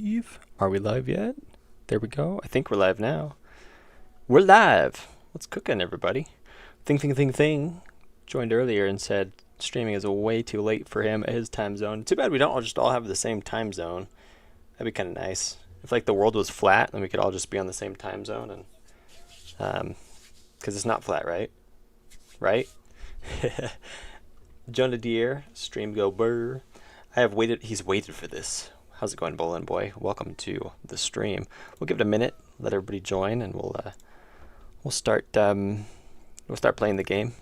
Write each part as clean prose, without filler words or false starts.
Eve, are we live yet? There we go. I think we're live now. We're live. What's cooking, everybody? Thing. Joined earlier and said streaming is way too late for him at his time zone. Too bad we don't just all have the same time zone. That'd be kind of nice. If like the world was flat, then we could all just be on the same time zone, and because it's not flat, right? Right? Jonah Deere, stream go burr. I have waited. He's waited for this. How's it going, Bowling Boy? Welcome to the stream. We'll give it a minute, let everybody join, and we'll start playing the game.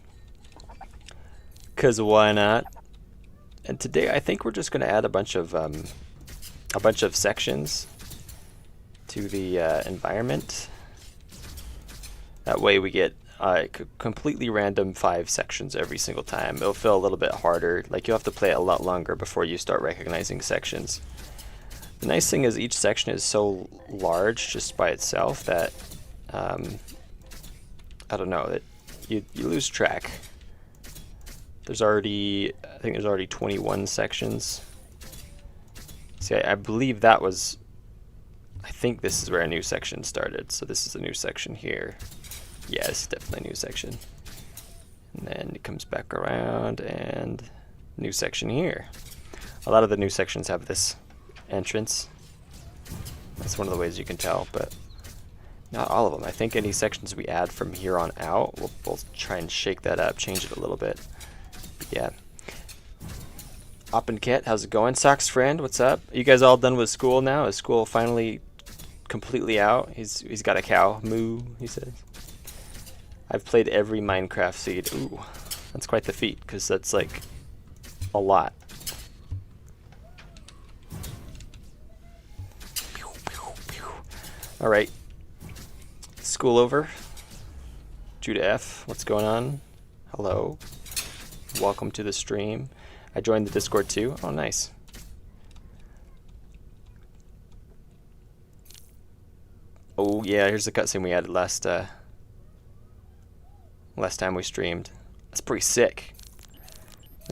'Cause why not? And today I think we're just gonna add a bunch of sections to the environment. That way we get completely random 5 sections every single time. It'll feel a little bit harder. Like you'll have to play it a lot longer before you start recognizing sections. The nice thing is each section is so large just by itself that I don't know, that you lose track. I think there's already 21 sections. See, I believe that was, I think this is where a new section started. So this is a new section here. Yeah, this is definitely a new section. And then it comes back around and new section here. A lot of the new sections have this entrance. That's one of the ways you can tell, but not all of them. I think any sections we add from here on out, we'll try and shake that up, change it a little bit. But yeah. Oppenkit, how's it going? Socks friend, what's up? Are you guys all done with school now? Is school finally completely out? He's got a cow. Moo, he says. I've played every Minecraft seed. Ooh, that's quite the feat, because that's like a lot. Alright. School over. Judah F, what's going on? Hello. Welcome to the stream. I joined the Discord too. Oh, nice. Oh, yeah, here's the cutscene we added last time we streamed. That's pretty sick.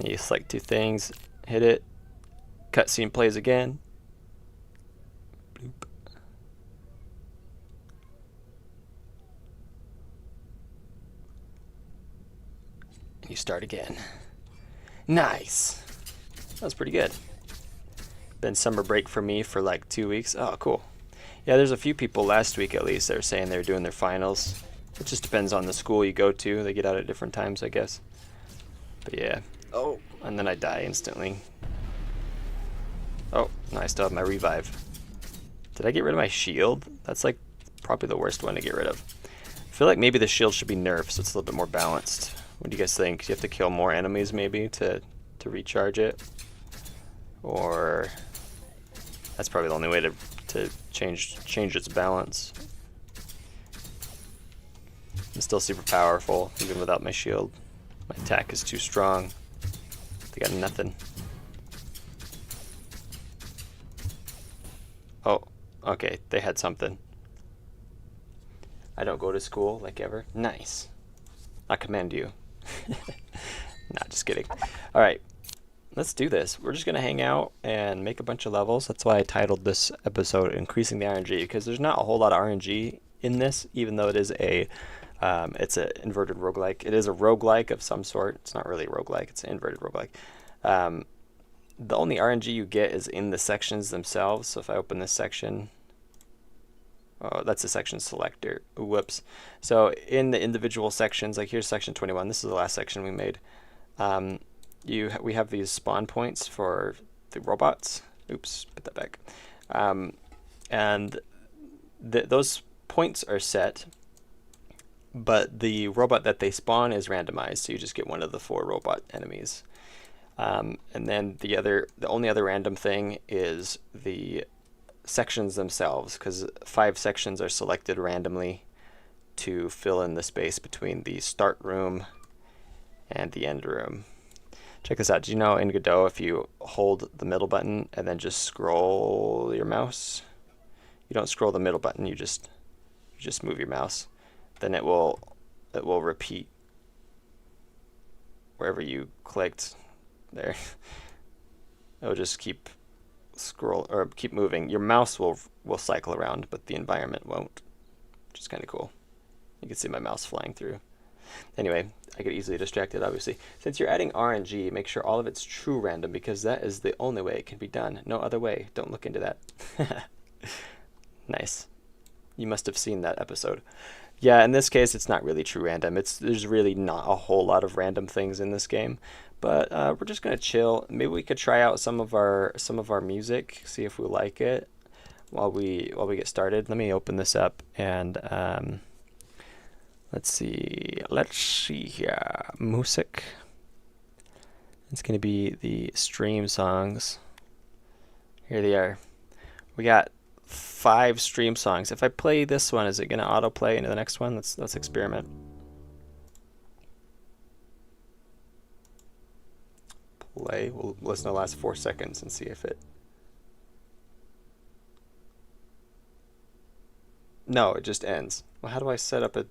You select 2 things, hit it, cutscene plays again. Bloop. And you start again. Nice. That was pretty good. Been summer break for me for like 2 weeks. Oh, cool. Yeah, there's a few people last week at least that were saying they were doing their finals. It just depends on the school you go to. They get out at different times, I guess. But yeah. Oh, and then I die instantly. Oh, no, I still have my revive. Did I get rid of my shield? That's like probably the worst one to get rid of. I feel like maybe the shield should be nerfed so it's a little bit more balanced. What do you guys think? Do you have to kill more enemies maybe to recharge it? Or that's probably the only way to change its balance. I'm still super powerful even without my shield. My attack is too strong. They got nothing. Oh, okay, they had something. I don't go to school like ever. Nice. I commend you. Nah, just kidding. Alright, let's do this. We're just going to hang out and make a bunch of levels. That's why I titled this episode Increasing the RNG, because there's not a whole lot of RNG in this, even though it is it's an inverted roguelike. It is a roguelike of some sort. It's not really a roguelike, it's an inverted roguelike. The only RNG you get is in the sections themselves. So if I open this section, oh, that's a section selector. Whoops. So in the individual sections, like here's section 21. This is the last section we made. We have these spawn points for the robots. Oops, put that back. And those points are set, but the robot that they spawn is randomized. So you just get one of the 4 robot enemies. And then the only other random thing is the sections themselves, because 5 sections are selected randomly to fill in the space between the start room and the end room. Check this out. Do you know in Godot, if you hold the middle button and then just scroll your mouse, you don't scroll the middle button, you just move your mouse, then it will repeat wherever you clicked there. It will just keep scroll or keep moving, your mouse will cycle around, but the environment won't, which is kind of cool. You can see my mouse flying through. Anyway, I get easily distracted, obviously. Since you're adding RNG, make sure all of it's true random, because that is the only way it can be done. No other way. Don't look into that. Nice. You must have seen that episode. Yeah, in this case, it's not really true random. There's really not a whole lot of random things in this game, but we're just gonna chill. Maybe we could try out some of our music, see if we like it while we get started. Let me open this up and let's see here. Music. It's gonna be the stream songs. Here they are. We got 5 stream songs. If I play this one, is it gonna autoplay into the next one? Let's experiment. Play. We'll listen to the last 4 seconds and see if it. No, it just ends. Well, how do I set up a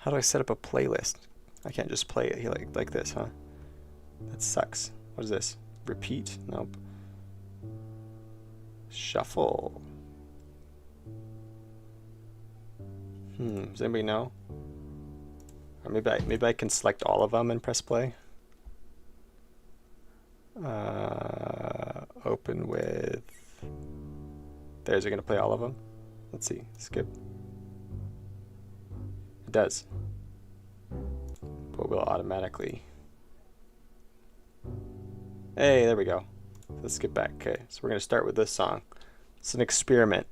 playlist? I can't just play it here like this, huh? That sucks. What is this? Repeat? Nope. Shuffle. Does anybody know? Or maybe I can select all of them and press play. Open with. Is it gonna play all of them? Let's see. Skip. It does. But will automatically. Hey, there we go. Let's get back. Okay, so we're gonna start with this song. It's an experiment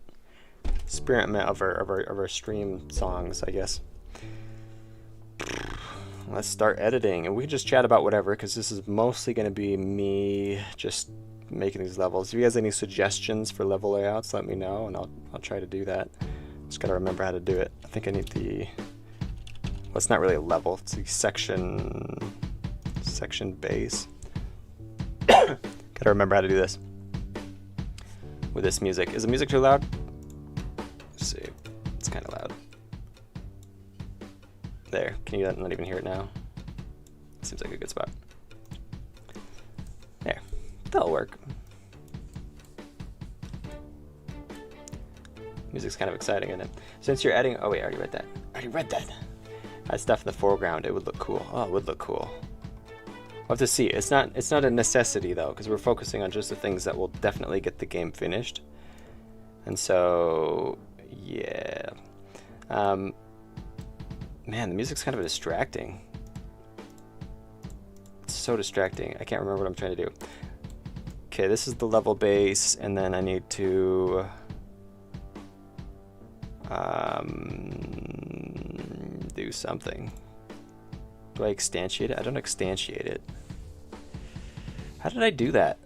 of our stream songs, I guess. Let's start editing, and we can just chat about whatever, because this is mostly gonna be me just making these levels. If you guys have any suggestions for level layouts, let me know, and I'll try to do that. Just gotta remember how to do it. I think I need the. Well, it's not really a level. It's a section base. Gotta remember how to do this with this music. Is the music too loud? Let's see. It's kind of loud. There. Can you not even hear it now? Seems like a good spot. There. That'll work. Music's kind of exciting, isn't it? Since you're adding. Oh wait, I already read that. That stuff in the foreground. It would look cool. Oh, it would look cool. We'll have to see. It's not a necessity though, because we're focusing on just the things that will definitely get the game finished. And so, yeah. Man, the music's kind of distracting. It's so distracting. I can't remember what I'm trying to do. Okay, this is the level base, and then I need to do something. Do I instantiate it? I don't instantiate it. How did I do that?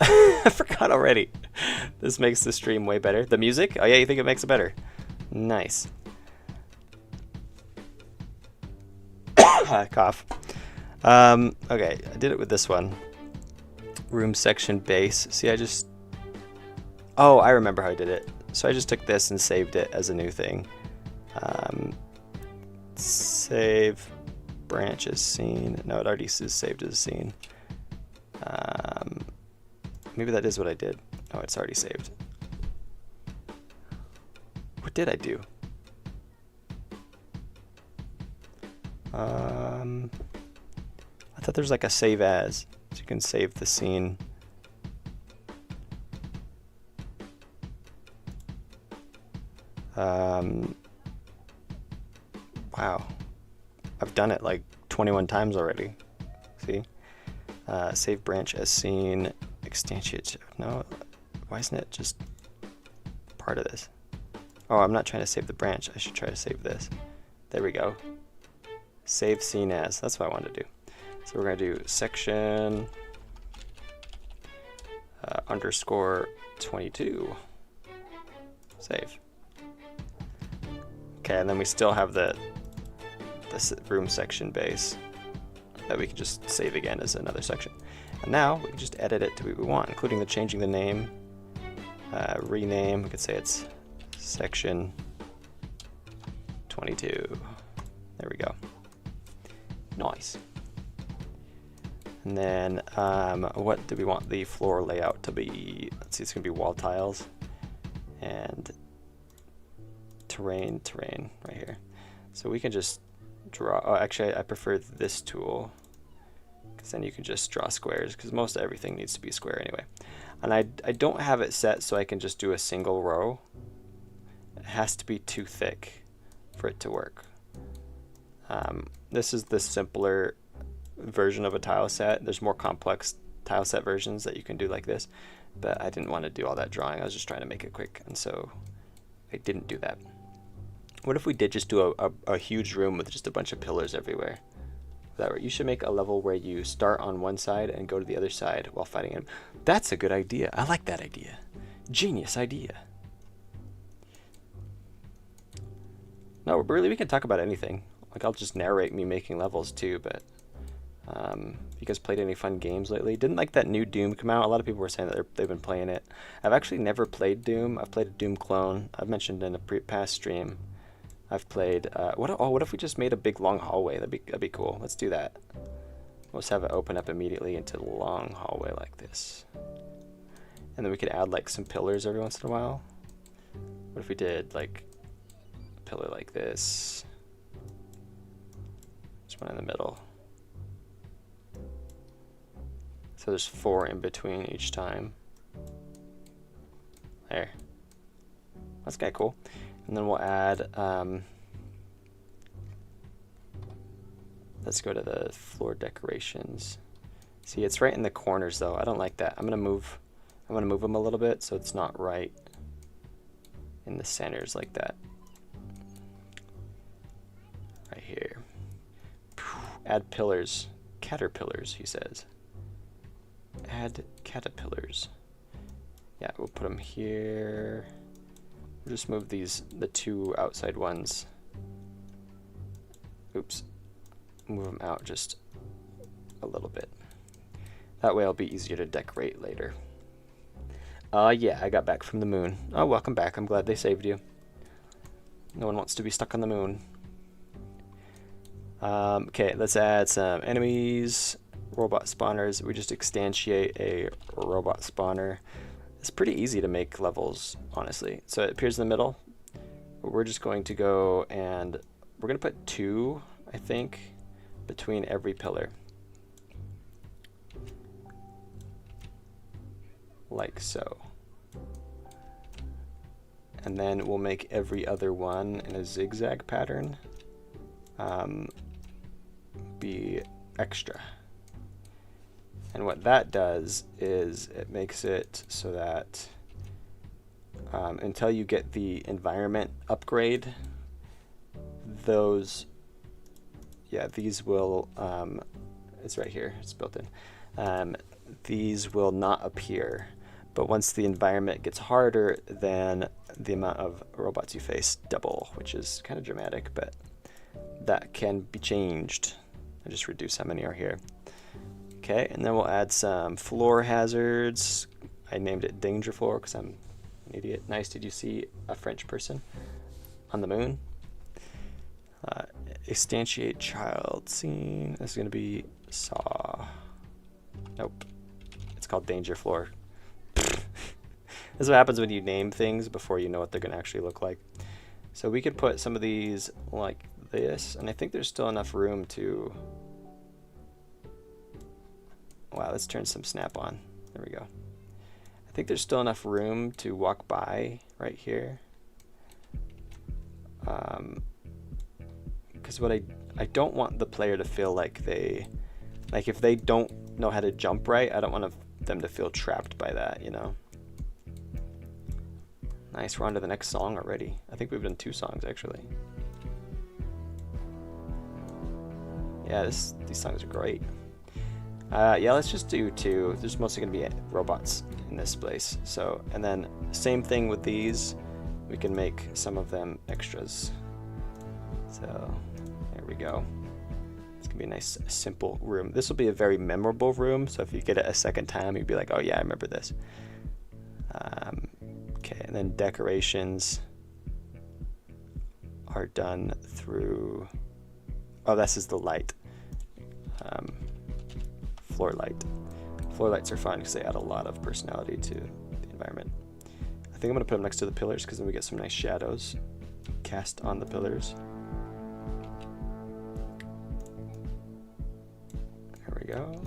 I forgot already. This makes the stream way better. The music? Oh yeah, you think it makes it better? Nice. Cough. Okay, I did it with this one. Room section base. See, oh, I remember how I did it. So I just took this and saved it as a new thing. Save branch as scene. No, it already is saved as a scene. Maybe that is what I did. No, it's already saved. What did I do? I thought there's like a save as, so you can save the scene. Wow. I've done it like 21 times already. See? Save branch as scene, instantiate. No, why isn't it just part of this? Oh, I'm not trying to save the branch. I should try to save this. There we go. Save scene as. That's what I wanted to do. So we're going to do section underscore 22. Save. Okay, and then we still have this room section base that we can just save again as another section. And now we can just edit it to what we want, including changing the name, rename. We could say it's section 22. There we go. Nice. And then what do we want the floor layout to be? Let's see, it's gonna be wall tiles and terrain right here. So we can just draw, oh actually I prefer this tool because then you can just draw squares, because most everything needs to be square anyway. And I don't have it set so I can just do a single row. It has to be too thick for it to work. This is the simpler version of a tile set. There's more complex tile set versions that you can do like this, but I didn't want to do all that drawing. I was just trying to make it quick, and so I didn't do that. What if we did just do a huge room with just a bunch of pillars everywhere? That you should make a level where you start on one side and go to the other side while fighting him. That's a good idea. I like that idea. Genius idea. No, really, we can talk about anything. Like, I'll just narrate me making levels too, but you guys played any fun games lately? Didn't like that new Doom come out? A lot of people were saying that they've been playing it. I've actually never played Doom. I've played a Doom clone. I've mentioned in a past stream. I've played, what if we just made a big long hallway? That'd be cool. Let's do that. Let's have it open up immediately into the long hallway like this. And then we could add like some pillars every once in a while. What if we did like a pillar like this? Just one in the middle. So there's 4 in between each time. There. That's kind of cool. And then we'll add, let's go to the floor decorations. See, it's right in the corners though. I don't like that. I'm gonna move them a little bit so it's not right in the centers like that. Right here. Add pillars. Caterpillars, he says. Add caterpillars. Yeah, we'll put them here. We'll just move the 2 outside ones. Oops. Move them out just a little bit. That way it'll be easier to decorate later. Yeah, I got back from the moon. Oh, welcome back. I'm glad they saved you. No one wants to be stuck on the moon. Okay, let's add some enemies. Robot spawners. We just instantiate a robot spawner. It's pretty easy to make levels, honestly. So it appears in the middle. We're just going to go and we're going to put 2, I think, between every pillar. Like so. And then we'll make every other one in a zigzag pattern be extra. And what that does is it makes it so that until you get the environment upgrade, these will, it's right here, it's built in, these will not appear. But once the environment gets harder, then the amount of robots you face double, which is kind of dramatic, but that can be changed. I just reduce how many are here. Okay, and then we'll add some floor hazards. I named it Danger Floor because I'm an idiot. Nice, did you see a French person on the moon? Instantiate child scene. This is going to be Saw. Nope. It's called Danger Floor. This is what happens when you name things before you know what they're going to actually look like. So we could put some of these like this, and I think there's still enough room to... Wow, let's turn some snap on. There we go. I think there's still enough room to walk by right here. Because what I don't want the player to feel like if they don't know how to jump right, I don't want them to feel trapped by that, you know? Nice, we're on to the next song already. I think we've done 2 songs actually. Yeah, these songs are great. Yeah, let's just do 2. There's mostly going to be robots in this place. So, and then same thing with these. We can make some of them extras. So, there we go. It's going to be a nice, simple room. This will be a very memorable room. So if you get it a second time, you'd be like, oh yeah, I remember this. Okay, and then decorations are done through... Oh, this is the light. floor light. Floor lights are fun because they add a lot of personality to the environment. I think I'm going to put them next to the pillars because then we get some nice shadows cast on the pillars. There we go.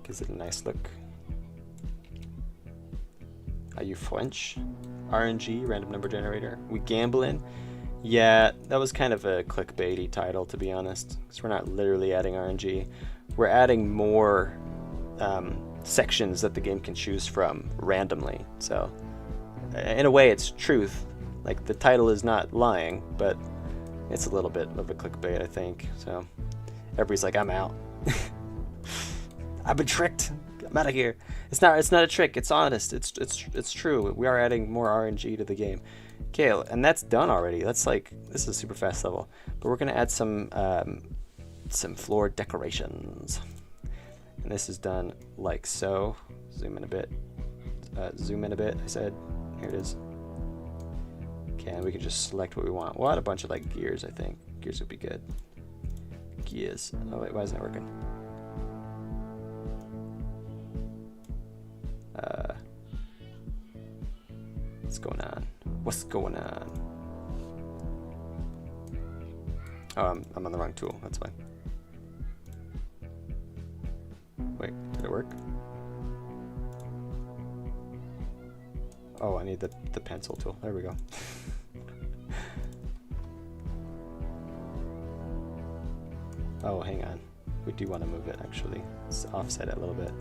Gives it a nice look. Are you French? RNG, random number generator. We gambling? Yeah, that was kind of a clickbaity title, to be honest, because we're not literally adding RNG. We're adding more sections that the game can choose from randomly. So, in a way, it's truth. Like, the title is not lying, but it's a little bit of a clickbait, I think. So, everybody's like, I'm out. I've been tricked. I'm out of here. It's not a trick. It's honest. It's true. We are adding more RNG to the game. Okay, and that's done already. That's like, this is a super fast level. But we're gonna add some floor decorations, and this is done like so. Zoom in a bit. Zoom in a bit. I said. Here it is. Okay, and we can just select what we want. We'll add a bunch of like gears. I think gears would be good. Gears. Oh wait, why isn't it working? What's going on? What's going on? Oh, I'm on the wrong tool. That's fine. Wait, did it work? Oh, I need the pencil tool. There we go. Oh, hang on. We do want to move it, actually. Let's offset it a little bit.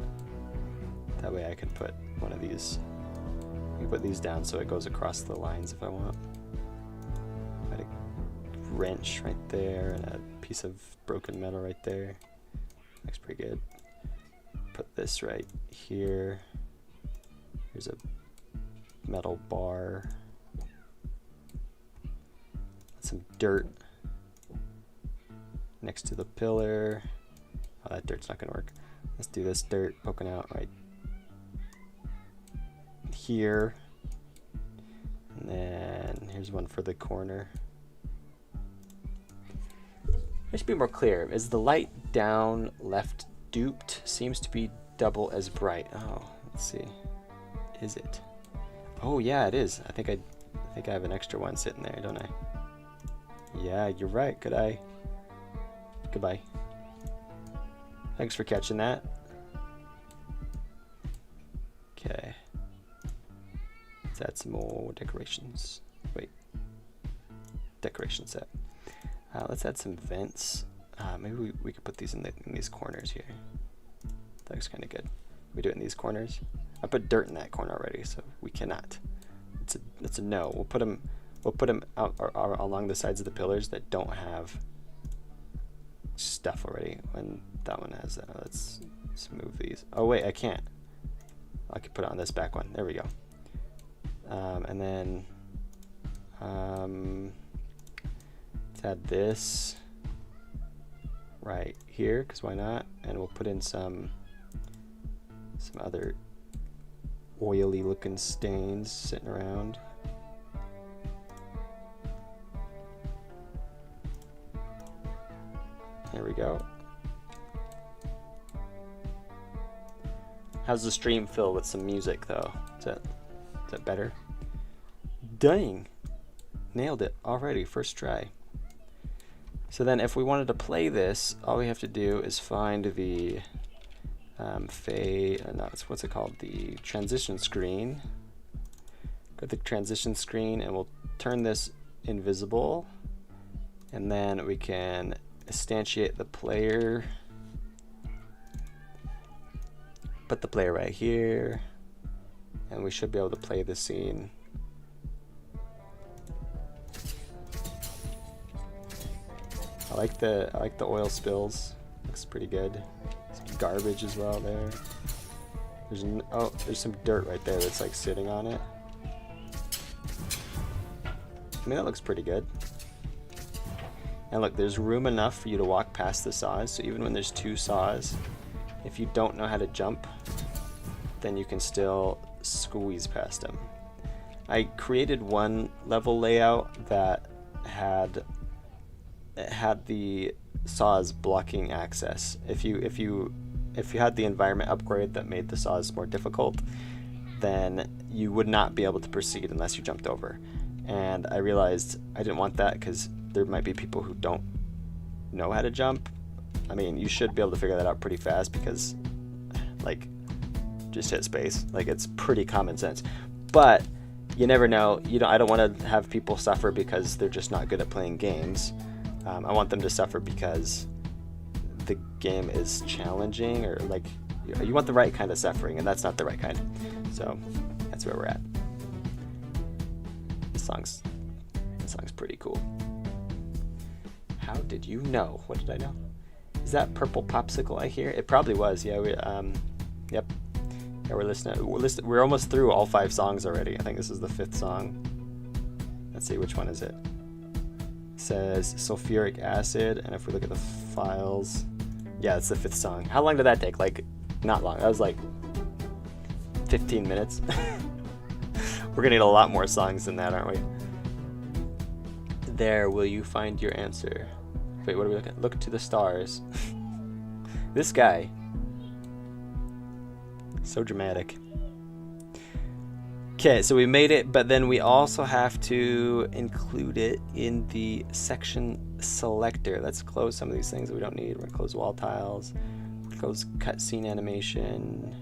That way I can put one of these. I can put these down so it goes across the lines if I want. Add a wrench right there and a piece of broken metal right there. Looks pretty good. Put this right here. Here's a metal bar. Some dirt next to the pillar. Oh, that dirt's not gonna work. Let's do this dirt poking out right here, and then here's one for the corner. I should be more clear. Is the light down left duped? Seems to be double as bright. Oh, let's see. Is it? Oh yeah, it is. I think I have an extra one sitting there, don't I? Yeah, you're right. Good eye. Goodbye. Thanks for catching that. Okay. Let's add some more decorations. Wait. Decoration set. Let's add some vents. Maybe we could put these in these corners here. That looks kind of good. We do it in these corners. I put dirt in that corner already, so we cannot. It's a no. We'll put them out along the sides of the pillars that don't have stuff already. When that one has that. Let's move these. Oh wait, I can't. I could put it on this back one. There we go. And then let's add this right here, because why not? And we'll put in some other oily looking stains sitting around. There we go. How's the stream feel with some music though? Is that better? Dang! Nailed it already, first try. So then if we wanted to play this, all we have to do is find the what's it called? The transition screen. Go to the transition screen and we'll turn this invisible, and then we can instantiate the player. Put the player right here, and we should be able to play the scene. I like the oil spills. Looks pretty good. Some garbage as well there. There's some dirt right there that's like sitting on it. I mean, that looks pretty good. And look, there's room enough for you to walk past the saws, so even when there's two saws, if you don't know how to jump, then you can still squeeze past them. I created one level layout that had the saws blocking access. If you had the environment upgrade that made the saws more difficult, then you would not be able to proceed unless you jumped over. And I realized I didn't want that because there might be people who don't know how to jump. I mean, you should be able to figure that out pretty fast because, like, just hit space. Like, it's pretty common sense. But you never know. I don't want to have people suffer because they're just not good at playing games. I want them to suffer because the game is challenging, or like you want the right kind of suffering, and that's not the right kind. So that's where we're at. This song's pretty cool. How did you know? What did I know? Is that Purple Popsicle I hear? It probably was. Yeah. Yep. Yeah, we're listening. We're almost through all 5 songs already. I think this is the 5th song. Let's see, which one is it? It says sulfuric acid, and if we look at the files, yeah, it's the 5th song. How long did that take? Like, not long. That was like 15 minutes. We're gonna need a lot more songs than that, aren't we? There, will you find your answer? Wait, what are we looking at? Look to the stars. This guy. So dramatic. Okay, so we made it, but then we also have to include it in the section selector. Let's close some of these things that we don't need. We're gonna close wall tiles, close cutscene animation,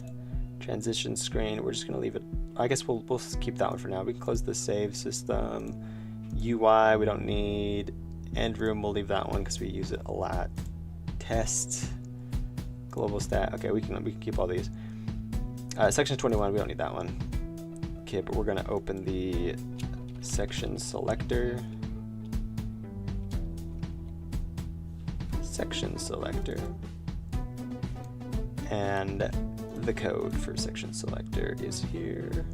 transition screen. We're just gonna leave it. I guess we'll keep that one for now. We can close the save system. UI we don't need. End room, we'll leave that one because we use it a lot. Test, global stat. Okay, we can keep all these. Section 21, we don't need that one. Okay, but we're gonna open the section selector. Section selector. And the code for section selector is here.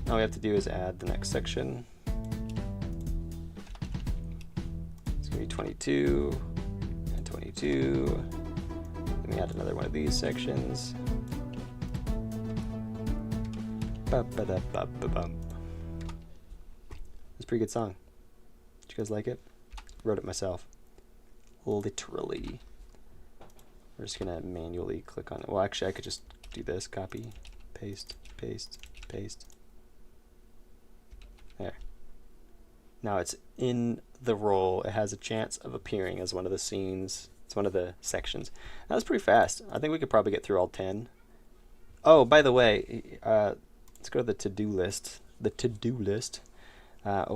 All we have to do is add the next section. It's gonna be 22 and 22. Let me add another one of these sections. It's a pretty good song. Did you guys like it? Wrote it myself. Literally. We're just gonna manually click on it. Well, actually, I could just do this. Copy, paste, paste, paste. There. Now it's in the role. It has a chance of appearing as one of the scenes. It's one of the sections. That was pretty fast. I think we could probably get through all 10. Oh, by the way, let's go to the to-do list. The to-do list. I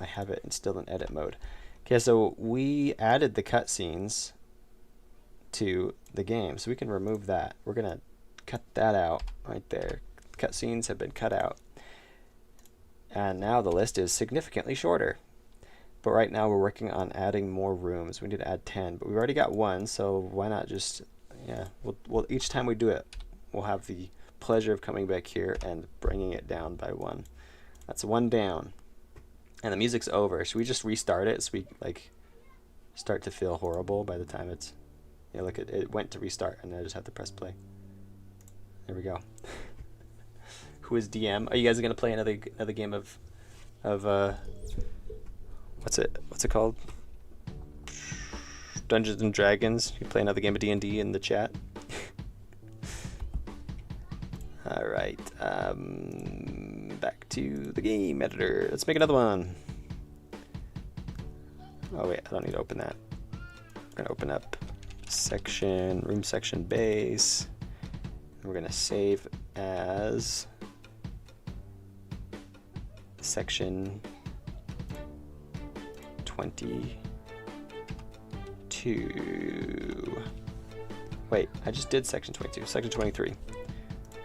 have it still in edit mode. Okay, so we added the cutscenes to the game, so we can remove that. We're gonna cut that out right there. Cutscenes have been cut out, and now the list is significantly shorter. But right now we're working on adding more rooms. We need to add 10, but we've already got 1, so why not just, yeah, we'll each time we do it, we'll have the pleasure of coming back here and bringing it down by 1. That's 1 down, and the music's over. Should we just restart it so we like start to feel horrible by the time it's, yeah, look, it went to restart, and I just have to press play. There we go. Who is DM? Are you guys gonna play another game of what's it called? Dungeons and Dragons. You play another game of D&D in the chat. All right, back to the game editor. Let's make another one. Oh wait, I don't need to open that. I'm gonna open up section, room section base. We're gonna save as section 22. Wait, I just did section 22. Section 23.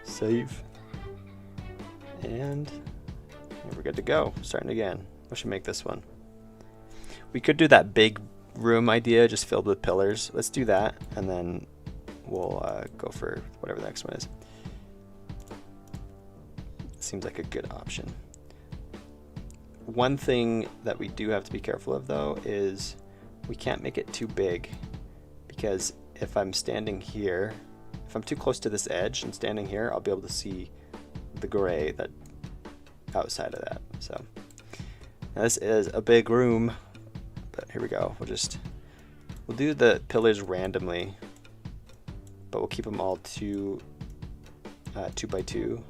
Save. And we're good to go. Starting again. I should make this one. We could do that big room idea just filled with pillars. Let's do that, and then we'll go for whatever the next one is. Seems like a good option. One thing that we do have to be careful of, though, is we can't make it too big, because if I'm standing here, if I'm too close to this edge and standing here, I'll be able to see the gray that outside of that. So now this is a big room, but here we go. We'll do the pillars randomly, but we'll keep them all 2 by 2.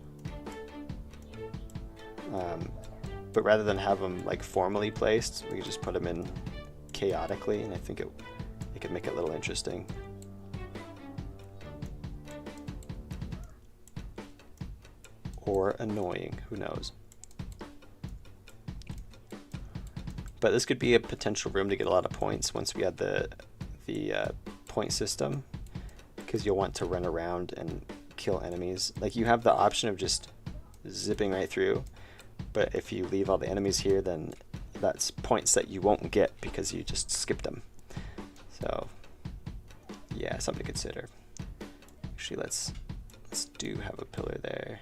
But rather than have them like formally placed, we can just put them in chaotically, and I think it could make it a little interesting. Or annoying, who knows. But this could be a potential room to get a lot of points once we add the point system, because you'll want to run around and kill enemies. Like, you have the option of just zipping right through, but if you leave all the enemies here, then that's points that you won't get because you just skipped them. So yeah, something to consider. Actually, let's have a pillar there,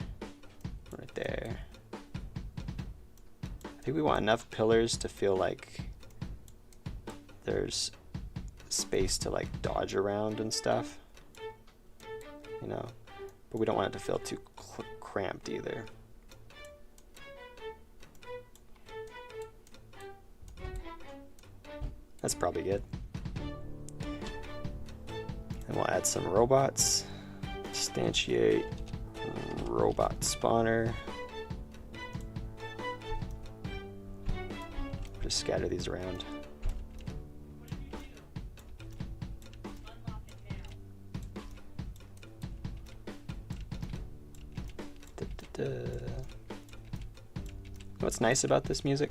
right there. I think we want enough pillars to feel like there's space to like dodge around and stuff, you know, but we don't want it to feel too cramped either. That's probably good. And we'll add some robots. Instantiate robot spawner. Just scatter these around. What's nice about this music?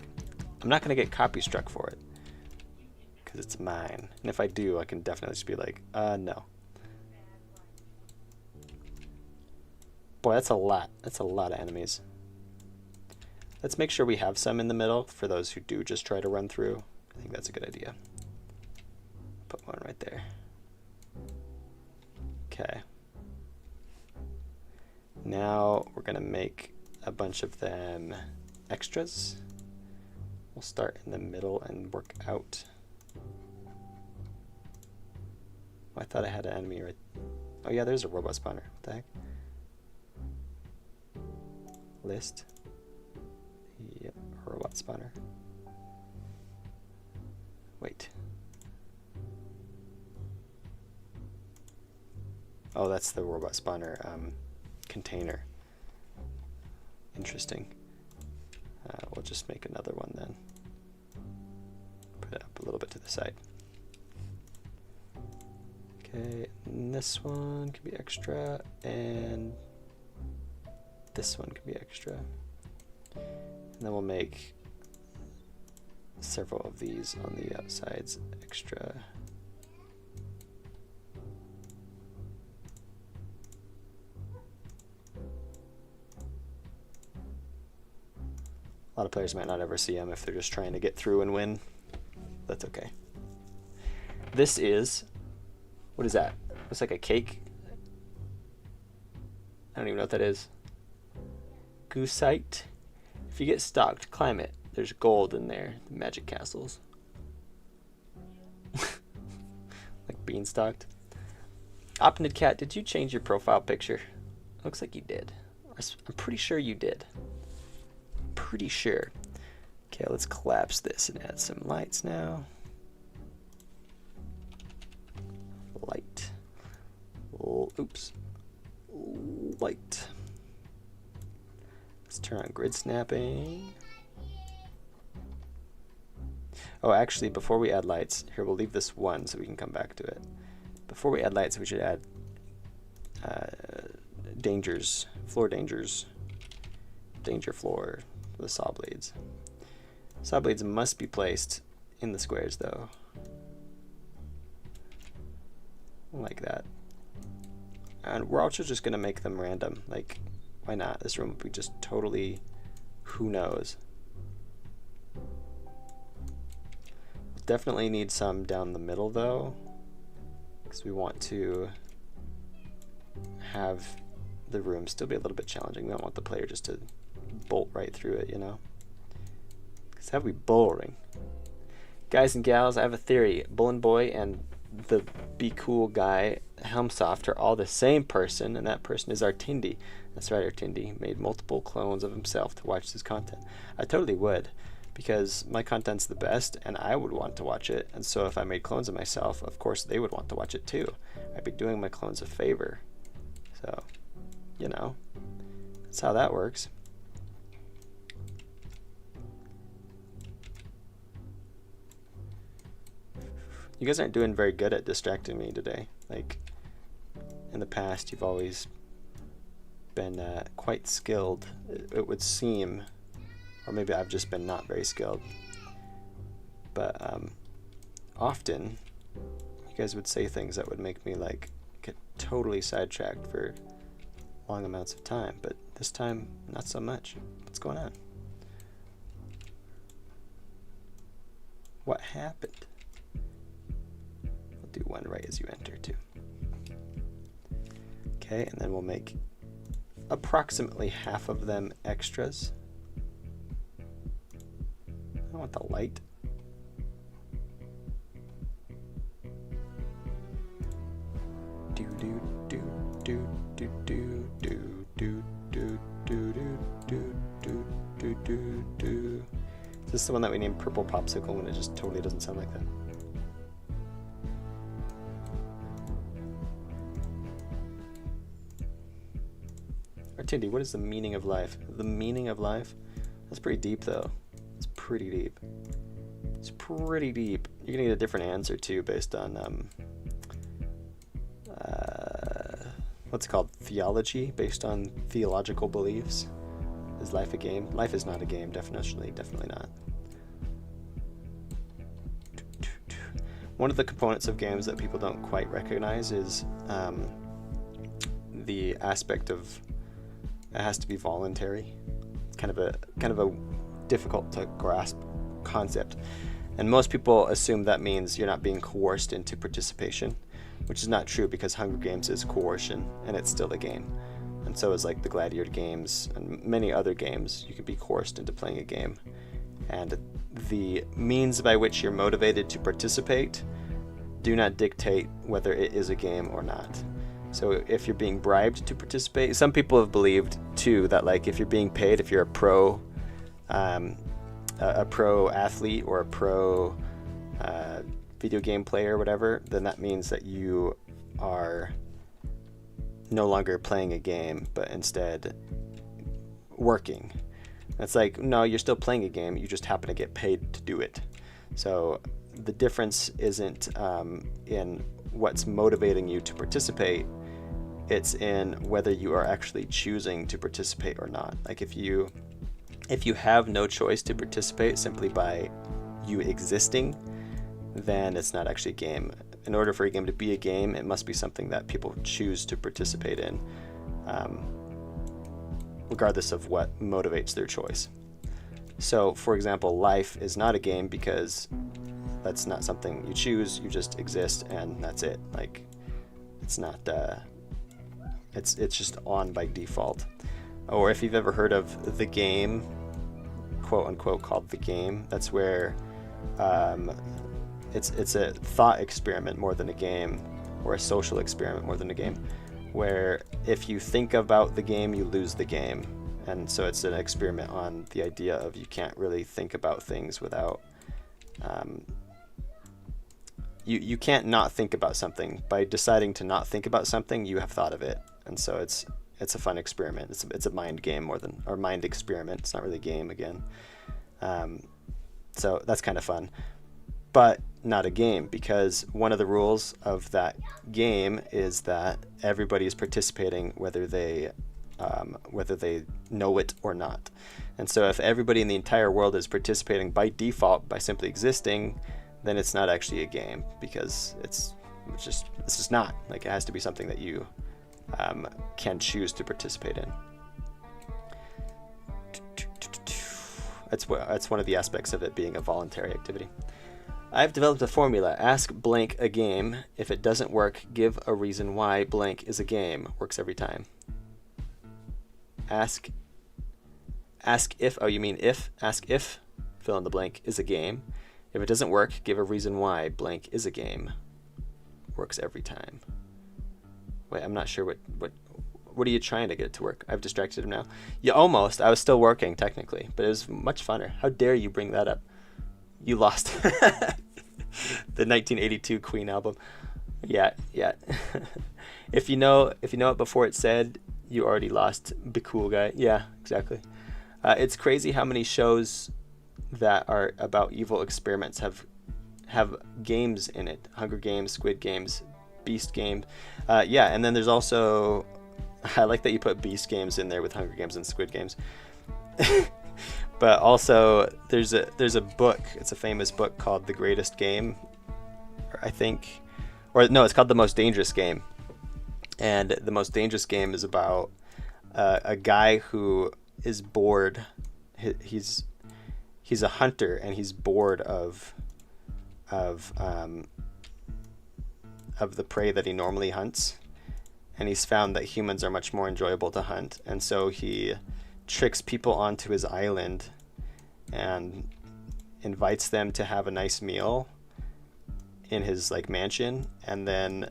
I'm not going to get copy struck for it, because it's mine. And if I do, I can definitely just be like, no. Boy, that's a lot. That's a lot of enemies. Let's make sure we have some in the middle for those who do just try to run through. I think that's a good idea. Put one right there. Okay. Now we're going to make a bunch of them extras. We'll start in the middle and work out. Oh, I thought I had an enemy right. Oh yeah, there's a robot spawner. What the heck? List. Yep, robot spawner. Wait. Oh, that's the robot spawner container. Interesting. We'll just make another one then. Put it up a little bit to the side. Okay, and this one can be extra, and this one can be extra. And then we'll make several of these on the outsides extra. A lot of players might not ever see them if they're just trying to get through and win. That's okay. This is, what is that? Looks like a cake. I don't even know what that is. Goosite. If you get stalked, climb it. There's gold in there. Magic castles. Like being stalked. Opnid Cat, did you change your profile picture? Looks like you did. I'm pretty sure you did. Pretty sure. Okay, let's collapse this and add some lights now. Light. Oops. Light. Let's turn on grid snapping. Oh, actually, before we add lights, here, we'll leave this one so we can come back to it. Before we add lights, we should add dangers, floor dangers. Danger floor for the saw blades. Saw blades must be placed in the squares, though. Like that. And we're also just going to make them random. Like, why not? This room would be just totally, who knows. Definitely need some down the middle, though, because we want to have the room still be a little bit challenging. We don't want the player just to bolt right through it, you know? Because that would be boring. Guys and gals, I have a theory. Bullen Boy and the Be Cool guy, Helmsoft, are all the same person, and that person is Artindi. That's right, Artindi made multiple clones of himself to watch this content. I totally would, because my content's the best and I would want to watch it. And so if I made clones of myself, of course they would want to watch it too. I'd be doing my clones a favor. So, you know, that's how that works. You guys aren't doing very good at distracting me today. Like, in the past, you've always been quite skilled, it would seem. Or maybe I've just been not very skilled. But often, you guys would say things that would make me like get totally sidetracked for long amounts of time. But this time, not so much. What's going on? What happened? We'll do one right as you enter too. Okay, and then we'll make approximately half of them extras. I want the light. Do do do do do do do do do do do do do do do. Is this the one that we named Purple Popsicle when it just totally doesn't sound like that? Artindi, what is the meaning of life? The meaning of life? That's pretty deep though. It's pretty deep. It's pretty deep. You're gonna get a different answer too based on what's it called? Theology, based on theological beliefs. Is life a game? Life is not a game, definitely not. One of the components of games that people don't quite recognize is the aspect of it has to be voluntary. It's kind of a difficult to grasp concept, and most people assume that means you're not being coerced into participation, which is not true, because Hunger Games is coercion and it's still a game, and so is like the Gladiator games and many other games. You can be coerced into playing a game, and the means by which you're motivated to participate do not dictate whether it is a game or not. So if you're being bribed to participate, some people have believed too that like if you're being paid, if you're a pro athlete or a pro video game player or whatever, then that means that you are no longer playing a game, but instead working. It's like, no, you're still playing a game, you just happen to get paid to do it. So the difference isn't in what's motivating you to participate, it's in whether you are actually choosing to participate or not. Like if you have no choice to participate simply by you existing, then it's not actually a game. In order for a game to be a game, it must be something that people choose to participate in, regardless of what motivates their choice. So, for example, life is not a game because that's not something you choose, you just exist and that's it. Like, it's not, it's just on by default. Or if you've ever heard of The Game, quote unquote, called The Game, that's where it's a thought experiment more than a game, or a social experiment more than a game, where if you think about the game, you lose the game. And so it's an experiment on the idea of you can't really think about things without you can't not think about something. By deciding to not think about something, you have thought of it. And so it's a fun experiment. It's a mind game more than, or mind experiment. It's not really a game again. So that's kind of fun, but not a game, because one of the rules of that game is that everybody is participating whether they know it or not. And so if everybody in the entire world is participating by default by simply existing, then it's not actually a game, because it's just not. Like, it has to be something that you can choose to participate in. That's one of the aspects of it being a voluntary activity. I've developed a formula. Ask blank a game. If it doesn't work, give a reason why blank is a game. Works every time. Ask if, oh, you mean if, ask if, fill in the blank, is a game. If it doesn't work, give a reason why blank is a game. Works every time. Wait, I'm not sure what What are you trying to get to work? I've distracted him now. Yeah, almost. I was still working technically, but it was much funner. How dare you bring that up? You lost the 1982 Queen album. Yeah. If you know it before it's said, you already lost. Be cool, guy. Yeah, exactly. It's crazy how many shows that are about evil experiments have games in it. Hunger Games, Squid Games, Beast Games. Yeah, and then there's also, I like that you put Beast Games in there with Hunger Games and Squid Games. But also there's a book. It's a famous book called The Greatest Game, I think, or no, it's called The Most Dangerous Game. And The Most Dangerous Game is about a guy who is bored. He's a hunter, and he's bored of the prey that he normally hunts, and he's found that humans are much more enjoyable to hunt, and so he tricks people onto his island and invites them to have a nice meal in his like mansion, and then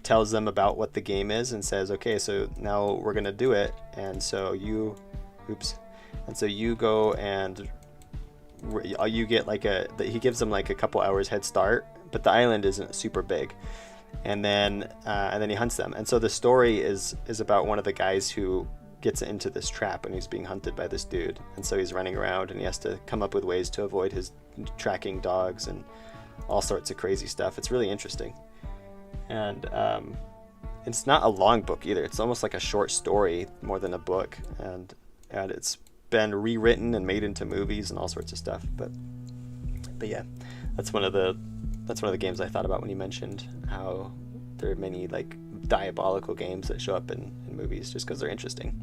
tells them about what the game is and says, okay, so now we're gonna do it, and so you go and you get like he gives them like a couple hours head start, but the island isn't super big, and then he hunts them. And so the story is about one of the guys who gets into this trap, and he's being hunted by this dude, and so he's running around, and he has to come up with ways to avoid his tracking dogs and all sorts of crazy stuff. It's really interesting, and it's not a long book either. It's almost like a short story more than a book, and it's been rewritten and made into movies and all sorts of stuff. But yeah, that's one of the games I thought about when you mentioned how there are many like diabolical games that show up in movies just because they're interesting.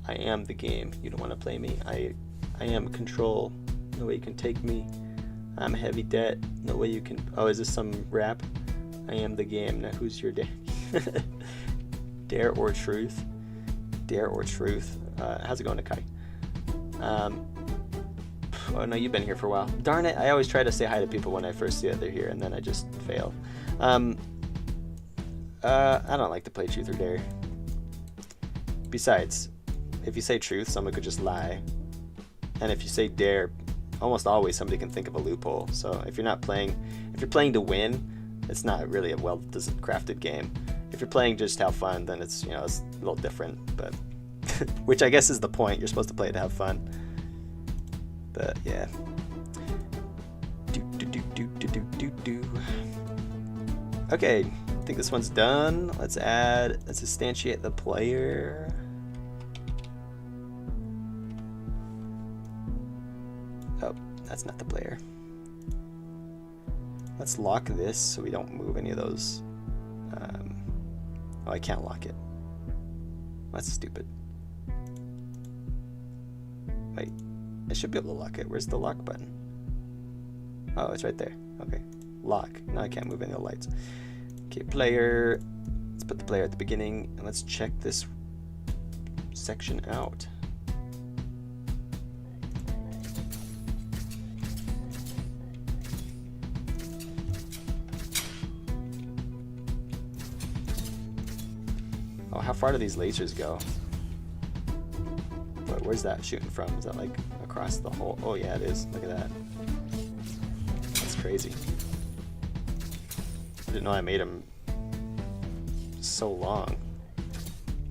I am the game. You don't want to play me. I am control. No way you can take me. I'm heavy debt. No way you can. Oh, is this some rap? I am the game. Now who's your daddy? Dare or truth? Dare or truth? How's it going, Nakai? Oh no, you've been here for a while. Darn it! I always try to say hi to people when I first see that they're here, and then I just fail. I don't like to play truth or dare. Besides, if you say truth, someone could just lie, and if you say dare, almost always somebody can think of a loophole. So if you're playing to win, it's not really a well-crafted game. If you're playing just to have fun, then it's it's a little different. But which I guess is the point. You're supposed to play to have fun. But yeah. Okay, I think this one's done. Let's instantiate the player. Oh, that's not the player. Let's lock this so we don't move any of those. Oh, I can't lock it. That's stupid. Wait, I should be able to lock it. Where's the lock button? Oh, it's right there. Okay, lock. Now I can't move any of the lights. Okay, player. Let's put the player at the beginning, and let's check this section out. Oh, how far do these lasers go? Where's that shooting from? Is that like across the whole? Oh yeah, it is. Look at that. That's crazy. I didn't know I made them so long.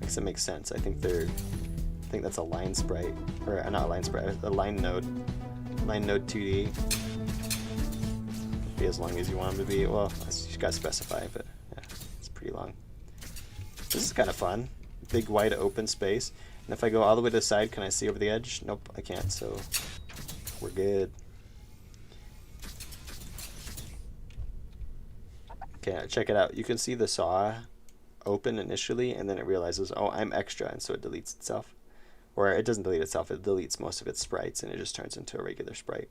I guess it makes sense. I think that's a line sprite, or not a line sprite, a line node 2D. Be as long as you want them to be. Well, you gotta specify, but yeah, it's pretty long. This is kind of fun. Big wide open space. And if I go all the way to the side, can I see over the edge? Nope, I can't, so we're good. Okay, check it out. You can see the saw open initially, and then it realizes, oh, I'm extra, and so it deletes itself. Or it doesn't delete itself, it deletes most of its sprites, and it just turns into a regular sprite.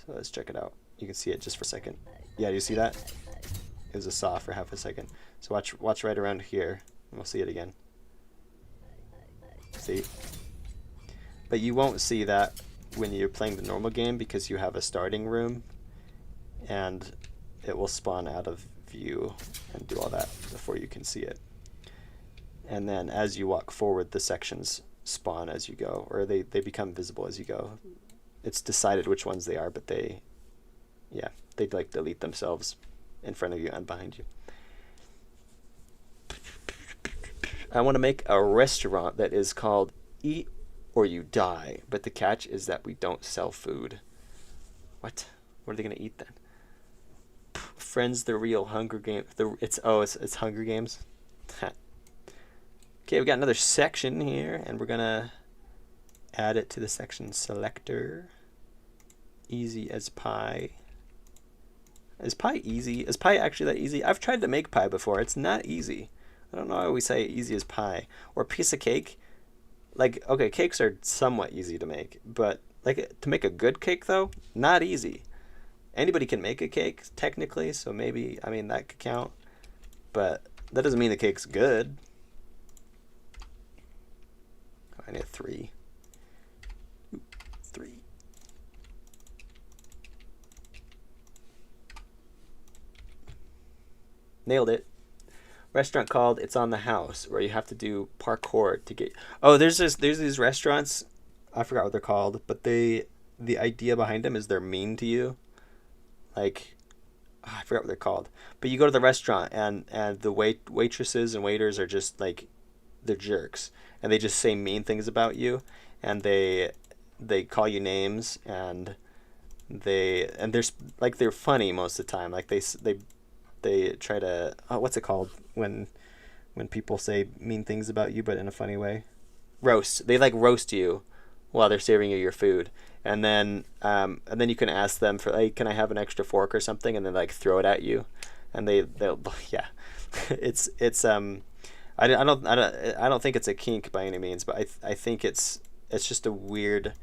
So let's check it out. You can see it just for a second. Yeah, do you see that? It was a saw for half a second. So watch right around here, and we'll see it again. See? But you won't see that when you're playing the normal game because you have a starting room and it will spawn out of view and do all that before you can see it. And then as you walk forward, the sections spawn as you go, or they become visible as you go. It's decided which ones they are, but they like delete themselves in front of you and behind you. I want to make a restaurant that is called Eat or You Die, but the catch is that we don't sell food. What? What are they going to eat then? Friends, the real Hunger Games. It's Hunger Games. Okay, we got another section here, and we're going to add it to the section selector. Easy as pie. Is pie easy? Is pie actually that easy? I've tried to make pie before. It's not easy. I don't know why we say easy as pie. Or a piece of cake. Like, okay, cakes are somewhat easy to make, but like to make a good cake though, not easy. Anybody can make a cake technically, so maybe, I mean, that could count, but that doesn't mean the cake's good. Oh, I need a 3. 3. Nailed it. Restaurant called It's on the House, where you have to do parkour to get. Oh, there's these restaurants. I forgot what they're called, but the idea behind them is they're mean to you. Like, I forgot what they're called. But you go to the restaurant and the waitresses and waiters are just like, they're jerks, and they just say mean things about you, and they call you names, and they're like, they're funny most of the time. Like they try to, what's it called when people say mean things about you but in a funny way? Roast. They like roast you while they're serving you your food, and then you can ask them for, like, can I have an extra fork or something, and then like throw it at you, and they'll yeah. it's I don't think it's a kink by any means, but I think it's just a weird.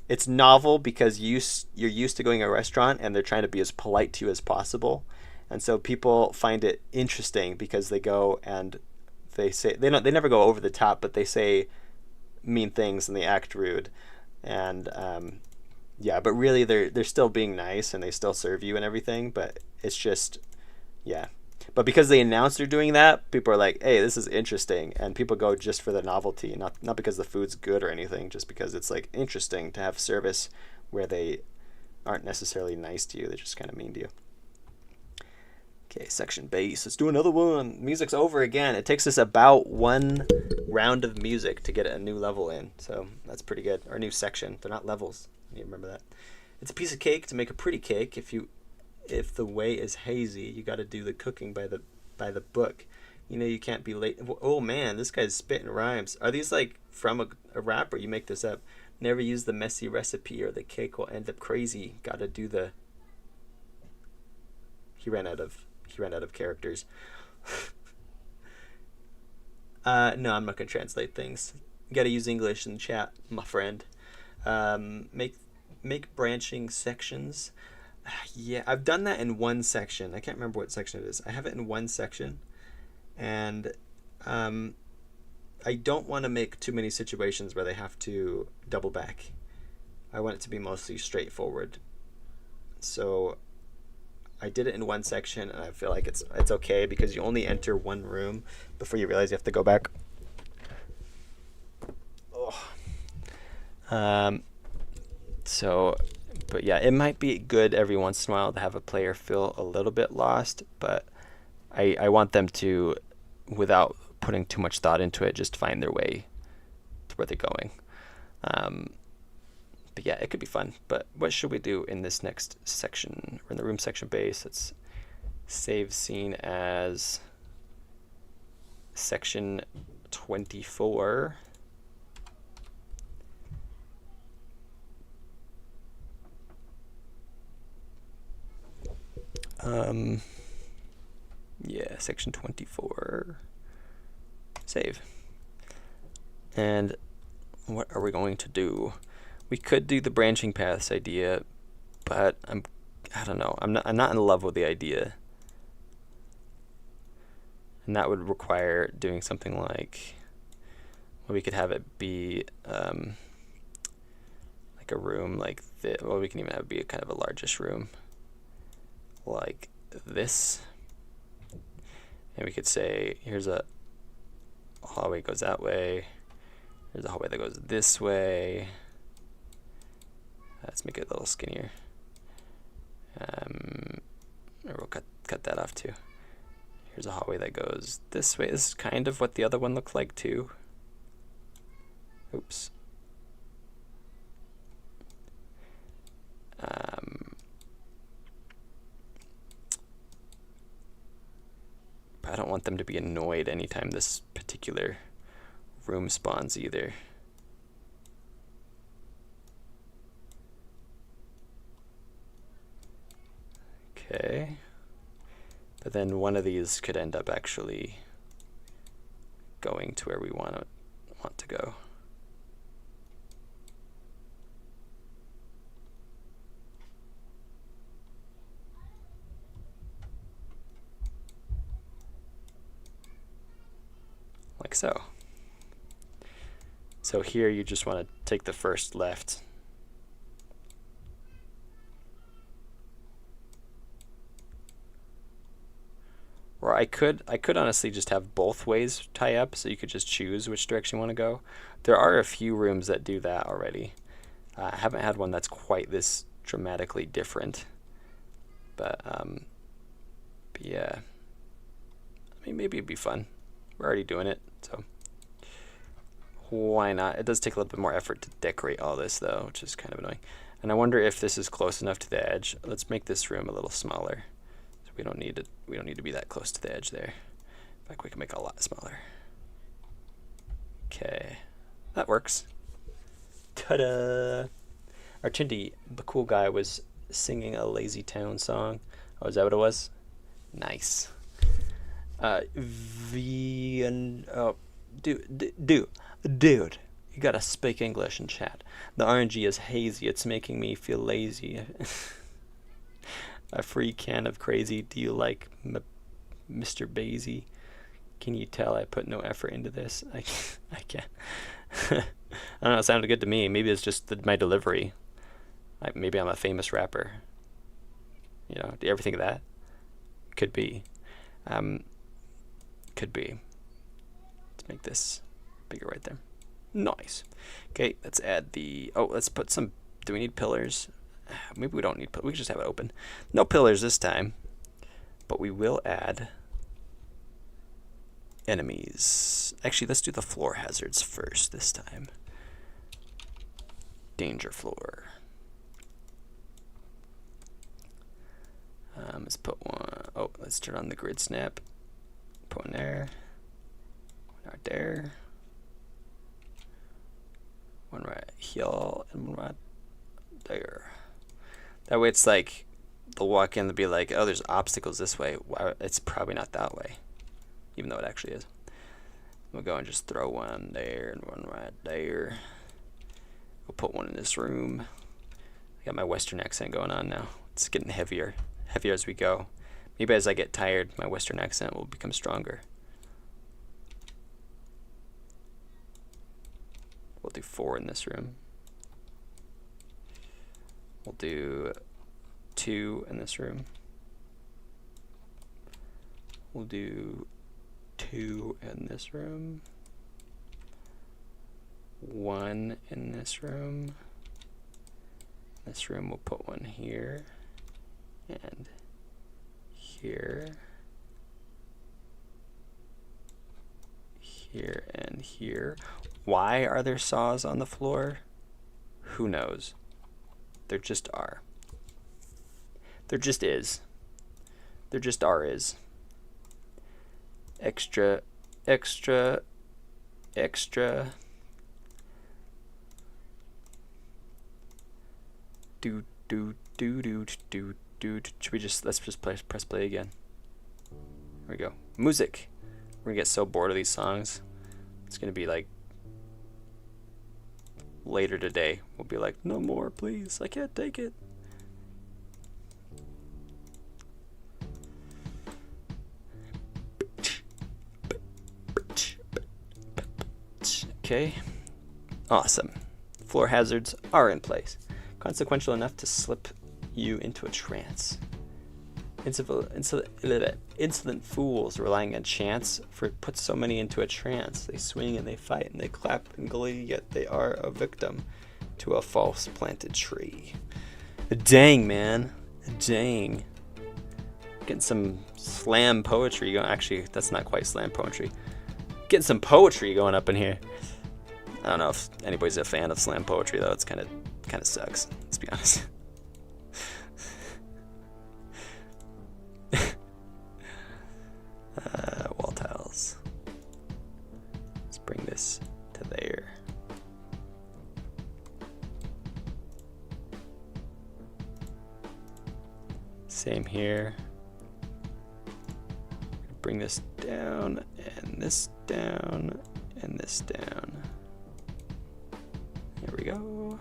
It's novel because you're used to going to a restaurant and they're trying to be as polite to you as possible. And so people find it interesting because they go and they never go over the top, but they say mean things and they act rude, and but really they're still being nice and they still serve you and everything. But it's just But because they announce they're doing that, people are like, hey, this is interesting, and people go just for the novelty, not because the food's good or anything, just because it's like interesting to have service where they aren't necessarily nice to you, they're just kind of mean to you. Okay, section bass. Let's do another one. Music's over again. It takes us about 1 round of music to get a new level in, so that's pretty good. Or a new section. They're not levels. You need to remember that. It's a piece of cake. To make a pretty cake, if the way is hazy, you got to do the cooking by the book. You know, you can't be late. Oh man, this guy's spitting rhymes. Are these like from a rap, or you make this up? Never use the messy recipe or the cake will end up crazy. Got to do the. He ran out of characters. No, I'm not gonna translate things. You gotta use English in the chat, my friend. Make branching sections. Yeah, I've done that in one section. I can't remember what section it is. I have it in one section, and I don't want to make too many situations where they have to double back. I want it to be mostly straightforward. So I did it in one section, and I feel like it's okay because you only enter one room before you realize you have to go back. But yeah, it might be good every once in a while to have a player feel a little bit lost, but I want them to, without putting too much thought into it, just find their way to where they're going. But yeah, it could be fun. But what should we do in this next section? We're in the room section base. Let's save scene as section 24. Yeah, section 24. Save. And what are we going to do? We could do the branching paths idea, but I don't know. I'm not in love with the idea. And that would require doing something like, well, we could have it be like a room like this. Well, we can even have it be a kind of a largish room like this. And we could say, here's a hallway goes that way. There's a hallway that goes this way. Let's make it a little skinnier. Or we'll cut that off too. Here's a hallway that goes this way. This is kind of what the other one looked like too. Oops. But I don't want them to be annoyed anytime this particular room spawns either. Okay. But then one of these could end up actually going to where we want to go. Like so. So here you just want to take the first left. Or I could honestly just have both ways tie up, so you could just choose which direction you want to go. There are a few rooms that do that already. I haven't had one that's quite this dramatically different. But yeah. I mean, maybe it'd be fun. We're already doing it, so why not? It does take a little bit more effort to decorate all this though, which is kind of annoying. And I wonder if this is close enough to the edge. Let's make this room a little smaller. So we don't need to be that close to the edge there. In fact, we can make it a lot smaller. Okay. That works. Ta-da! Artindi, the cool guy, was singing a Lazy Town song. Oh, is that what it was? Nice. Dude, you gotta speak English in chat. The RNG is hazy. It's making me feel lazy. A free can of crazy. Do you like Mr. Basie? Can you tell I put no effort into this? I can't. I don't know. It sounded good to me. Maybe it's just my delivery. Maybe I'm a famous rapper. You know, do you ever think of that? Could be. Could be. Let's make this bigger right there. Nice. Okay, let's add the... Oh, let's put some... Do we need pillars? Maybe we don't need pillars. We can just have it open. No pillars this time. But we will add enemies. Actually, let's do the floor hazards first this time. Danger floor. Let's put one... Oh, let's turn on the grid snap. Put one there. One right there. One right here and one right there. That way it's like they'll walk in and be like, oh, there's obstacles this way. Well, it's probably not that way, even though it actually is. We'll go and just throw one there and one right there. We'll put one in this room. I got my Western accent going on now. It's getting heavier as we go. Maybe as I get tired, my Western accent will become stronger. We'll do 4 in this room. We'll do 2 in this room. We'll do 2 in this room. 1 in this room. This room we'll put one here and here, here and here. Why are there saws on the floor? Who knows? There just are. There just is. There just is. Extra, extra, extra. Do. Should we just, let's just press play again. Here we go. Music. We're gonna get so bored of these songs. It's gonna be like later today. We'll be like, no more, please. I can't take it. Okay. Awesome. Floor hazards are in place. Consequential enough to slip you into a trance. Insolent fools relying on chance for puts so many into a trance. They swing and they fight and they clap in glee, yet they are a victim to a false planted tree. Dang, man. Dang. Getting some slam poetry going. Actually, that's not quite slam poetry. Getting some poetry going up in here. I don't know if anybody's a fan of slam poetry though. It's kind of sucks. Let's be honest. Wall tiles. Let's bring this to there. Same here. Bring this down and this down and this down. There we go.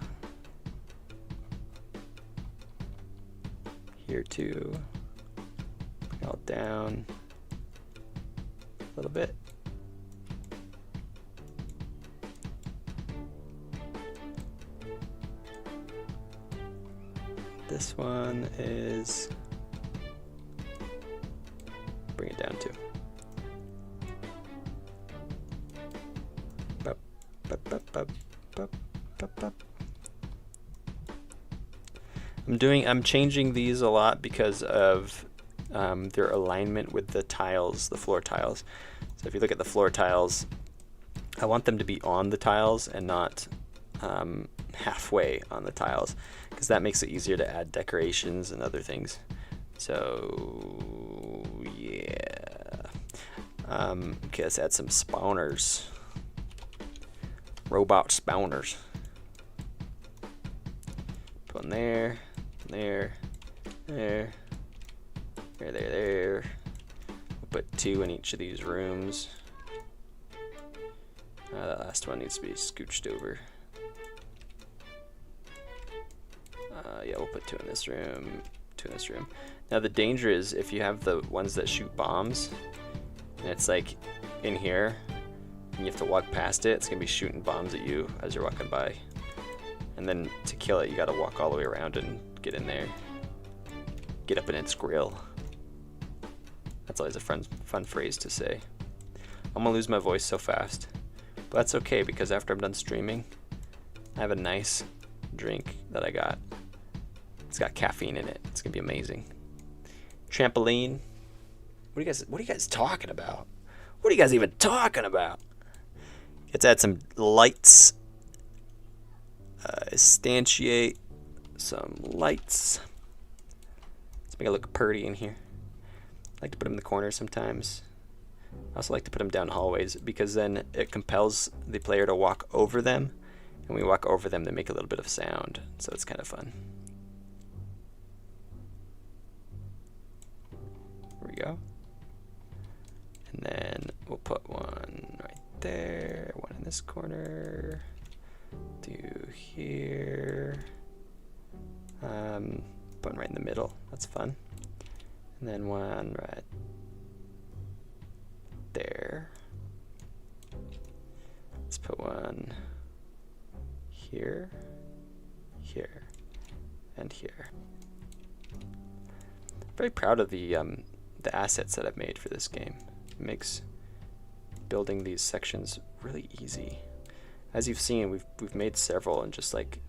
Here too. Bring it all down a little bit. This one is, bring it down too. Bup, bup, bup, bup, bup, bup, bup. I'm changing these a lot because of their alignment with the tiles, the floor tiles. So if you look at the floor tiles, I want them to be on the tiles and not halfway on the tiles, because that makes it easier to add decorations and other things. So yeah. Okay, let's add some spawners. Robot spawners. Put one there, there, there, there. We'll put 2 in each of these rooms. The last one needs to be scooched over. Yeah, we'll put 2 in this room, 2 in this room. Now the danger is if you have the ones that shoot bombs, and it's like in here, and you have to walk past it, it's gonna be shooting bombs at you as you're walking by. And then to kill it, you gotta walk all the way around and get in there. Get up in its grill. That's always a fun phrase to say. I'm gonna lose my voice so fast. But that's okay, because after I'm done streaming, I have a nice drink that I got. It's got caffeine in it. It's gonna be amazing. Trampoline. What are you guys talking about? What are you guys even talking about? Let's add some lights. Instantiate some lights. Let's make it look pretty in here. I like to put them in the corners sometimes. I also like to put them down hallways, because then it compels the player to walk over them, and when we walk over them, they make a little bit of sound, so it's kind of fun. Here we go. And then we'll put one right there, one in this corner, 2 here, put one right in the middle, that's fun, and then one right there. Let's put one here, here, and here. Very proud of the assets that I've made for this game. It makes building these sections really easy. As you've seen, we've made several in just like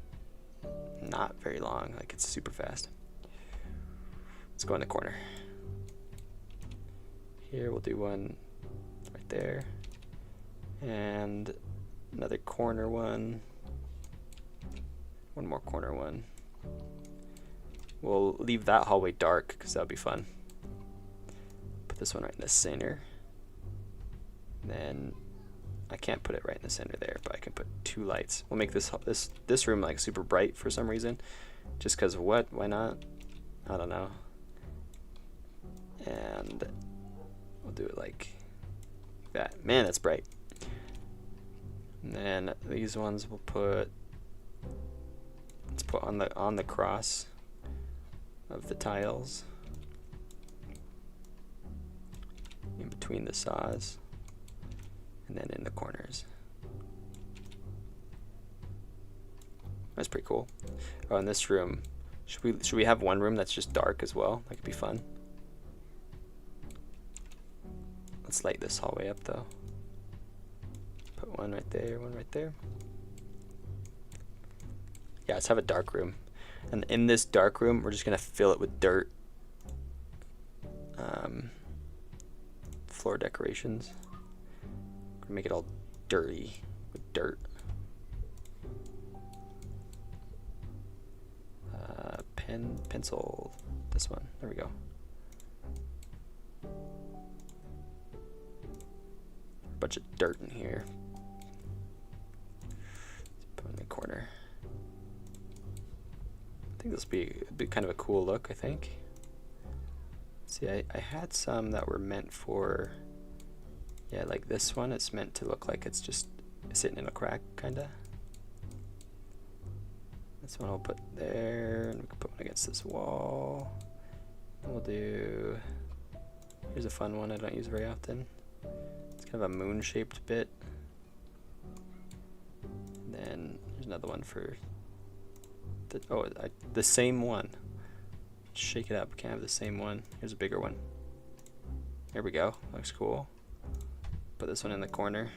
not very long. Like, it's super fast. Let's go in the corner. Here we'll do one right there, and another corner one. One more corner one. We'll leave that hallway dark because that'll be fun. Put this one right in the center. And then I can't put it right in the center there, but I can put 2 lights. We'll make this room like super bright for some reason, just because what? Why not? I don't know. And we'll do it like that. Man, that's bright. And then these ones we'll put. Let's put on the cross of the tiles, in between the saws, and then in the corners. That's pretty cool. Oh, in this room, should we have one room that's just dark as well? That could be fun. Let's light this hallway up though. Put one right there, one right there. Yeah, let's have a dark room. And in this dark room, we're just gonna fill it with dirt. Floor decorations. We're gonna make it all dirty with dirt. Pen, pencil, this one. There we go. A bunch of dirt in here. Put it in the corner. I think this would be kind of a cool look, I think. See, I had some that were meant for, yeah, like this one. It's meant to look like it's just sitting in a crack, kinda. This one I'll put there, and we can put one against this wall. And we'll do, here's a fun one I don't use very often. It's kind of a moon-shaped bit. And then there's another one for the same one. Shake it up. Can't have the same one. Here's a bigger one. There we go. Looks cool. Put this one in the corner.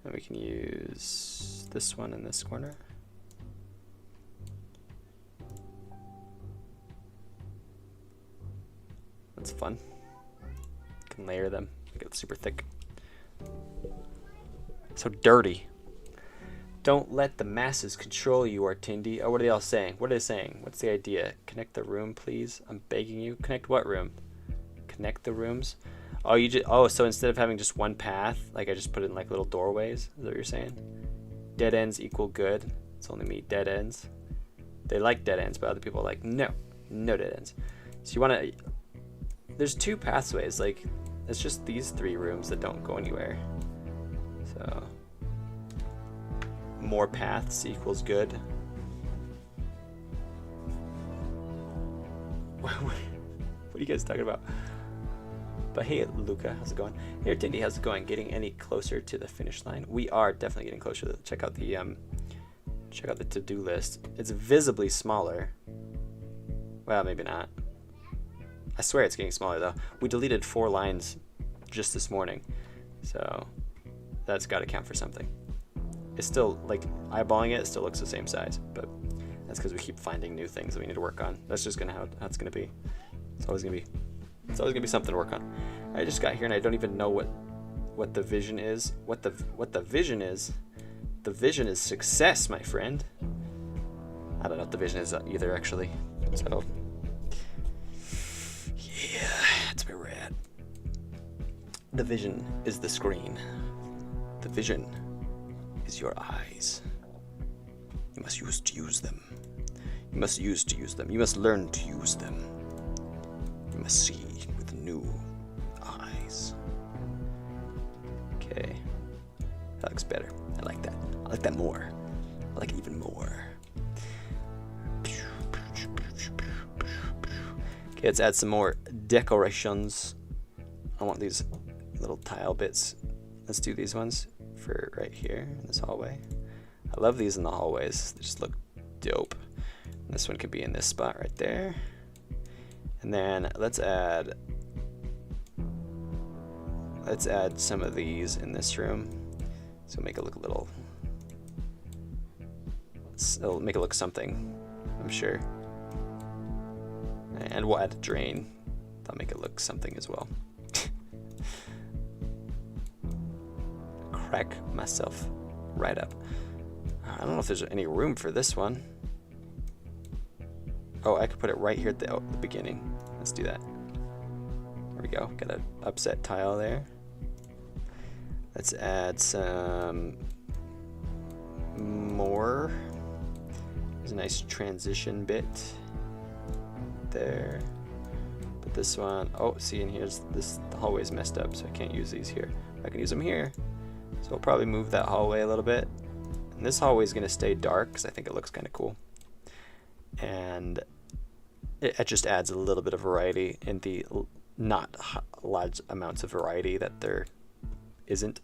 And we can use this one in this corner. That's fun. Can layer them. Make it super thick. So dirty. Don't let the masses control you, Artindi. Oh, what are they all saying? What are they saying? What's the idea? Connect the room, please. I'm begging you. Connect what room? Connect the rooms. Oh, so instead of having just one path, like I just put it in like little doorways. Is that what you're saying? Dead ends equal good. It's only me. Dead ends. They like dead ends, but other people are like, no dead ends. So you want to. There's two pathways. Like it's just these three rooms that don't go anywhere. So. More paths equals good. What are you guys talking about? But hey, Luca, how's it going? Hey, Artindi, how's it going? Getting any closer to the finish line? We are definitely getting closer. Check out the to-do list. It's visibly smaller. Well, maybe not. I swear it's getting smaller though. We deleted 4 lines just this morning, so that's got to count for something. It's still, like, eyeballing it still looks the same size, but that's because we keep finding new things that we need to work on. That's just how it's gonna be. It's always gonna be something to work on. I just got here and I don't even know what the vision is. What the vision is? The vision is success, my friend. I don't know what the vision is either, actually. So yeah, that's where we're at. The vision is the screen. The vision is your eyes. You must use to use them. You must use to use them. You must learn to use them. You must see with new eyes. Okay. That looks better. I like that. I like that more. I like it even more. Okay, let's add some more decorations. I want these little tile bits. Let's do these ones for right here in this hallway. I love these in the hallways. They just look dope. And this one could be in this spot right there. And then let's add some of these in this room. So make it look a little. It'll make it look something, I'm sure. And we'll add a drain. That'll make it look something as well. Crack myself right up. I don't know if there's any room for this one. Oh, I could put it right here at the beginning. Let's do that. There we go. Got an upset tile there. Let's add some more. There's a nice transition bit there. Put this one. Oh, see, and here's this. The hallway's messed up, so I can't use these here. I can use them here. So I'll probably move that hallway a little bit. And this hallway is going to stay dark because I think it looks kind of cool. And it just adds a little bit of variety in the not large amounts of variety that there isn't.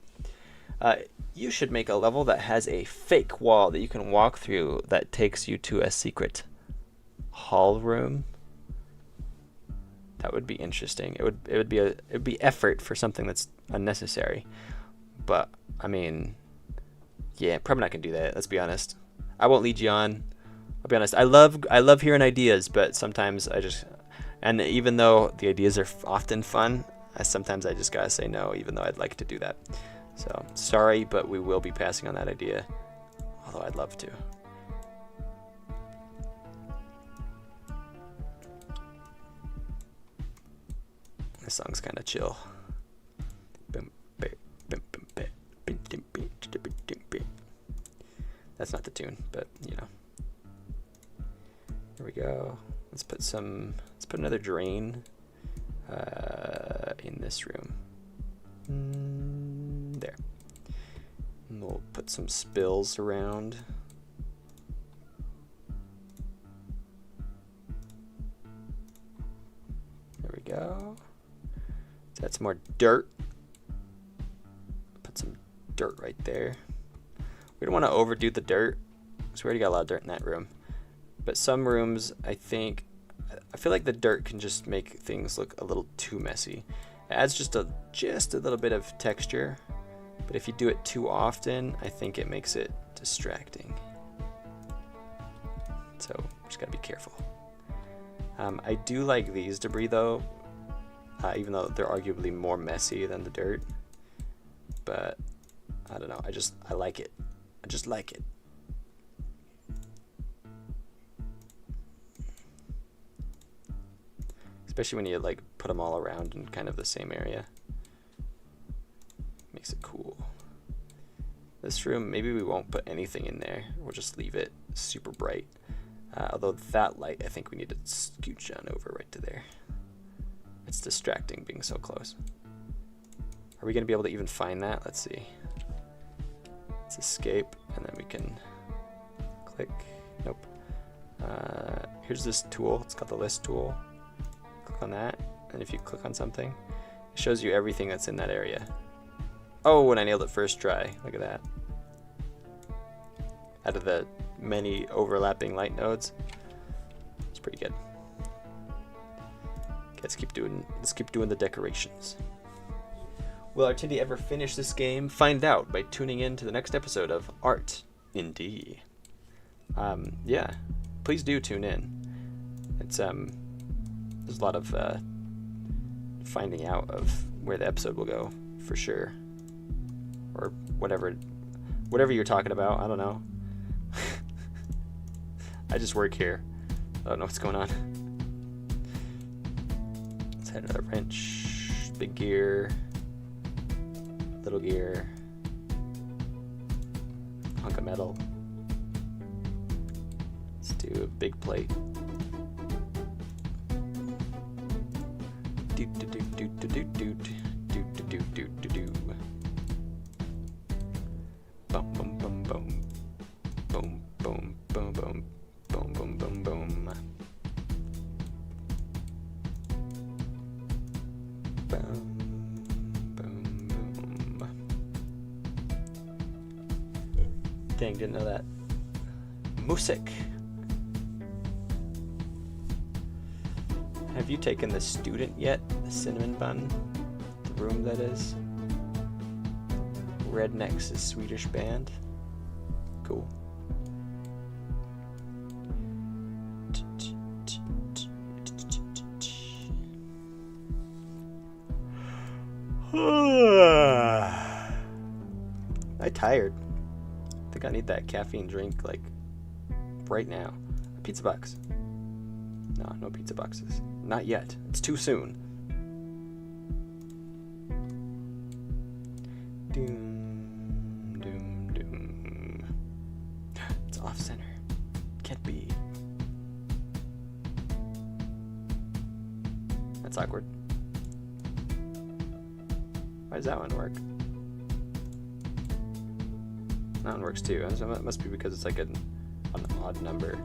You should make a level that has a fake wall that you can walk through that takes you to a secret hall room. That would be interesting. It would be effort for something that's unnecessary. But I mean, yeah, probably not gonna do that. Let's be honest. I won't lead you on. I'll be honest. I love hearing ideas, but sometimes and even though the ideas are often fun, sometimes I just gotta say no, even though I'd like to do that. So sorry, but we will be passing on that idea. Although I'd love to. This song's kind of chill. That's not the tune, but you know. Here we go. Let's put another drain in this room. There. And we'll put some spills around. There we go. That's more dirt. Put some dirt right there. We don't want to overdo the dirt, because we already got a lot of dirt in that room. But some rooms, I feel like the dirt can just make things look a little too messy. It adds just a little bit of texture, but if you do it too often, I think it makes it distracting. So just gotta be careful. I do like these debris though. Even though they're arguably more messy than the dirt, but I don't know. I like it. I just like it. Especially when you like put them all around in kind of the same area. Makes it cool. This room, maybe we won't put anything in there. We'll just leave it super bright. Although that light, I think we need to scooch on over right to there. It's distracting being so close. Are we going to be able to even find that? Let's see. Let's escape, and then we can click. Nope. Here's this tool. It's called the list tool. Click on that, and if you click on something, it shows you everything that's in that area. Oh, and I nailed it first try. Look at that. Out of the many overlapping light nodes, it's pretty good. Let's keep doing the decorations. Will Artindi ever finish this game? Find out by tuning in to the next episode of Artindi. Yeah, please do tune in. It's there's a lot of finding out of where the episode will go for sure, or whatever you're talking about. I don't know. I just work here. I don't know what's going on. Another wrench, big gear, little gear, hunk of metal. Let's do a big plate. Do do do do do do do do do do do do. Boom boom boom boom boom boom boom boom boom boom boom boom. Boom, boom, boom. Dang, didn't know that. Music. Have you taken the student yet? The cinnamon bun? The room that is? Redneck's Swedish band? Cool. I'm tired. I think I need that caffeine drink like right now. A pizza box. No pizza boxes. Not yet. It's too soon. Doom, doom, doom. It's off center. Can't be. That's awkward. Why does that one work? That one works too. So it must be because it's like an odd number.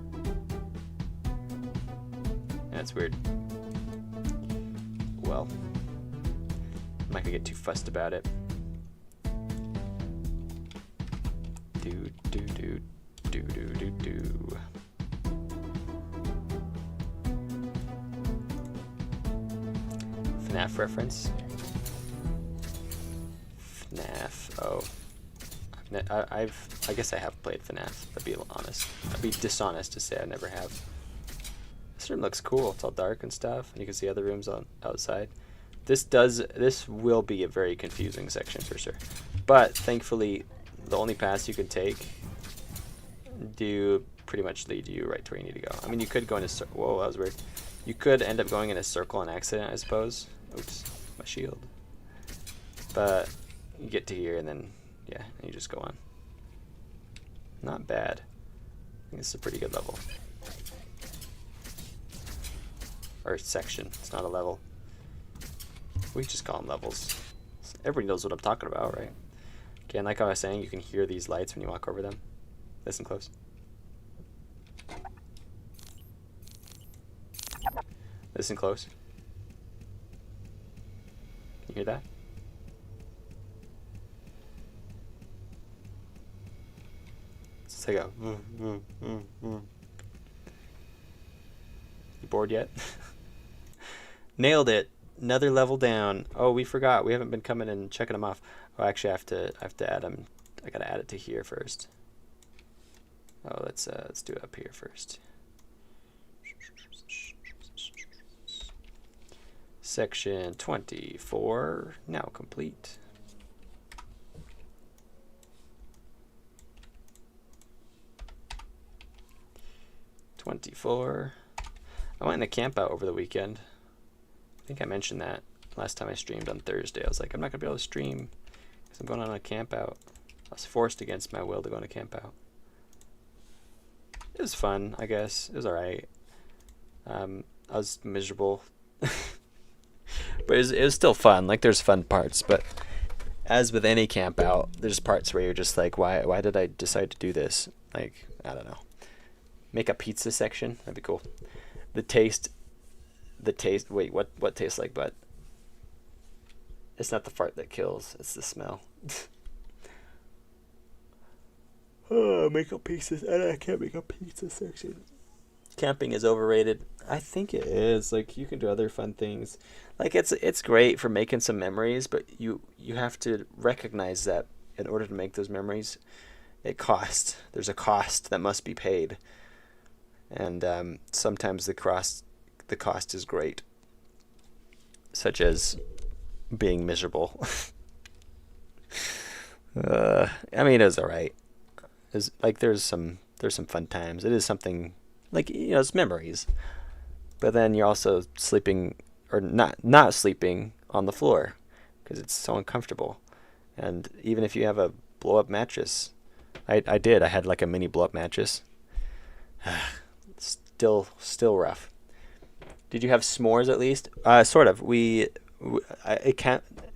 That's weird. Well, I'm not gonna get too fussed about it. Do do do do do do do. FNAF reference. FNAF. Oh, I guess I have played FNAF. I'd be honest. I'd be dishonest to say I never have. This room looks cool. It's all dark and stuff. And you can see other rooms on outside. This will be a very confusing section for sure. But thankfully, the only paths you can take do pretty much lead you right to where you need to go. I mean, you could go in a whoa, that was weird. You could end up going in a circle on accident, I suppose. Oops, my shield. But you get to here and then, yeah, and you just go on. Not bad. I think this is a pretty good level. Or section, it's not a level. We just call them levels. Everybody knows what I'm talking about, right? Again, like I was saying, you can hear these lights when you walk over them. Listen close. Listen close. Can you hear that? It's like a You bored yet? Nailed it. Another level down. Oh, we forgot. We haven't been coming and checking them off. Oh, actually, I have to add them. I gotta add it to here first. Oh, let's do it up here first. Section 24 now complete. I went in a camp out over the weekend. I think I mentioned that last time I streamed on Thursday. I was like, I'm not gonna be able to stream because I'm going on a camp out. I was forced against my will to go on a camp out. It was fun, I guess. It was alright. I was miserable. But it was still fun. Like, there's fun parts, but as with any camp out, there's parts where you're just like, why did I decide to do this? Like, I don't know. Make a pizza section. That'd be cool. The taste. Wait, what tastes like butt? It's not the fart that kills. It's the smell. Oh, make a pizza. I can't make a pizza section. Camping is overrated. I think it is. Like, you can do other fun things. Like, it's great for making some memories, but you have to recognize that in order to make those memories, it costs. There's a cost that must be paid, and sometimes the cost is great, such as being miserable. I mean, it was all right. There's some fun times. It is something. Like, you know, it's memories. But then you're also sleeping, or not sleeping on the floor because it's so uncomfortable. And even if you have a blow-up mattress, I had like a mini blow-up mattress. Still rough. Did you have s'mores at least? Sort of. It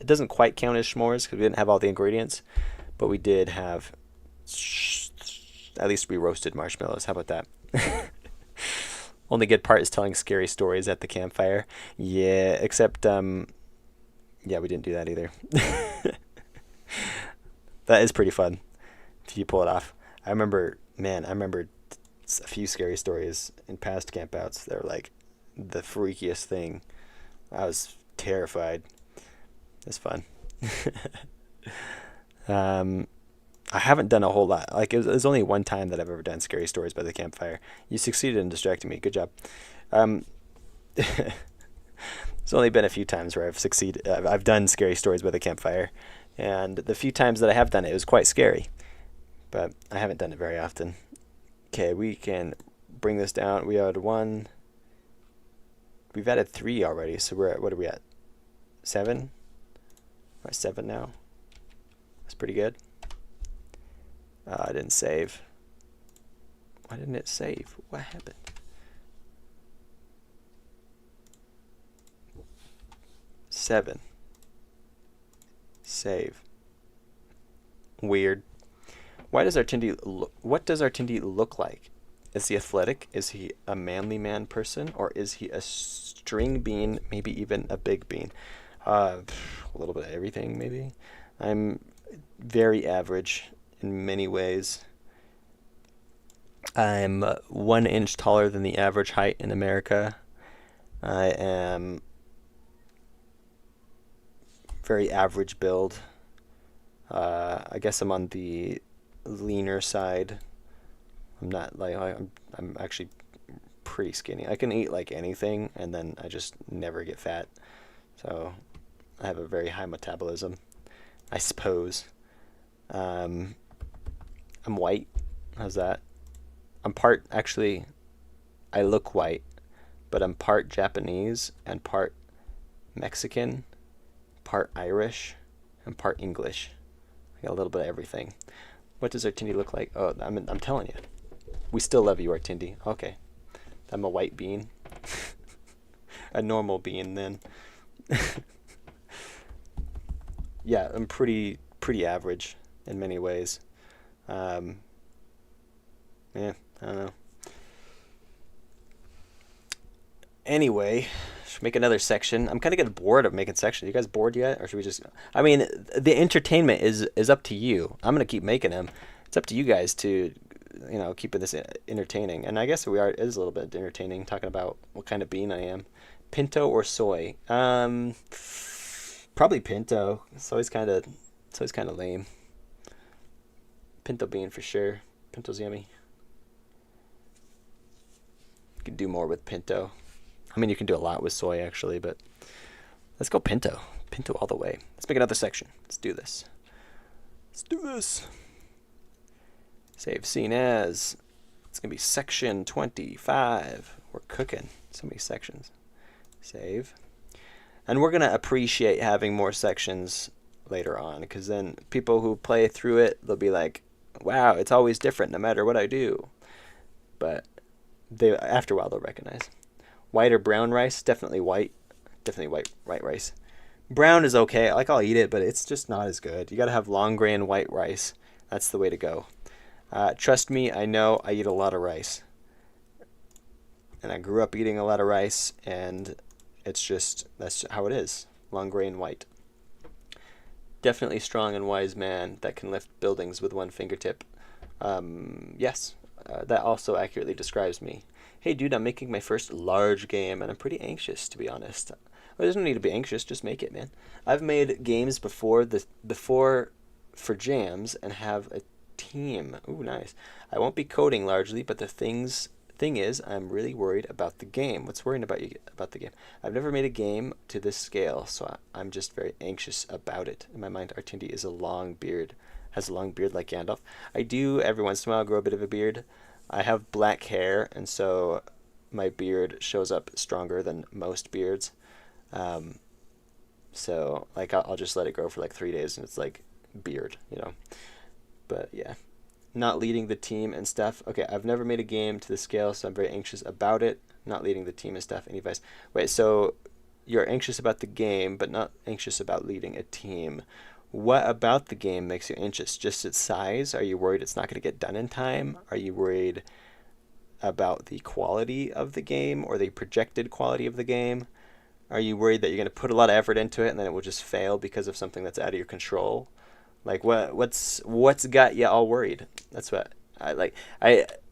doesn't quite count as s'mores because we didn't have all the ingredients, but we did have. At least we roasted marshmallows. How about that? Only good part is telling scary stories at the campfire. Yeah, except yeah, we didn't do that either. That is pretty fun if you pull it off. I remember a few scary stories in past campouts. They were like the freakiest thing. I was terrified. It's fun. I haven't done a whole lot. Like, it was only one time that I've ever done scary stories by the campfire. You succeeded in distracting me. Good job. There's only been a few times where I've done scary stories by the campfire, and the few times that I have done it, it was quite scary. But I haven't done it very often. Okay, we can bring this down. We had one. We've added 3 already, so we're at, what are we at? 7? We're at 7 now. That's pretty good. I didn't save. Why didn't it save? What happened? Seven. Save. Weird. Why does Artindi what does Artindi look like? Is he athletic? Is he a manly man person? Or is he a string bean, maybe even a big bean? A little bit of everything, maybe. I'm very average in many ways. I'm 1 inch taller than the average height in America. I am very average build. I guess I'm on the leaner side. I'm not like I'm actually pretty skinny. I can eat like anything, and then I just never get fat. So I have a very high metabolism, I suppose. I'm white. How's that? I'm part, actually, I look white, but I'm part Japanese and part Mexican, part Irish, and part English. I got a little bit of everything. What does Artindi look like? Oh, I'm telling you. We still love you, Artindi. Okay. I'm a white bean. A normal bean, then. Yeah, I'm pretty average in many ways. Yeah, I don't know. Anyway, should make another section. I'm kind of getting bored of making sections. You guys bored yet, or should we just? I mean, the entertainment is up to you. I'm gonna keep making them. It's up to you guys to, keep this entertaining. And I guess it is a little bit entertaining talking about what kind of bean I am. Pinto or soy? Probably pinto. Soy's kind of lame. Pinto bean for sure. Pinto's yummy. You can do more with pinto. I mean, you can do a lot with soy actually, but let's go pinto. Pinto all the way. Let's make another section. Let's do this. Save scene as. It's going to be section 25. We're cooking. So many sections. Save. And we're going to appreciate having more sections later on, because then people who play through it, they'll be like, wow, it's always different no matter what I do. But after a while, they'll recognize. White or brown rice? Definitely white. Definitely white rice. Brown is okay. I'll eat it, but it's just not as good. You got to have long grain white rice. That's the way to go. Trust me, I know I eat a lot of rice. And I grew up eating a lot of rice, and that's how it is. Long grain white. Definitely strong and wise man that can lift buildings with one fingertip. Yes, that also accurately describes me. Hey dude, I'm making my first large game, and I'm pretty anxious, to be honest. Well, there's no need to be anxious, just make it, man. I've made games before for jams and have a team. Ooh, nice. I won't be coding largely, but the thing is, I'm really worried about the game. What's worrying about the game? I've never made a game to this scale, so I'm just very anxious about it. In my mind, Artindi has a long beard like Gandalf. I do every once in a while grow a bit of a beard. I have black hair, and so my beard shows up stronger than most beards. So I'll just let it grow for like 3 days, and it's like beard, But yeah. Not leading the team and stuff. Okay, I've never made a game to the scale, so I'm very anxious about it. Not leading the team and stuff. Any advice? Wait, so you're anxious about the game, but not anxious about leading a team. What about the game makes you anxious? Just its size? Are you worried it's not going to get done in time? Are you worried about the quality of the game or the projected quality of the game? Are you worried that you're going to put a lot of effort into it and then it will just fail because of something that's out of your control? Like what's got you all worried? That's what I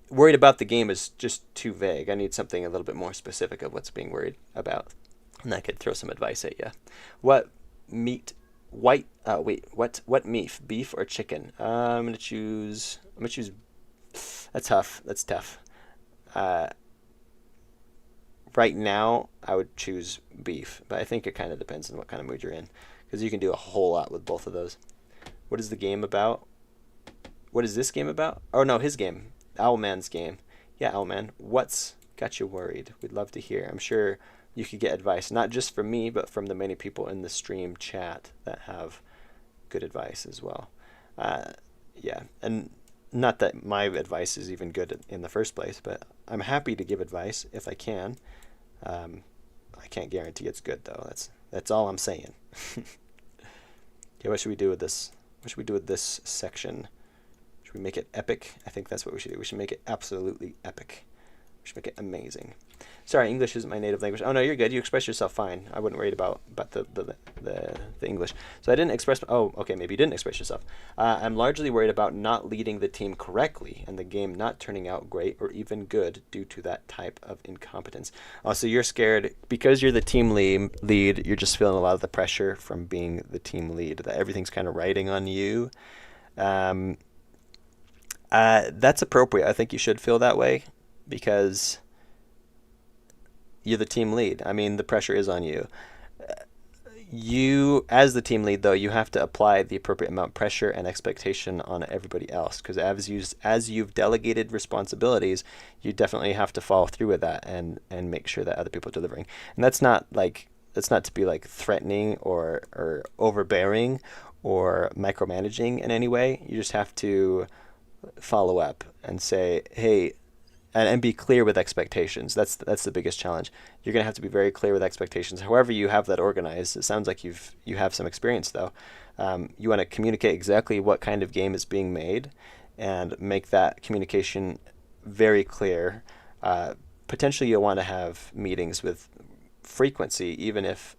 worried about the game is just too vague. I need something a little bit more specific of what's being worried about, and I could throw some advice at you. What meat? What meat? Beef or chicken? I'm gonna choose. That's tough. Right now, I would choose beef, but I think it kind of depends on what kind of mood you're in, because you can do a whole lot with both of those. What is the game about? What is this game about? Oh no, his game. Owlman's game. Yeah, Owlman. What's got you worried? We'd love to hear. I'm sure you could get advice, not just from me, but from the many people in the stream chat that have good advice as well. Yeah, and not that my advice is even good in the first place, but I'm happy to give advice if I can. I can't guarantee it's good though. That's all I'm saying. Okay, what should we do with this? What should we do with this section? Should we make it epic? I think that's what we should do. We should make it absolutely epic. We should make it amazing. Sorry, English isn't my native language. Oh no, you're good. You express yourself fine. I wouldn't worry about the English. So I didn't express. Oh, okay. Maybe you didn't express yourself. I'm largely worried about not leading the team correctly and the game not turning out great or even good due to that type of incompetence. So you're scared because you're the team lead. You're just feeling a lot of the pressure from being the team lead. That everything's kind of riding on you. That's appropriate. I think you should feel that way because you're the team lead. I mean, the pressure is on you. You, as the team lead, though, you have to apply the appropriate amount of pressure and expectation on everybody else. Because as you've delegated responsibilities, you definitely have to follow through with that and make sure that other people are delivering. And that's not to be like threatening or overbearing or micromanaging in any way. You just have to follow up and say, hey, and be clear with expectations. That's the biggest challenge. You're gonna have to be very clear with expectations. However you have that organized, it sounds like you have some experience though. You want to communicate exactly what kind of game is being made, and make that communication very clear. Potentially, you'll want to have meetings with frequency, even if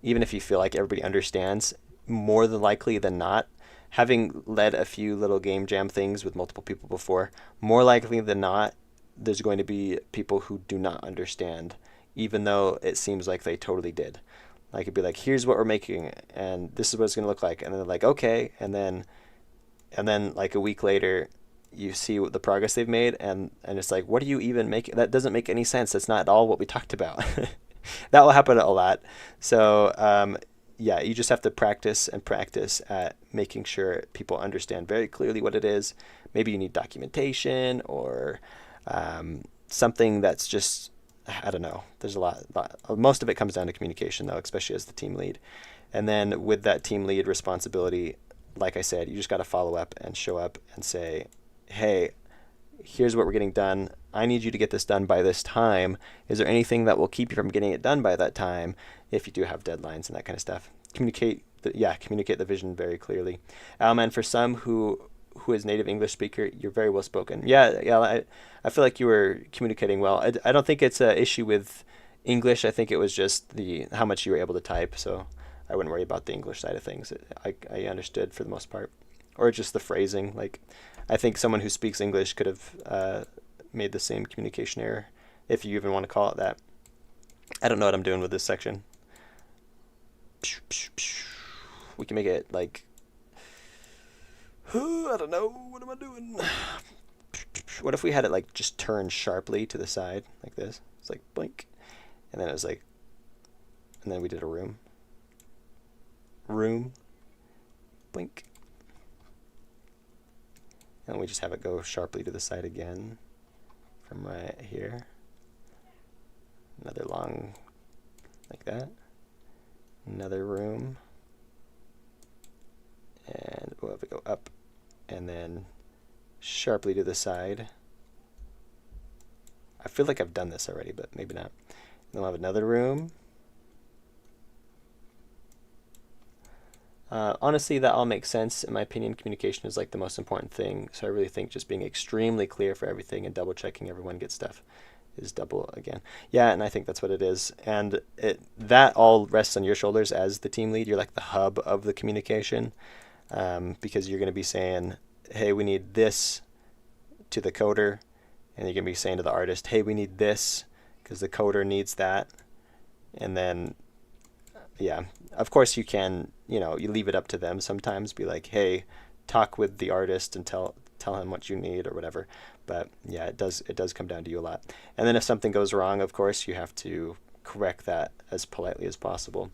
you feel like everybody understands. More than likely than not, having led a few little game jam things with multiple people before, more likely than not, there's going to be people who do not understand, even though it seems like they totally did. Like it'd be like, here's what we're making, and this is what it's going to look like, and they're like, okay, and then like a week later, you see what the progress they've made, and it's like, what are you even making? That doesn't make any sense. That's not at all what we talked about. That will happen a lot. So yeah, you just have to practice and practice at making sure people understand very clearly what it is. Maybe you need documentation or something that's just, I don't know. There's a lot. Most of it comes down to communication, though, especially as the team lead. And then with that team lead responsibility, like I said, you just got to follow up and show up and say, hey, here's what we're getting done. I need you to get this done by this time. Is there anything that will keep you from getting it done by that time? If you do have deadlines and that kind of stuff, communicate the vision very clearly. And for some who is native English speaker, you're very well spoken. Yeah. I feel like you were communicating well. I don't think it's an issue with English. I think it was just how much you were able to type. So I wouldn't worry about the English side of things. I understood for the most part, or just the phrasing. Like, I think someone who speaks English could have made the same communication error, if you even want to call it that. I don't know what I'm doing with this section. We can make it like, I don't know, what am I doing? What if we had it like just turn sharply to the side like this? It's like blink, and then it was like, and then we did a room, blink, and we just have it go sharply to the side again from right here. Another long, like that. Another room, and we'll have it go up and then sharply to the side. I feel like I've done this already, but maybe not. Then we'll have another room. Honestly, that all makes sense. In my opinion, communication is like the most important thing. So I really think just being extremely clear for everything and double checking everyone gets stuff is double again. Yeah, and I think that's what it is. And that all rests on your shoulders as the team lead. You're like the hub of the communication, because you're going to be saying, hey, we need this to the coder. And you're going to be saying to the artist, hey, we need this because the coder needs that. And then, yeah, of course you can, you leave it up to them sometimes. Be like, hey, talk with the artist and tell him what you need or whatever. But yeah, it does come down to you a lot. And then if something goes wrong, of course, you have to correct that as politely as possible.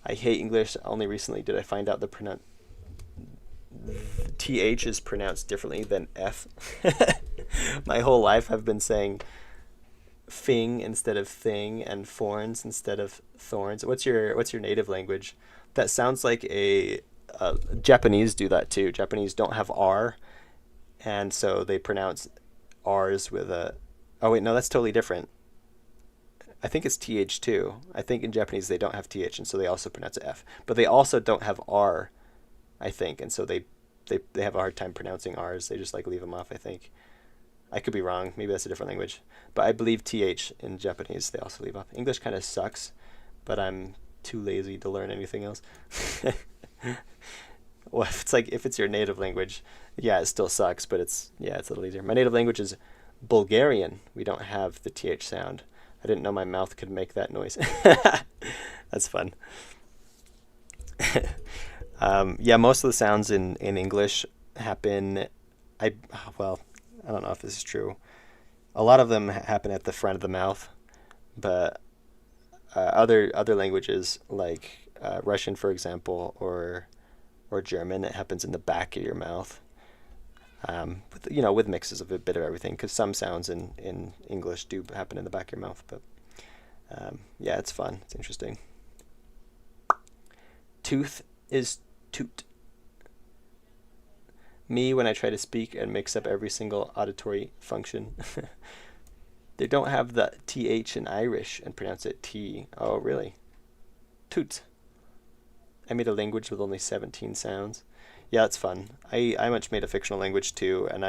I hate English. Only recently did I find out the TH is pronounced differently than F. My whole life I've been saying fing instead of thing and thorns instead of thorns. What's your native language? That sounds like Japanese do that too. Japanese don't have R, and so they pronounce R's with a... Oh wait, no, that's totally different. I think it's TH too. I think in Japanese they don't have TH, and so they also pronounce it F. But they also don't have R, I think, and so they have a hard time pronouncing R's. They just like leave them off, I think. I could be wrong. Maybe that's a different language. But I believe TH in Japanese they also leave off. English kind of sucks, but I'm too lazy to learn anything else. Well, if it's your native language, yeah, it still sucks, but it's a little easier. My native language is Bulgarian. We don't have the TH sound. I didn't know my mouth could make that noise. That's fun. Yeah, most of the sounds in English happen. I don't know if this is true. A lot of them happen at the front of the mouth, but other languages like Russian, for example, or German, it happens in the back of your mouth. With mixes of a bit of everything, because some sounds in English do happen in the back of your mouth. But yeah, it's fun. It's interesting. Tooth is toot. Me when I try to speak and mix up every single auditory function. They don't have the TH in Irish and pronounce it T. Oh, really? Toot. I made a language with only 17 sounds. Yeah, it's fun. I much made a fictional language too, and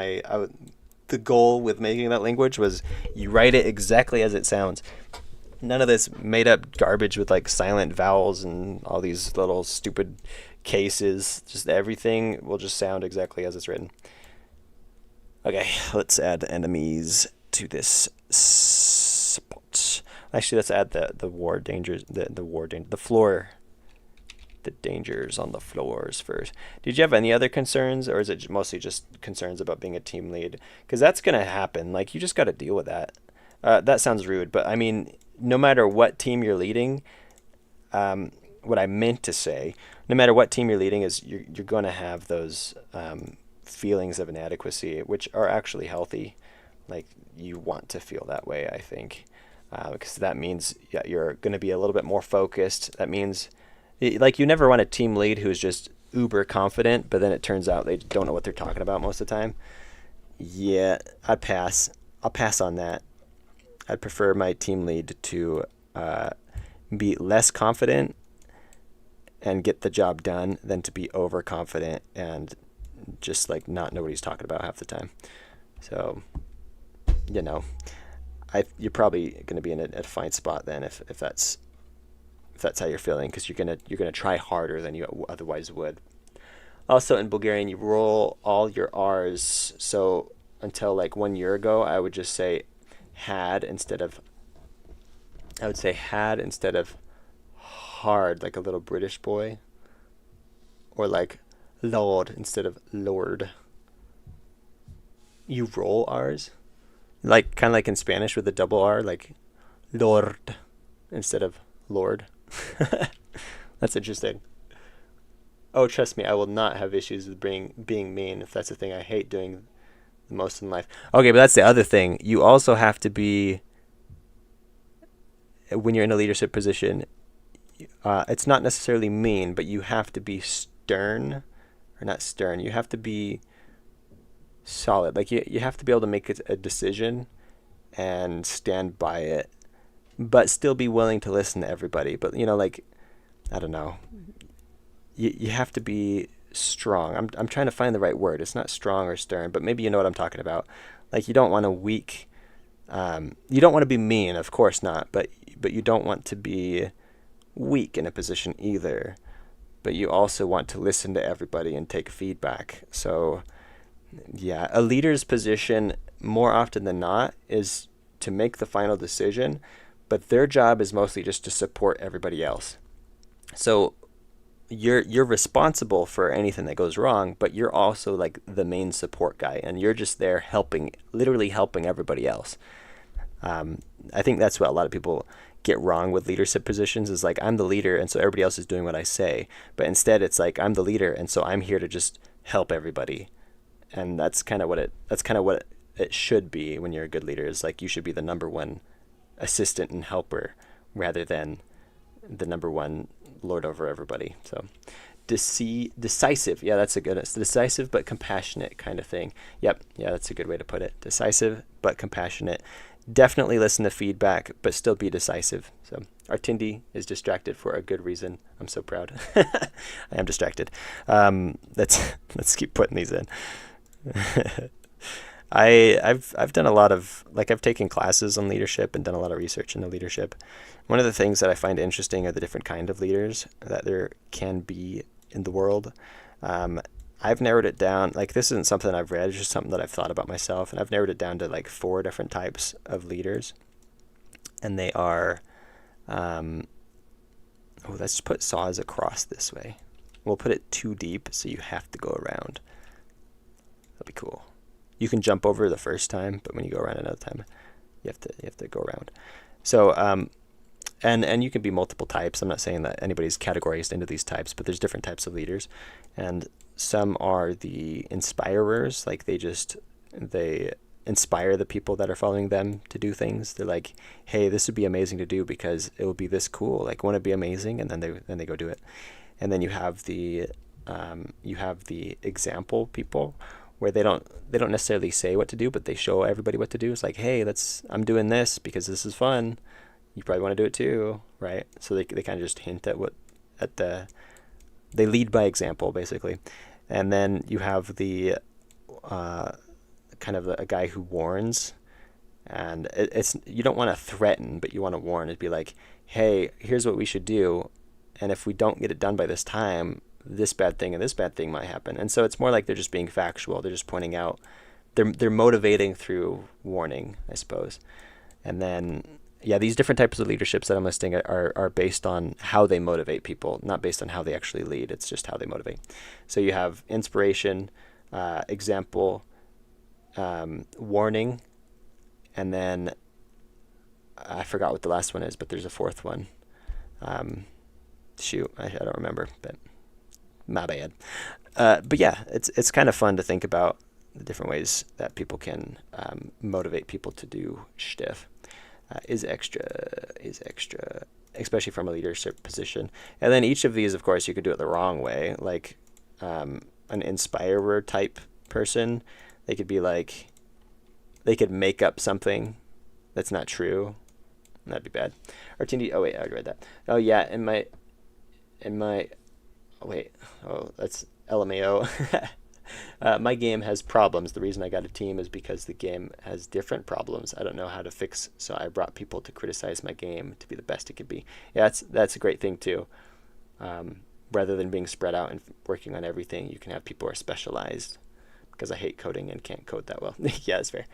the goal with making that language was you write it exactly as it sounds. None of this made up garbage with like silent vowels and all these little stupid cases. Just everything will just sound exactly as it's written. Okay, let's add enemies to this spot. Actually, let's add the war dangers, the floor. The dangers on the floors first. Did you have any other concerns, or is it mostly just concerns about being a team lead? Because that's going to happen. Like, you just got to deal with that. That sounds rude, but I mean, no matter what team you're leading, what I meant to say, no matter what team you're leading, is you're going to have those feelings of inadequacy, which are actually healthy. Like, you want to feel that way, I think, because that means you're going to be a little bit more focused. That means, like, you never want a team lead who's just uber confident, but then it turns out they don't know what they're talking about most of the time. Yeah, I'd pass. I'll pass on that. I'd prefer my team lead to be less confident and get the job done than to be overconfident and just like not know what he's talking about half the time. So, you're probably going to be in a fine spot then if that's how you're feeling, because you're gonna try harder than you otherwise would. Also, in Bulgarian, you roll all your R's. So until like 1 year ago, I would just say had instead of hard, like a little British boy, or like Lord instead of Lord. You roll R's, like kind of like in Spanish with a double R, like Lord instead of Lord. That's interesting. Oh, trust me, I will not have issues with being mean if that's the thing I hate doing the most in life. Okay, but that's the other thing. You also have to be, when you're in a leadership position, it's not necessarily mean, but you have to be stern, or not stern. You have to be solid. Like you have to be able to make a decision and stand by it, but still be willing to listen to everybody. But I don't know. You have to be strong. I'm trying to find the right word. It's not strong or stern, but maybe you know what I'm talking about. Like, you don't want to you don't want to be mean, of course not, but you don't want to be weak in a position either. But you also want to listen to everybody and take feedback. So yeah, a leader's position more often than not is to make the final decision, but their job is mostly just to support everybody else. So you're responsible for anything that goes wrong, but you're also like the main support guy, and you're just there literally helping everybody else. I think that's what a lot of people get wrong with leadership positions, is like, I'm the leader and so everybody else is doing what I say. But instead it's like, I'm the leader and so I'm here to just help everybody. And that's kind of what it should be when you're a good leader. Is like, you should be the number one assistant and helper rather than the number one lord over everybody. So decisive. Yeah, that's a good. It's decisive but compassionate kind of thing. Yep. Yeah, that's a good way to put it. Decisive but compassionate. Definitely listen to feedback, but still be decisive. So Artindi is distracted for a good reason. I'm so proud. I am distracted. Let's keep putting these in. I've done a lot of, like, I've taken classes on leadership and done a lot of research into leadership. One of the things that I find interesting are the different kind of leaders that there can be in the world. I've narrowed it down, like, this isn't something I've read, it's just something that I've thought about myself, and I've narrowed it down to like 4 different types of leaders. And they are, oh, let's put saws across this way. We'll put it too deep so you have to go around. That'll be cool. You can jump over the first time, but when you go around another time, you have to go around. So, and you can be multiple types. I'm not saying that anybody's categorized into these types, but there's different types of leaders. And some are the inspirers, like they inspire the people that are following them to do things. They're like, hey, this would be amazing to do because it will be this cool. Like, won't it be amazing? And then they go do it. And then you have the example people, where they don't necessarily say what to do, but they show everybody what to do. It's like, hey, I'm doing this because this is fun. You probably want to do it too, right? So they kind of just hint they lead by example, basically. And then you have the kind of a guy who warns, and it's you don't want to threaten, but you want to warn. It'd be like, hey, here's what we should do, and if we don't get it done by this time, this bad thing and this bad thing might happen. And so it's more like they're just being factual. They're just pointing out, they're motivating through warning, I suppose. And then, yeah, these different types of leaderships that I'm listing are based on how they motivate people, not based on how they actually lead. It's just how they motivate. So you have inspiration, example, warning, and then I forgot what the last one is, but there's a 4th one. Shoot, I don't remember, but my bad. But yeah, it's kind of fun to think about the different ways that people can motivate people to do stuff. Is extra, especially from a leadership position. And then each of these, of course, you could do it the wrong way. Like an inspirer type person, they could be like, they could make up something that's not true. That'd be bad. Artindi, oh wait, I already read that. Oh yeah, in my, oh wait, oh that's LMAO. My game has problems. The reason I got a team is because the game has different problems I don't know how to fix, so I brought people to criticize my game to be the best it could be. Yeah, that's a great thing too. Rather than being spread out and working on everything, you can have people who are specialized, because I hate coding and can't code that well. Yeah, that's fair.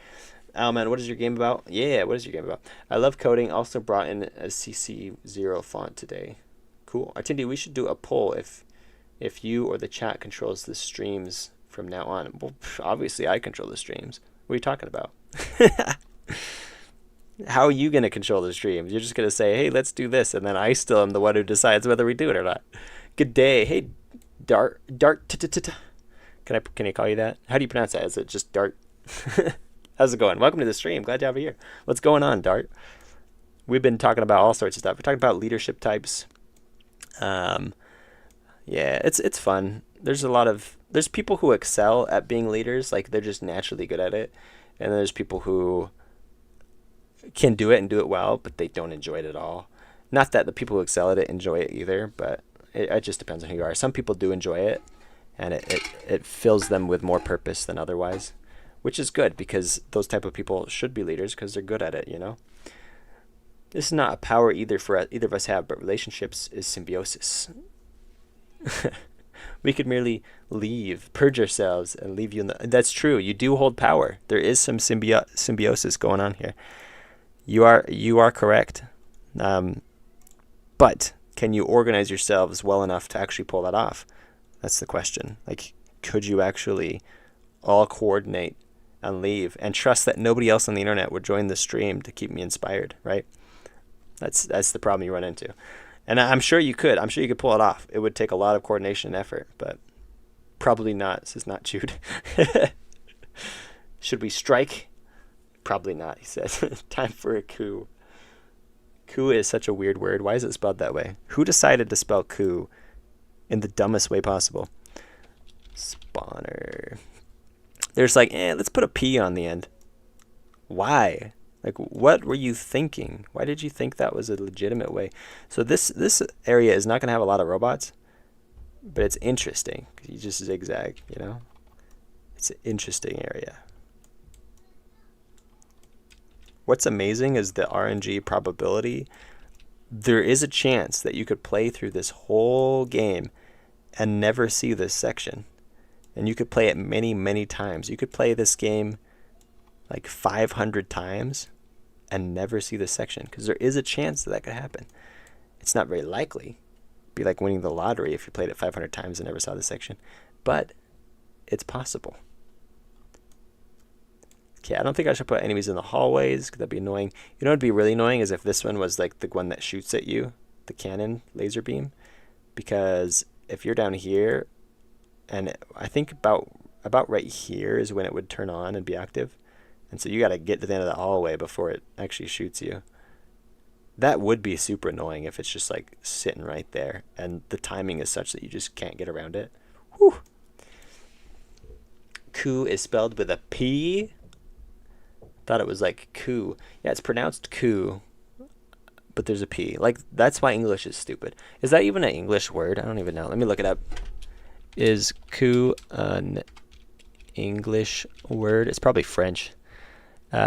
Oh man, what is your game about? Yeah, what is your game about? I love coding. Also brought in a CC0 font today. Cool. Artindi, we should do a poll if you or the chat controls the streams from now on. Well, obviously I control the streams. What are you talking about? How are you going to control the streams? You're just going to say, hey, let's do this, and then I still am the one who decides whether we do it or not. Good day. Hey, Dart. Can I call you that? How do you pronounce that? Is it just Dart? How's it going? Welcome to the stream. Glad to have you here. What's going on, Dart? We've been talking about all sorts of stuff. We're talking about leadership types. Yeah, it's fun. There's people who excel at being leaders, like they're just naturally good at it. And there's people who can do it and do it well, but they don't enjoy it at all. Not that the people who excel at it enjoy it either, but it just depends on who you are. Some people do enjoy it, and it fills them with more purpose than otherwise, which is good, because those type of people should be leaders because they're good at it, you know? This is not a power either of us have, but relationships is symbiosis. We could merely purge ourselves, and leave you in the... That's true. You do hold power. There is some symbiosis going on here. You are correct. But can you organize yourselves well enough to actually pull that off? That's the question. Like, could you actually all coordinate and leave and trust that nobody else on the internet would join the stream to keep me inspired, right? That's the problem you run into. And I'm sure you could. I'm sure you could pull it off. It would take a lot of coordination and effort, but probably not. This is not chewed. Should we strike? Probably not, he says. Time for a coup. Coup is such a weird word. Why is it spelled that way? Who decided to spell coup in the dumbest way possible? Spawner. There's like, let's put a P on the end. Why? Like, what were you thinking? Why did you think that was a legitimate way? So this area is not going to have a lot of robots, but it's interesting, because you just zigzag, you know? It's an interesting area. what's amazing is the RNG probability. There is a chance that you could play through this whole game and never see this section. And you could play it many, many times. You could play this game like 500 times and never see this section, because there is a chance that could happen. It's not very likely. It'd be like winning the lottery if you played it 500 times and never saw this section. But it's possible. Okay, I don't think I should put enemies in the hallways, because that'd be annoying. You know what would be really annoying is if this one was like the one that shoots at you, the cannon laser beam. Because if you're down here, and I think about right here is when it would turn on and be active. And so you got to get to the end of the hallway before it actually shoots you. That would be super annoying if it's just like sitting right there and the timing is such that you just can't get around it. Whew. Coup is spelled with a P. Thought it was like coup. Yeah, it's pronounced coup, but there's a P. Like, that's why English is stupid. Is that even an English word? I don't even know. Let me look it up. Is coup an English word? It's probably French.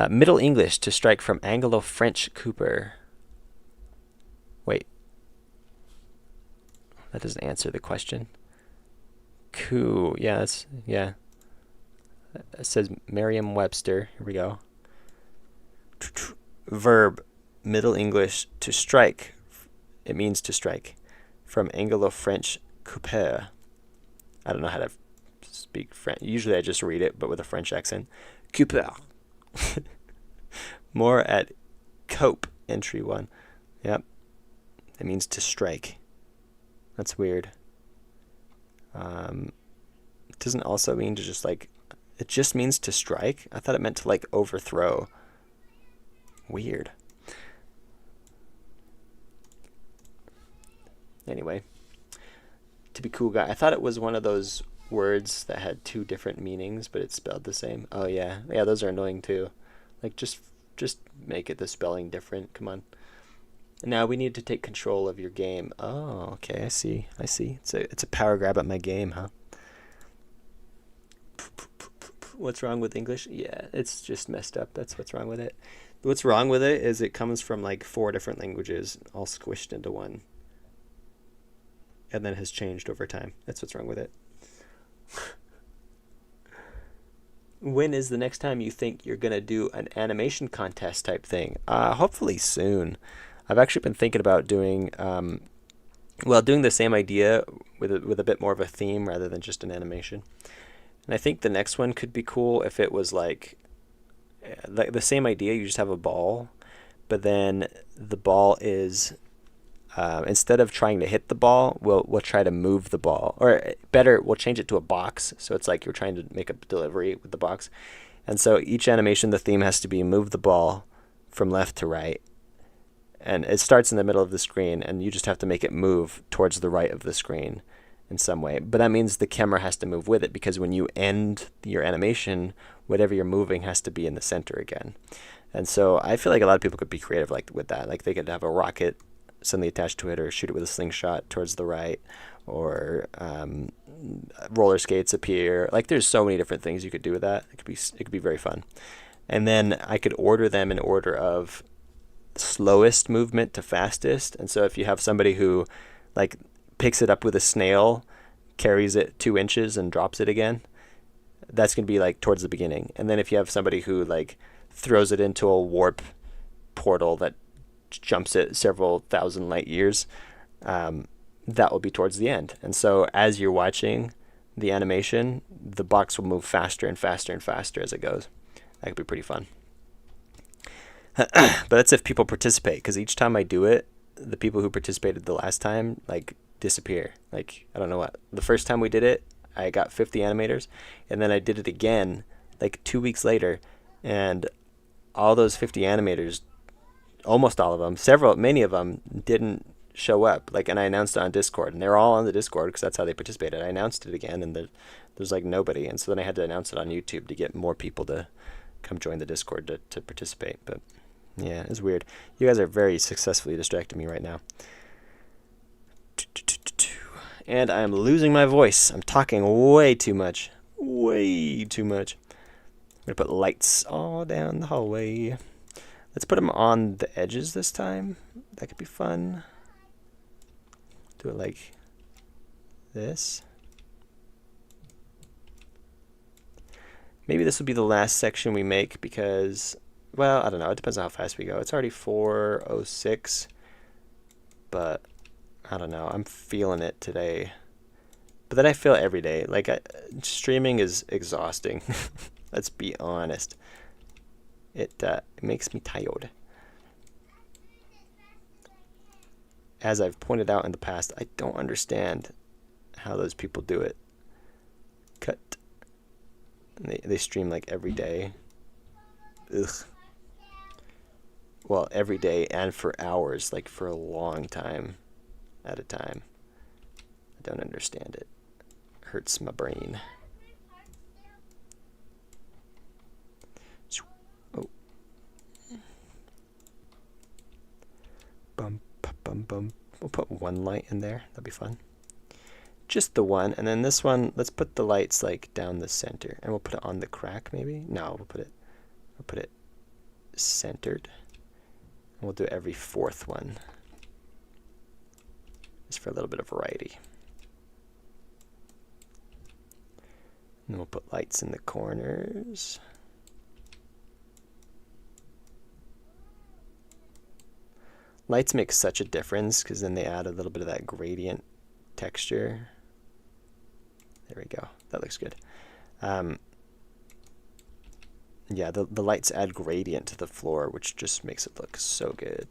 Middle English, to strike, from Anglo-French Cooper. Wait. That doesn't answer the question. Coup. Yeah, yeah. It says Merriam-Webster. Here we go. Verb, Middle English, to strike. It means to strike. From Anglo-French couper. I don't know how to speak French. Usually I just read it, but with a French accent. Couper. More at cope, entry 1. Yep. It means to strike. That's weird. It doesn't also mean to just like... It just means to strike? I thought it meant to like overthrow. Weird. Anyway. To be cool guy. I thought it was one of those words that had 2 different meanings, but it's spelled the same. Oh yeah. Yeah, those are annoying too. Like, just make it the spelling different. Come on. Now we need to take control of your game. Oh, okay. I see. It's a power grab at my game, huh? What's wrong with English? Yeah, it's just messed up. That's what's wrong with it. What's wrong with it is it comes from like 4 different languages all squished into one. And then has changed over time. That's what's wrong with it. When is the next time you think you're going to do an animation contest type thing? Hopefully soon. I've actually been thinking about doing, doing the same idea with a bit more of a theme rather than just an animation. And I think the next one could be cool if it was like the same idea. You just have a ball, but then the ball is... instead of trying to hit the ball, we'll try to move the ball. Or better, we'll change it to a box. So it's like you're trying to make a delivery with the box. And so each animation, the theme has to be move the ball from left to right. And it starts in the middle of the screen, and you just have to make it move towards the right of the screen in some way. But that means the camera has to move with it, because when you end your animation, whatever you're moving has to be in the center again. And so I feel like a lot of people could be creative like with that. Like they could have a rocket suddenly attached to it, or shoot it with a slingshot towards the right, or roller skates appear. Like there's so many different things you could do with that. It could be very fun. And then I could order them in order of slowest movement to fastest. And so if you have somebody who like picks it up with a snail, carries it 2 inches and drops it again, that's going to be like towards the beginning. And then if you have somebody who like throws it into a warp portal that jumps it several thousand light years, that will be towards the end. And so as you're watching the animation, the box will move faster and faster and faster as it goes. That could be pretty fun. But that's if people participate, because each time I do it, the people who participated the last time like disappear. Like, I don't know what. The first time we did it, I got 50 animators, and then I did it again like 2 weeks later, and all those 50 animators, almost all of them, many of them didn't show up. Like, and I announced it on Discord, and they're all on the Discord because that's how they participated. I announced it again, and there's like nobody, and so then I had to announce it on YouTube to get more people to come join the Discord to participate. But yeah, it's weird. You guys are very successfully distracting me right now. And I'm losing my voice. I'm talking way too much. Way too much. I'm going to put lights all down the hallway. Let's put them on the edges this time. That could be fun. Do it like this. Maybe this will be the last section we make because, well, I don't know. It depends on how fast we go. It's already 4:06, but I don't know. I'm feeling it today. But then I feel it every day. Like, streaming is exhausting. Let's be honest. It makes me tired. As I've pointed out in the past, I don't understand how those people do it. Cut. And they stream like every day. Ugh. Well, every day and for hours, like for a long time at a time. I don't understand it. Hurts my brain. Oh. Bum, bum, bum. We'll put one light in there. That'd be fun. Just the one, and then this one, let's put the lights like down the center, and we'll put it on the crack maybe. No, we'll put it centered, and we'll do every fourth one, just for a little bit of variety. And then we'll put lights in the corners. Lights make such a difference because then they add a little bit of that gradient texture. There we go. That looks good. Yeah, the lights add gradient to the floor, which just makes it look so good.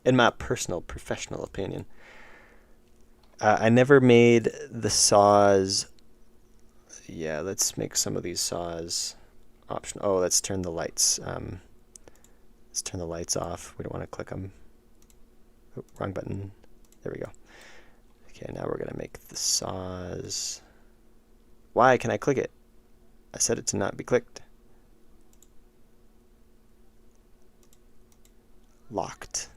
In my personal, professional opinion. I never made the saws. Yeah, let's make some of these saws optional. Oh, let's turn the lights. Let's turn the lights off. We don't want to click them. Oh, wrong button. There we go. Okay, now we're going to make the saws. Why can I click it? I set it to not be clicked. Locked.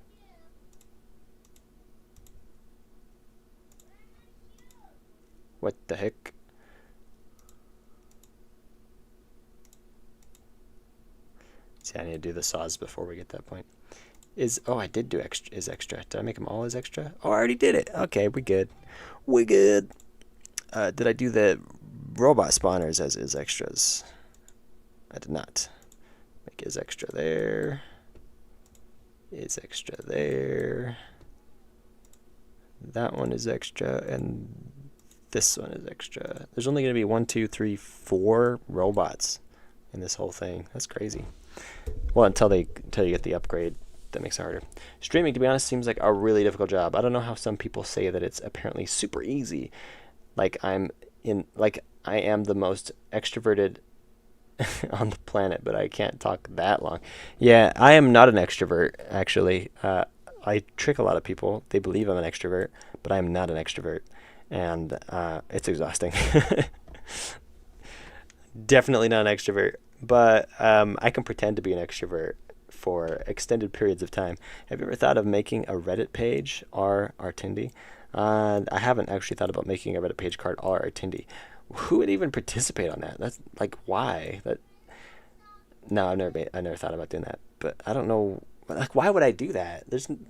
What the heck? See, I need to do the saws before we get to that point. Oh, I did do extra. Is extra. Did I make them all as extra? Oh, I already did it. Okay, we good. We good. Did I do the robot spawners as is extras? I did not. Make is extra there. Is extra there. That one is extra, and this one is extra. There's only going to be 1, 2, 3, 4 robots in this whole thing. That's crazy. Well, until you get the upgrade. That makes it harder. Streaming, to be honest, seems like a really difficult job. I don't know how some people say that it's apparently super easy. Like I am the most extroverted on the planet, but I can't talk that long. Yeah, I am not an extrovert, actually. I trick a lot of people. They believe I'm an extrovert, but I am not an extrovert. And it's exhausting. Definitely not an extrovert, but I can pretend to be an extrovert for extended periods of time. Have you ever thought of making a Reddit page, Artindi? I haven't actually thought about making a Reddit page called Artindi. Who would even participate on that? That's like, why? No, I've never thought about doing that. But I don't know, like, why would I do that?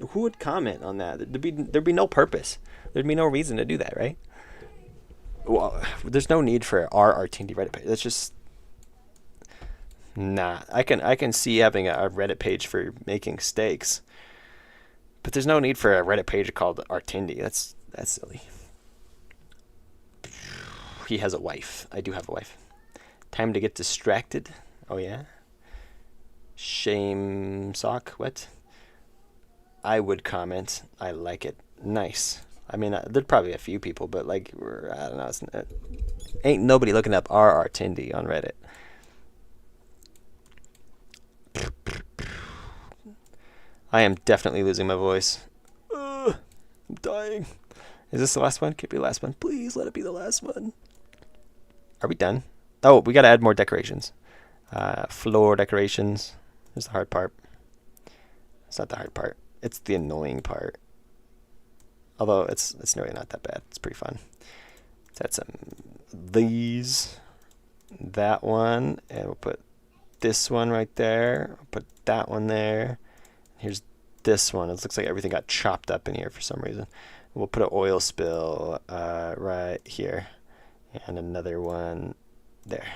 Who would comment on that? There'd be no purpose. There'd be no reason to do that, right? Well, there's no need for Artindi Reddit page. That's just. Nah, I can see having a Reddit page for making steaks, but there's no need for a Reddit page called Artindi. That's silly. He has a wife. I do have a wife. Time to get distracted. Oh yeah. Shame sock. What? I would comment. I like it. Nice. I mean, there'd probably be a few people, but like, I don't know. Ain't nobody looking up Artindi on Reddit. I am definitely losing my voice. I'm dying. Is this the last one? Could be the last one. Please let it be the last one. Are we done? Oh, we gotta add more decorations. Floor decorations. Here's the hard part. It's not the hard part. It's the annoying part. Although it's really not that bad. It's pretty fun. Let's add some these. That one. And we'll put this one right there. I'll put that one there. Here's this one. It looks like everything got chopped up in here for some reason. We'll put an oil spill right here. And another one there.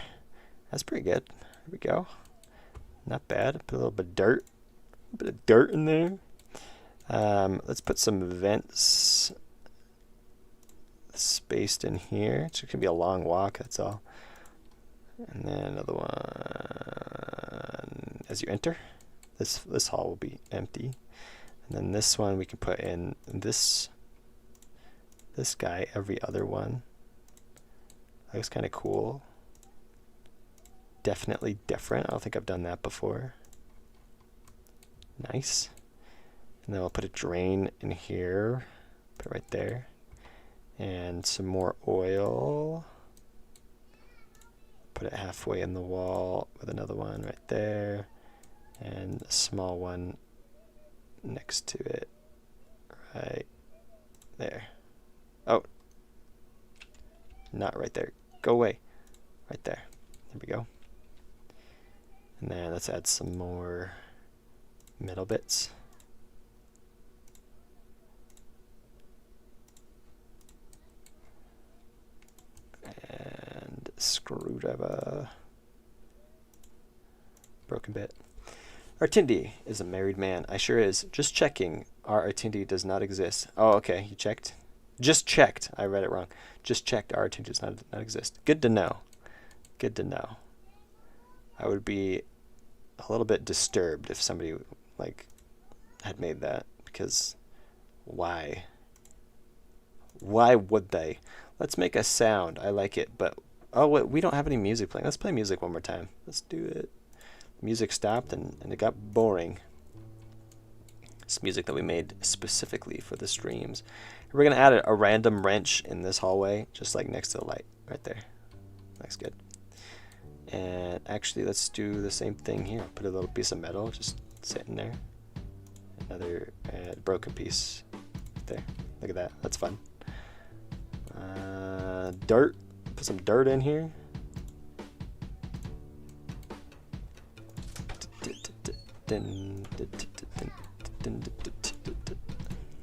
That's pretty good. There we go. Not bad. Put a little bit of dirt. A bit of dirt in there. Let's put some vents spaced in here. It's going to be a long walk, that's all. And then another one as you enter. This hall will be empty. And then this one we can put in this guy every other one. That looks kind of cool. Definitely different. I don't think I've done that before. Nice. And then we'll put a drain in here. Put it right there. And some more oil. Put it halfway in the wall with another one right there. And a small one next to it. Right there. Oh. Not right there. Go away. Right there. There we go. And then let's add some more metal bits. And screwdriver. Broken bit. Artindi is a married man. I sure is. Just checking. Our Artindi does not exist. Oh, okay. You checked? Just checked. I read it wrong. Just checked. Our Artindi does not exist. Good to know. Good to know. I would be a little bit disturbed if somebody like had made that, because why? Why would they? Let's make a sound. I like it, but oh wait, we don't have any music playing. Let's play music one more time. Let's do it. Music stopped and it got boring. It's music that we made specifically for the streams. We're gonna add a random wrench in this hallway, just like next to the light, right there. Looks good. And actually, let's do the same thing here. Put a little piece of metal just sitting there. Another broken piece there. Look at that. That's fun. Dirt. Put some dirt in here.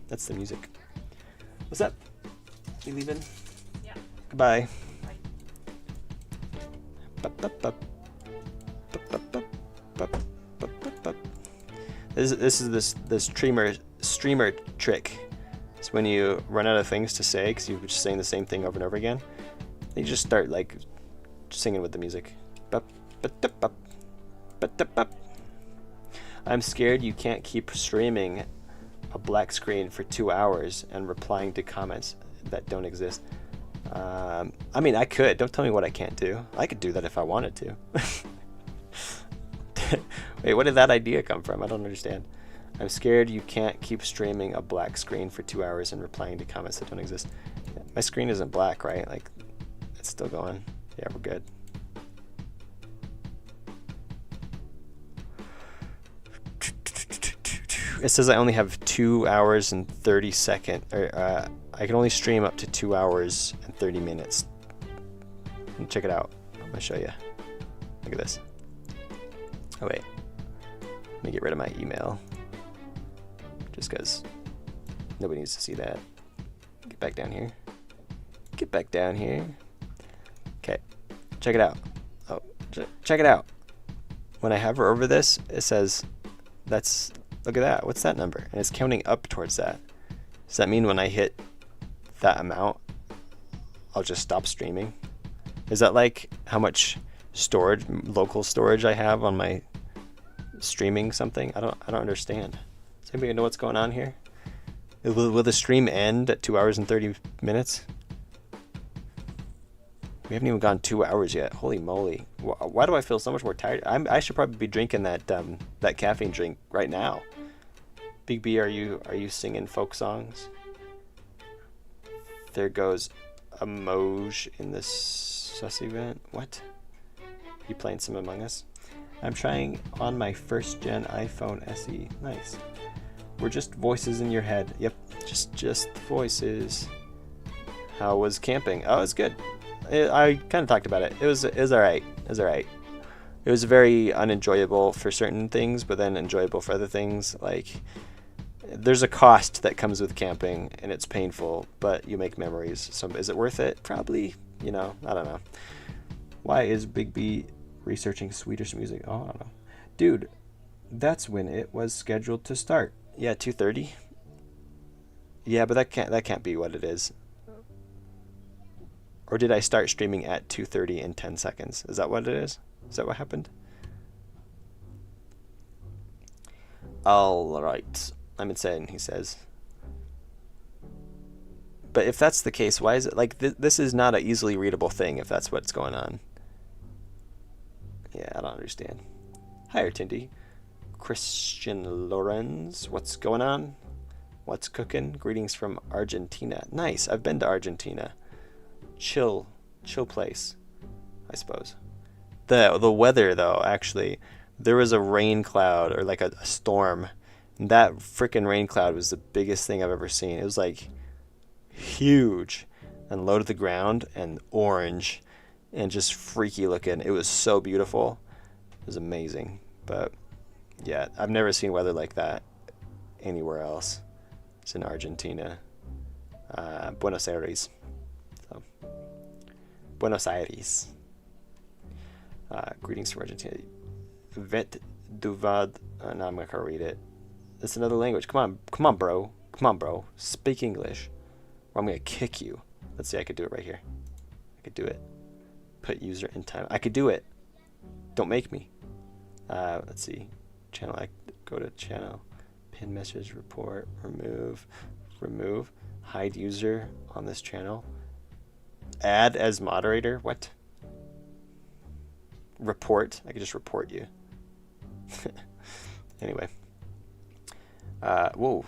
That's the music. What's up? You leaving? Yeah. Goodbye. This is the streamer trick. It's when you run out of things to say because you're just saying the same thing over and over again. You just start like singing with the music. I'm scared you can't keep streaming a black screen for 2 hours and replying to comments that don't exist. I mean, I could. Don't tell me what I can't do. I could do that if I wanted to. Wait, where did that idea come from? I don't understand. I'm scared you can't keep streaming a black screen for 2 hours and replying to comments that don't exist. My screen isn't black, right? Like, it's still going. Yeah, we're good. It says I only have 2 hours and 30 seconds. I can only stream up to 2 hours and 30 minutes. Check it out. I'm gonna show you. Look at this. Oh wait. Let me get rid of my email. Just because nobody needs to see that. Get back down here. Get back down here. Okay. Check it out. Oh, check it out. When I hover over this, it says that's. Look at that. What's that number? And it's counting up towards that. Does that mean when I hit that amount, I'll just stop streaming? Is that like how much storage, local storage I have on my streaming something? I don't understand. Does anybody know what's going on here? Will the stream end at 2 hours and 30 minutes? We haven't even gone 2 hours yet. Holy moly. Why do I feel so much more tired? I should probably be drinking that caffeine drink right now. Big B, are you singing folk songs? There goes a Moj in this sus event. What? You playing some Among Us? I'm trying on my first gen iPhone SE. Nice. We're just voices in your head. Yep, just voices. How was camping? Oh, it's good. I kind of talked about it. It was alright. It was alright. It was very unenjoyable for certain things, but then enjoyable for other things. Like, there's a cost that comes with camping, and it's painful, but you make memories. So is it worth it? Probably. You know, I don't know. Why is Big B researching Swedish music? Oh, I don't know. Dude, that's when it was scheduled to start. Yeah, 2:30. Yeah, but that can't be what it is. Or did I start streaming at 2:30 in 10 seconds? Is that what it is? Is that what happened? All right. I'm insane, he says. But if that's the case, why is it like this is not an easily readable thing if that's what's going on? Yeah, I don't understand. Hi, Artindi. Christian Lorenz, what's going on? What's cooking? Greetings from Argentina. Nice. I've been to Argentina. Chill place, I suppose. The weather though, actually, there was a rain cloud or like a storm. And that freaking rain cloud was the biggest thing I've ever seen. It was like huge and low to the ground and orange and just freaky looking. It was so beautiful. It was amazing. But yeah, I've never seen weather like that anywhere else. It's in Argentina. Buenos Aires. So, Buenos Aires. Greetings from Argentina. Vet Duvad. No, I'm not gonna read it. It's another language. Come on, bro. Speak English, or I'm gonna kick you. Let's see. I could do it right here. I could do it. Put user in time. I could do it. Don't make me. Let's see. Channel. I go to channel. Pin message. Report. Remove. Hide user on this channel. Add as moderator. What? Report. I could just report you. Anyway. Whoa.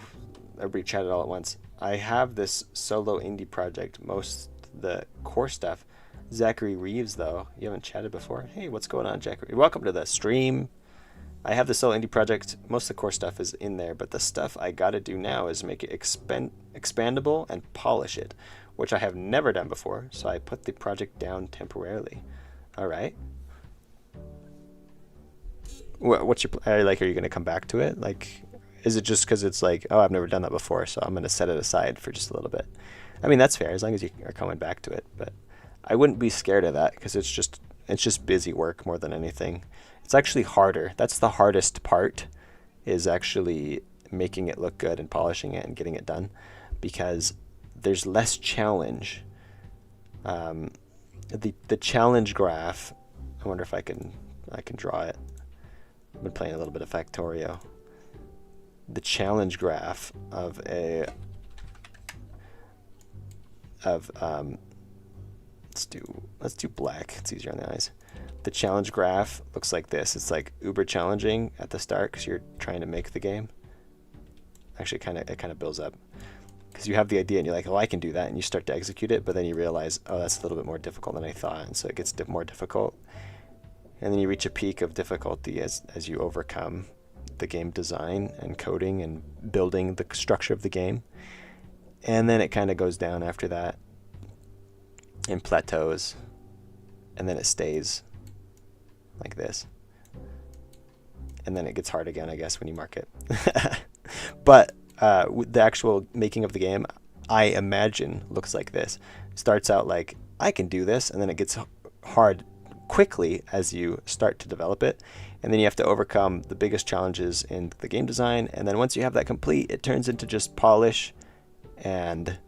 Everybody chatted all at once. I have this solo indie project. Most the core stuff. Zachary Reeves, though. You haven't chatted before? Hey, what's going on, Zachary? Welcome to the stream. I have the solo indie project. Most of the core stuff is in there, but the stuff I gotta do now is make it expandable and polish it, which I have never done before, so I put the project down temporarily. All right. What's your like? Are you gonna come back to it? Like, is it just because it's like, oh, I've never done that before, so I'm gonna set it aside for just a little bit? I mean, that's fair as long as you are coming back to it, but I wouldn't be scared of that because it's just busy work more than anything. It's actually harder. That's the hardest part, is actually making it look good and polishing it and getting it done, because there's less challenge. The challenge graph. I wonder if I can draw it. I've been playing a little bit of Factorio. The challenge graph of let's do black. It's easier on the eyes. The challenge graph looks like this. It's like uber challenging at the start because you're trying to make the game. Actually, it kind of builds up because you have the idea and you're like, oh, I can do that, and you start to execute it, but then you realize, oh, that's a little bit more difficult than I thought, and so it gets more difficult. And then you reach a peak of difficulty as you overcome the game design and coding and building the structure of the game. And then it kind of goes down after that and plateaus, and then it stays like this. And then it gets hard again, I guess, when you mark it. But with the actual making of the game, I imagine looks like this. Starts out like, I can do this, and then it gets hard quickly as you start to develop it, and then you have to overcome the biggest challenges in the game design, and then once you have that complete, it turns into just polish and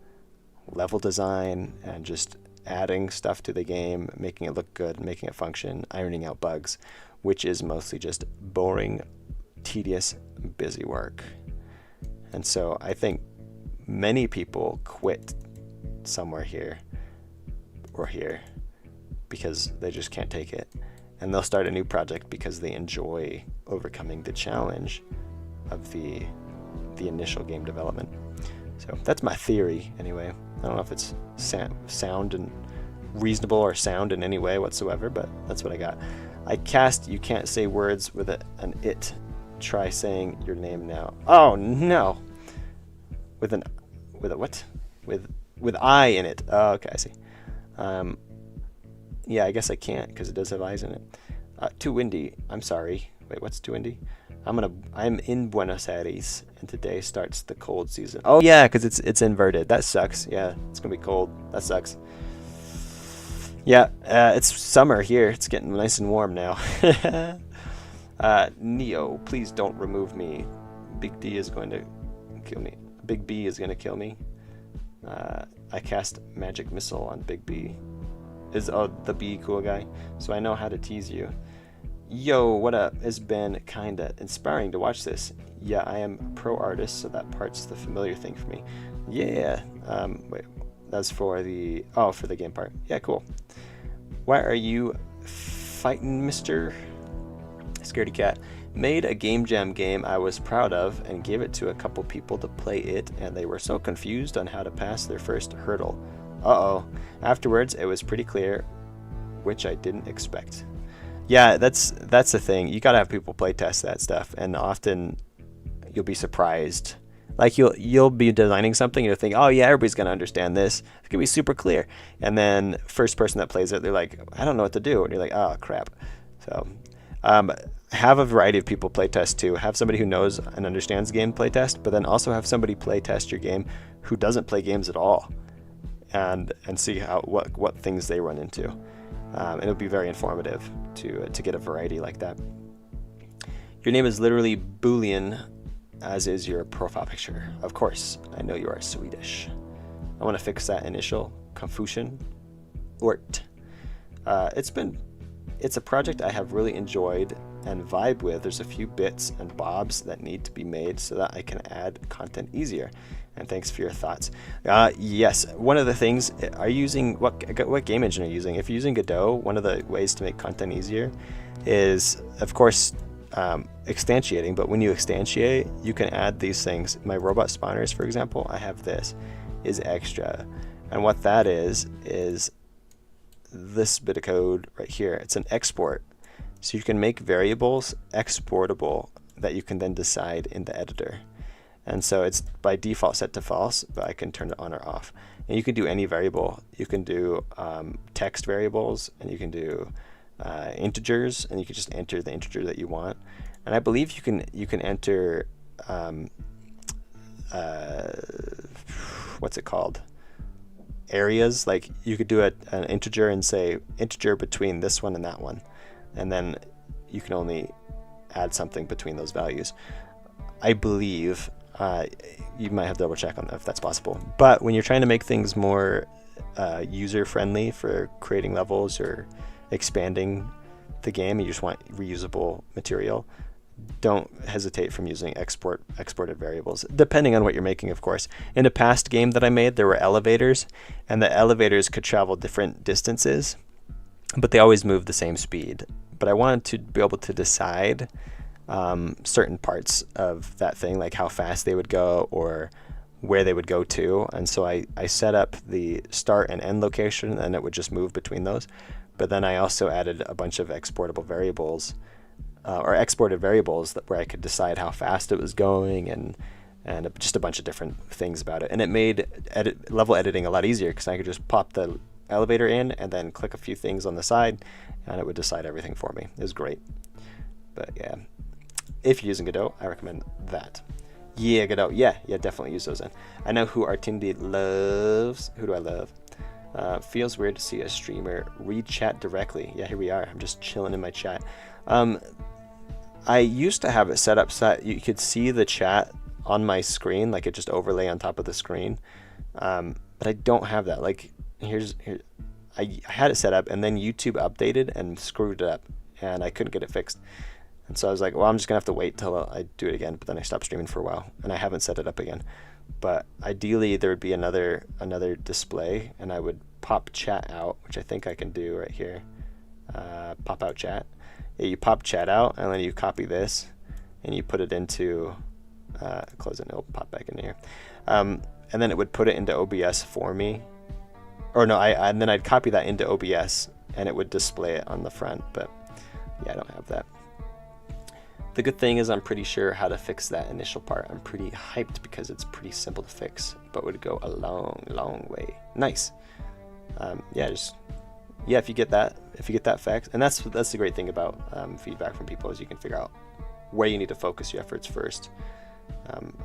level design and just adding stuff to the game, making it look good, making it function, ironing out bugs, which is mostly just boring, tedious, busy work. And so I think many people quit somewhere here or here because they just can't take it, and they'll start a new project because they enjoy overcoming the challenge of the initial game development. So that's my theory anyway. I don't know if it's sound and reasonable or sound in any way whatsoever, but that's what I got. I cast you can't say words with an it. Try saying your name now. Oh no. With a what? With I in it. Oh, okay, I see. Yeah, I guess I can't because it does have eyes in it. Too windy. I'm sorry. Wait, what's too windy? I'm in Buenos Aires, and today starts the cold season. Oh yeah, because it's inverted. That sucks. Yeah, it's gonna be cold. That sucks. Yeah, it's summer here. It's getting nice and warm now. Neo, please don't remove me. Big D is going to kill me. Big B is going to kill me. I cast magic missile on Big B. Is the B cool guy? So I know how to tease you. Yo, what up? It's been kinda inspiring to watch this. Yeah, I am pro artist, so that part's the familiar thing for me. Yeah. Wait, that's for the for the game part. Yeah, cool. Why are you fighting, Mr. Scaredy Cat? Made a game jam game I was proud of and gave it to a couple people to play it, and they were so confused on how to pass their first hurdle. Uh-oh. Afterwards, it was pretty clear, which I didn't expect. Yeah, that's the thing. You gotta have people play test that stuff, and often you'll be surprised. Like you'll be designing something and you'll think, oh yeah, everybody's gonna understand this. It's gonna be super clear. And then first person that plays it, they're like, I don't know what to do. And you're like, oh crap. So have a variety of people play test too. Have somebody who knows and understands game play test, but then also have somebody play test your game who doesn't play games at all, and see what things they run into. It'll be very informative to get a variety like that. Your name is literally Boolean, as is your profile picture. Of course, I know you are Swedish. I want to fix that initial confusion. Ort. It's a project I have really enjoyed and vibe with. There's a few bits and bobs that need to be made so that I can add content easier. And thanks for your thoughts. Yes, one of the things, are you using, what game engine are you using? If you're using Godot, one of the ways to make content easier is, of course, instantiating. But when you instantiate, you can add these things. My robot spawners, for example, I have this, is extra. And what that is this bit of code right here. It's an export. So you can make variables exportable that you can then decide in the editor. And so it's by default set to false, but I can turn it on or off. And you can do any variable. You can do text variables, and you can do integers, and you can just enter the integer that you want. And I believe you can enter what's it called? Areas. Like you could do an integer and say integer between this one and that one, and then you can only add something between those values. I believe. You might have to double check on that if that's possible. But when you're trying to make things more user-friendly for creating levels or expanding the game, and you just want reusable material, don't hesitate from using exported variables, depending on what you're making, of course. In a past game that I made, there were elevators, and the elevators could travel different distances, but they always moved the same speed. But I wanted to be able to decide certain parts of that thing, like how fast they would go or where they would go to. And so I set up the start and end location, and it would just move between those. But then I also added a bunch of exportable variables or exported variables where I could decide how fast it was going and just a bunch of different things about it. And it made level editing a lot easier because I could just pop the elevator in and then click a few things on the side, and it would decide everything for me. It was great. But yeah. If you're using Godot, I recommend that. Yeah, Godot. Yeah, definitely use those in. I know who Artindi loves. Who do I love? Feels weird to see a streamer read chat directly. Yeah, here we are. I'm just chilling in my chat. I used to have it set up so that you could see the chat on my screen, like it just overlay on top of the screen. But I don't have that. Like here, I had it set up, and then YouTube updated and screwed it up, and I couldn't get it fixed. And so I was like, well, I'm just gonna have to wait till I do it again. But then I stopped streaming for a while, and I haven't set it up again. But ideally, there would be another display, and I would pop chat out, which I think I can do right here. Pop out chat. Yeah, you pop chat out, and then you copy this, and you put it into close it, and it'll pop back in here. And then it would put it into OBS for me. Or no, and then I'd copy that into OBS, and it would display it on the front. But yeah, I don't have that. The good thing is I'm pretty sure how to fix that initial part. I'm pretty hyped because it's pretty simple to fix, but would go a long, long way. Nice. Yeah, just yeah, if you get that fact, and that's the great thing about feedback from people, is you can figure out where you need to focus your efforts first.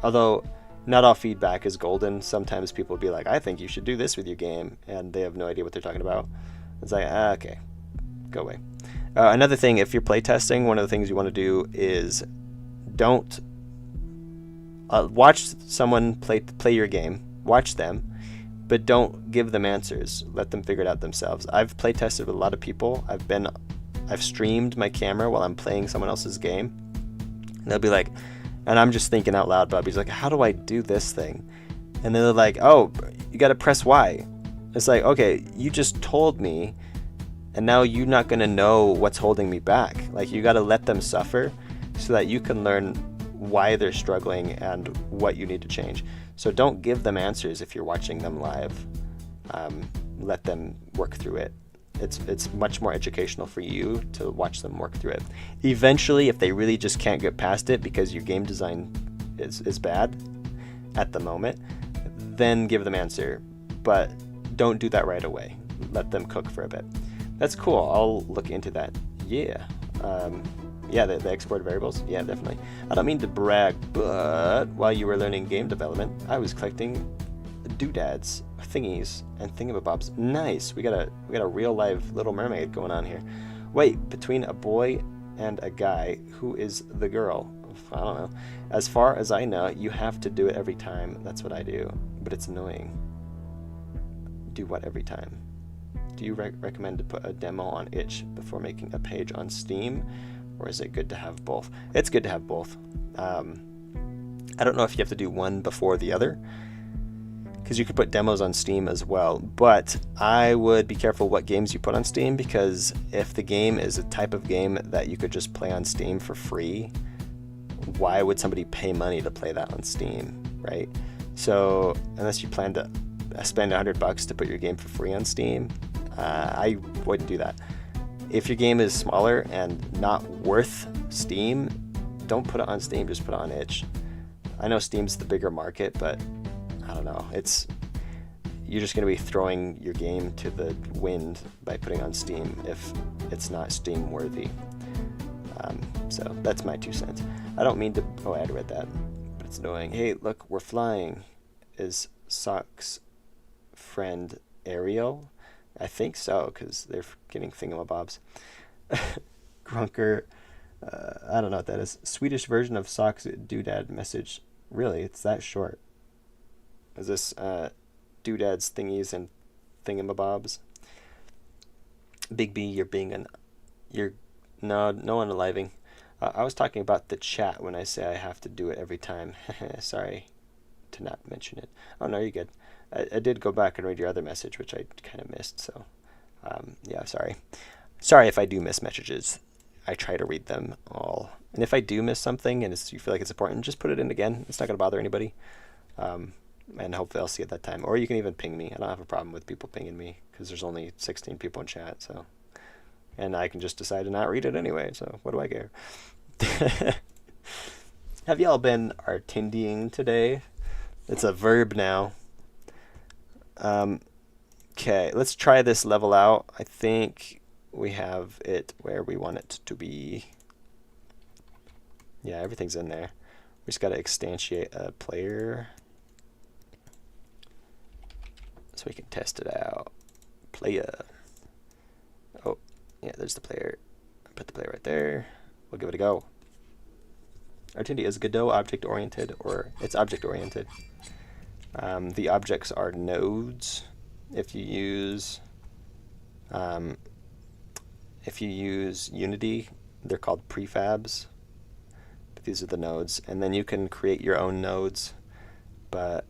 Although not all feedback is golden. Sometimes people will be like, I think you should do this with your game, and they have no idea what they're talking about. It's like, okay, go away. Another thing, if you're playtesting, one of the things you want to do is don't watch someone play your game. Watch them, but don't give them answers. Let them figure it out themselves. I've playtested with a lot of people. I've streamed my camera while I'm playing someone else's game. And they'll be like, and I'm just thinking out loud, Bobby's like, how do I do this thing? And they're like, oh, you got to press Y. It's like, okay, you just told me, and now you're not going to know what's holding me back. Like, you got to let them suffer so that you can learn why they're struggling and what you need to change. So don't give them answers if you're watching them live. Let them work through it. It's much more educational for you to watch them work through it. Eventually, if they really just can't get past it because your game design is bad at the moment, then give them answer. But don't do that right away. Let them cook for a bit. That's cool. I'll look into that. Yeah. Yeah, the export variables. Yeah, definitely. I don't mean to brag, but while you were learning game development, I was collecting doodads, thingies, and thingamabobs. Nice. We got a real live Little Mermaid going on here. Wait, between a boy and a guy, who is the girl? I don't know. As far as I know, you have to do it every time. That's what I do, but it's annoying. Do what every time? Do you recommend to put a demo on itch before making a page on Steam, or is it good to have both? It's good to have both. I don't know if you have to do one before the other, because you could put demos on Steam as well, but I would be careful what games you put on Steam, because if the game is a type of game that you could just play on Steam for free, why would somebody pay money to play that on Steam, right? So unless you plan to spend $100 to put your game for free on Steam, I wouldn't do that. If your game is smaller and not worth Steam, don't put it on Steam, just put it on itch. I know Steam's the bigger market, but I don't know. You're just going to be throwing your game to the wind by putting on Steam if it's not Steam worthy. So that's my 2 cents. I don't mean to. Oh, I had read that, but it's annoying. Hey, look, we're flying. Is Sock's friend Ariel? I think so, because they're getting thingamabobs. Grunker. I don't know what that is. Swedish version of Sock's doodad message. Really, it's that short. Is this doodads, thingies, and thingamabobs? Big B, you're no unaliving. I was talking about the chat when I say I have to do it every time. Sorry to not mention it. Oh no, you're good. I did go back and read your other message, which I kind of missed. So yeah, sorry. Sorry if I do miss messages. I try to read them all. And if I do miss something and you feel like it's important, just put it in again. It's not going to bother anybody. And hopefully I'll see it that time. Or you can even ping me. I don't have a problem with people pinging me, because there's only 16 people in chat. So, and I can just decide to not read it anyway. So what do I care? Have y'all been Artindying today? It's a verb now. Okay, let's try this level out. I think we have it where we want it to be. Yeah, everything's in there. We just got to instantiate a player so we can test it out. Player. Oh, yeah, there's the player. Put the player right there. We'll give it a go. Artindi is Godot object-oriented, or it's object-oriented. The objects are nodes. If you use Unity, they're called prefabs. But these are the nodes, and then you can create your own nodes, but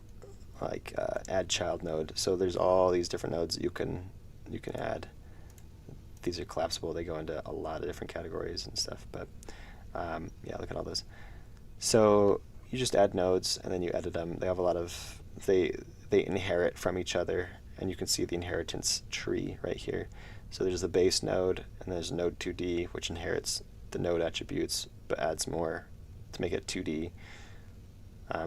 like add child node. So there's all these different nodes that you can add. These are collapsible. They go into a lot of different categories and stuff. But yeah, look at all those. So you just add nodes and then you edit them. They have a lot of they inherit from each other, and you can see the inheritance tree right here. So there's the base node, and there's node 2D, which inherits the node attributes but adds more to make it 2D.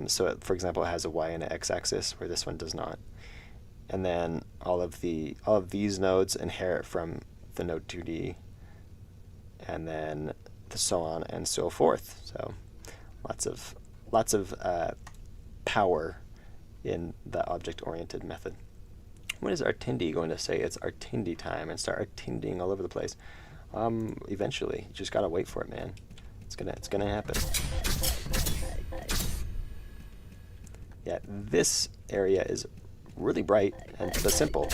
So for example, it has a y and an x axis, where this one does not. and then all of these nodes inherit from the node 2D, and then so on and so forth. So lots of power in the object-oriented method. When is Artindi going to say it's Artindi time and start Artinding all over the place? Eventually, you just gotta wait for it, man. It's gonna happen. Yeah, this area is really bright and simple.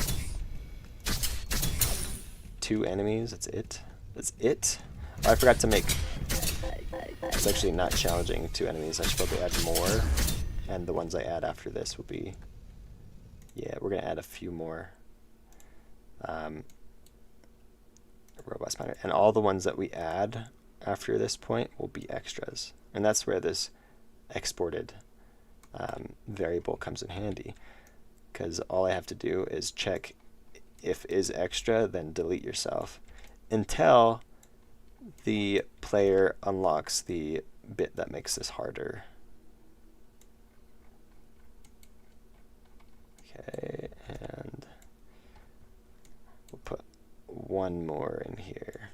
2 enemies, that's it. That's it. Oh, I forgot to make. It's actually not challenging 2 enemies. I should probably add more, and the ones I add after this will be. Yeah, we're gonna add a few more. Robot spider, and all the ones that we add after this point will be extras, and that's where this exported variable comes in handy, because all I have to do is check if is extra, then delete yourself until the player unlocks the bit that makes this harder. Okay, and we'll put 1 more in here.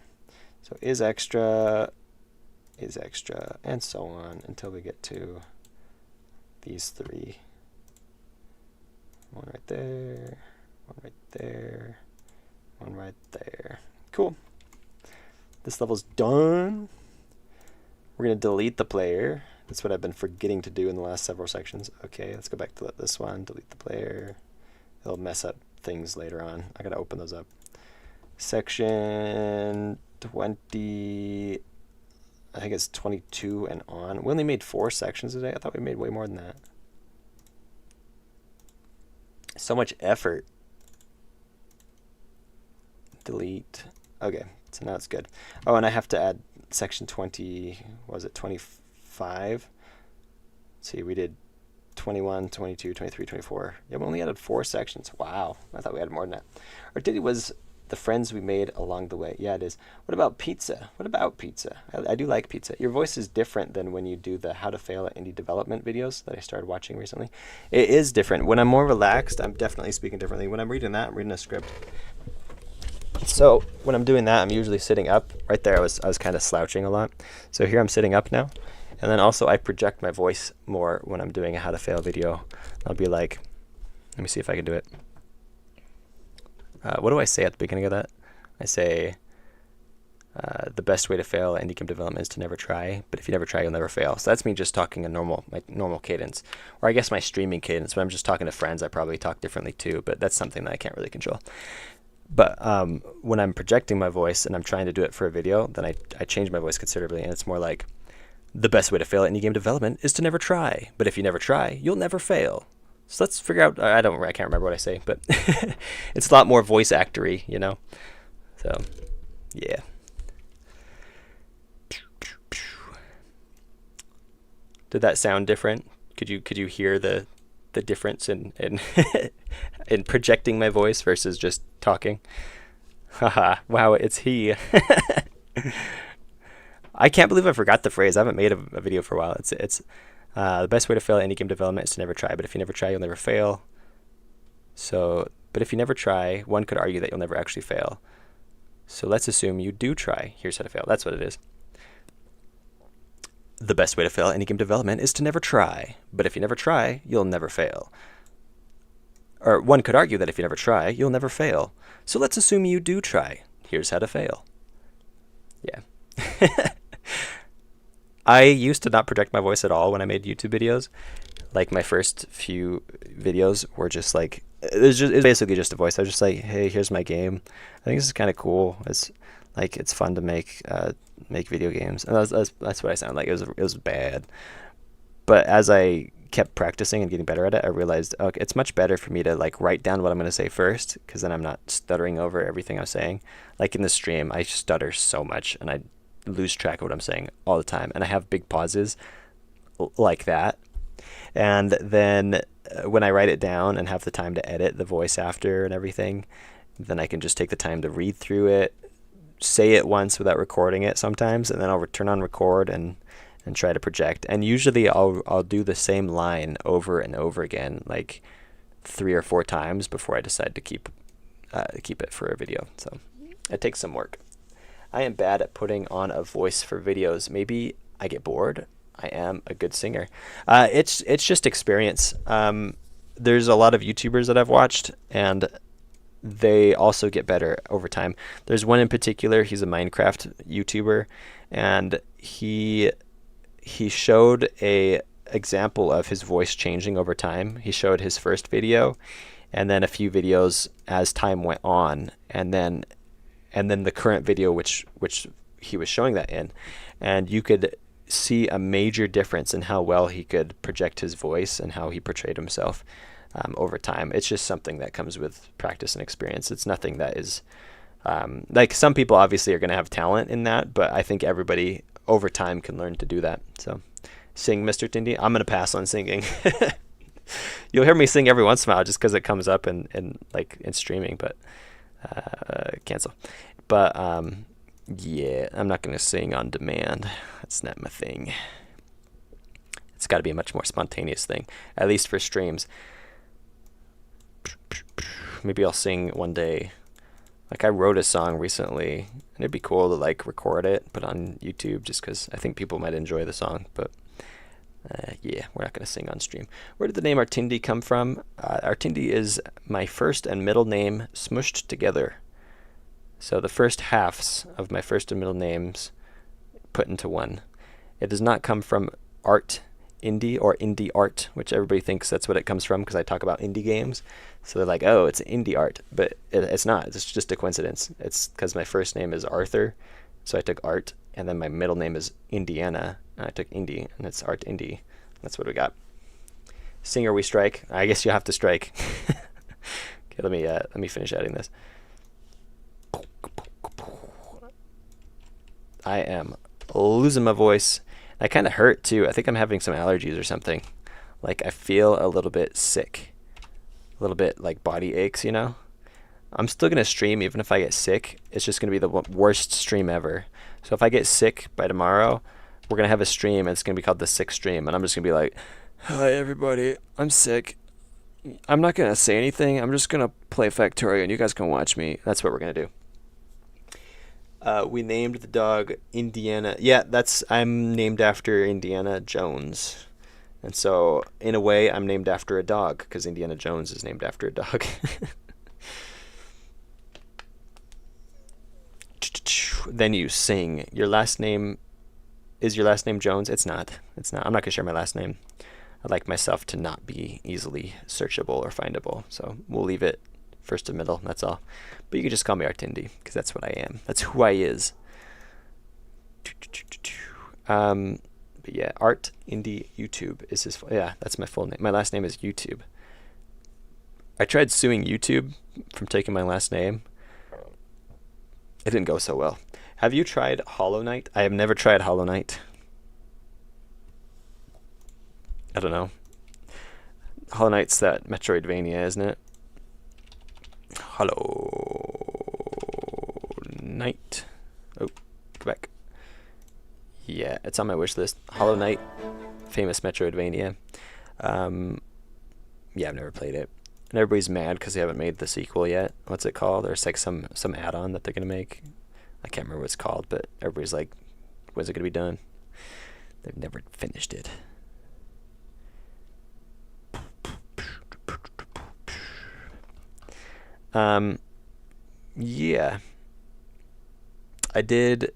So is extra, and so on until we get to these 3. 1 right there, 1 right there, 1 right there. Cool. This level's done. We're going to delete the player. That's what I've been forgetting to do in the last several sections. Okay, let's go back to this one. Delete the player. It'll mess up things later on. I got to open those up. Section 20, I think it's 22 and on. We only made 4 sections today. I thought we made way more than that. So much effort. Delete. Okay, so now it's good. Oh, and I have to add section 20, what was it, 25? Let's see, we did 21, 22, 23, 24. Yeah, we only added 4 sections. Wow, I thought we had more than that. Artindi was the friends we made along the way. Yeah, it is. What about pizza? What about pizza? I do like pizza. Your voice is different than when you do the how to fail at indie development videos that I started watching recently. It is different. When I'm more relaxed, I'm definitely speaking differently. When I'm reading that, I'm reading a script. So when I'm doing that, I'm usually sitting up. Right there, I was kind of slouching a lot. So here I'm sitting up now. And then also I project my voice more when I'm doing a how to fail video. I'll be like, let me see if I can do it. What do I say at the beginning of that? I say, the best way to fail at indie game development is to never try, but if you never try, you'll never fail. So that's me just talking a my normal cadence, or I guess my streaming cadence. When I'm just talking to friends, I probably talk differently too, but that's something that I can't really control. But when I'm projecting my voice and I'm trying to do it for a video, then I change my voice considerably, and it's more like, the best way to fail at indie game development is to never try, but if you never try, you'll never fail. So let's figure out, I can't remember what I say, but it's a lot more voice actory, you know? So, yeah. Did that sound different? Could you hear the difference in in projecting my voice versus just talking? Haha, wow, it's he. I can't believe I forgot the phrase. I haven't made a video for a while. It's the best way to fail at any game development is to never try, but if you never try, you'll never fail. So, but if you never try, one could argue that you'll never actually fail. So let's assume you do try. Here's how to fail. That's what it is. The best way to fail at any game development is to never try, but if you never try, you'll never fail. Or one could argue that if you never try, you'll never fail. So let's assume you do try. Here's how to fail. Yeah. I used to not project my voice at all when I made YouTube videos. Like my first few videos were just like, it's basically just a voice. I was just like, hey, here's my game. I think this is kind of cool. It's like, it's fun to make video games. And that's what I sound like. It was bad. But as I kept practicing and getting better at it, I realized, okay, it's much better for me to like write down what I'm going to say first, because then I'm not stuttering over everything I'm saying. Like in the stream, I stutter so much and I lose track of what I'm saying all the time, and I have big pauses like that. And then when I write it down and have the time to edit the voice after and everything, then I can just take the time to read through it, say it once without recording it sometimes, and then I'll turn on record and try to project. And usually I'll do the same line over and over again, like 3 or 4 times before I decide to keep it for a video. So it takes some work. I am bad at putting on a voice for videos. Maybe I get bored. I am a good singer. It's just experience. There's a lot of YouTubers that I've watched, and they also get better over time. There's one in particular. He's a Minecraft YouTuber, and he showed a example of his voice changing over time. He showed his first video, and then a few videos as time went on, and then the current video which he was showing that in, and you could see a major difference in how well he could project his voice and how he portrayed himself over time. It's just something that comes with practice and experience. It's nothing that is like, some people obviously are going to have talent in that, but I think everybody over time can learn to do that. So sing, Mr. Artindi. I'm going to pass on singing. You'll hear me sing every once in a while just because it comes up in streaming, but cancel. But yeah, I'm not going to sing on demand. That's not my thing. It's got to be a much more spontaneous thing, at least for streams. Maybe I'll sing one day. Like, I wrote a song recently, and it'd be cool to like record it, put on YouTube, just because I think people might enjoy the song. But yeah, we're not going to sing on stream. Where did the name Artindi come from? Artindi is my first and middle name smushed together. So the first halves of my first and middle names put into one. It does not come from art indie or indie art, which everybody thinks that's what it comes from because I talk about indie games. So they're like, oh, it's indie art. But it's not. It's just a coincidence. It's because my first name is Arthur, so I took art. And then my middle name is Indiana, and I took indie, and it's Artindi. That's what we got. Singer we strike. I guess you have to strike. Okay, let me finish adding this. I am losing my voice. I kind of hurt too. I think I'm having some allergies or something. Like, I feel a little bit sick. A little bit like body aches, you know? I'm still going to stream even if I get sick. It's just going to be the worst stream ever. So if I get sick by tomorrow, we're going to have a stream, and it's going to be called the sick stream. And I'm just going to be like, hi, everybody. I'm sick. I'm not going to say anything. I'm just going to play Factorio, and you guys can watch me. That's what we're going to do. We named the dog Indiana. Yeah, I'm named after Indiana Jones. And so, in a way, I'm named after a dog, because Indiana Jones is named after a dog. Then you sing. Is your last name Jones? It's not. I'm not going to share my last name. I like myself to not be easily searchable or findable. So we'll leave it first to middle. That's all. But you can just call me Artindi, because that's what I am. That's who I is. But yeah, Artindi YouTube is his. Yeah, that's my full name. My last name is YouTube. I tried suing YouTube from taking my last name. It didn't go so well. Have you tried Hollow Knight? I have never tried Hollow Knight. I don't know. Hollow Knight's that Metroidvania, isn't it? Hollow Knight. Oh, go back. Yeah, it's on my wish list. Hollow Knight, famous Metroidvania. Yeah, I've never played it. And everybody's mad because they haven't made the sequel yet. What's it called? There's like some add-on that they're going to make. I can't remember what it's called, but everybody's like, when's it going to be done? They've never finished it. Yeah. I did.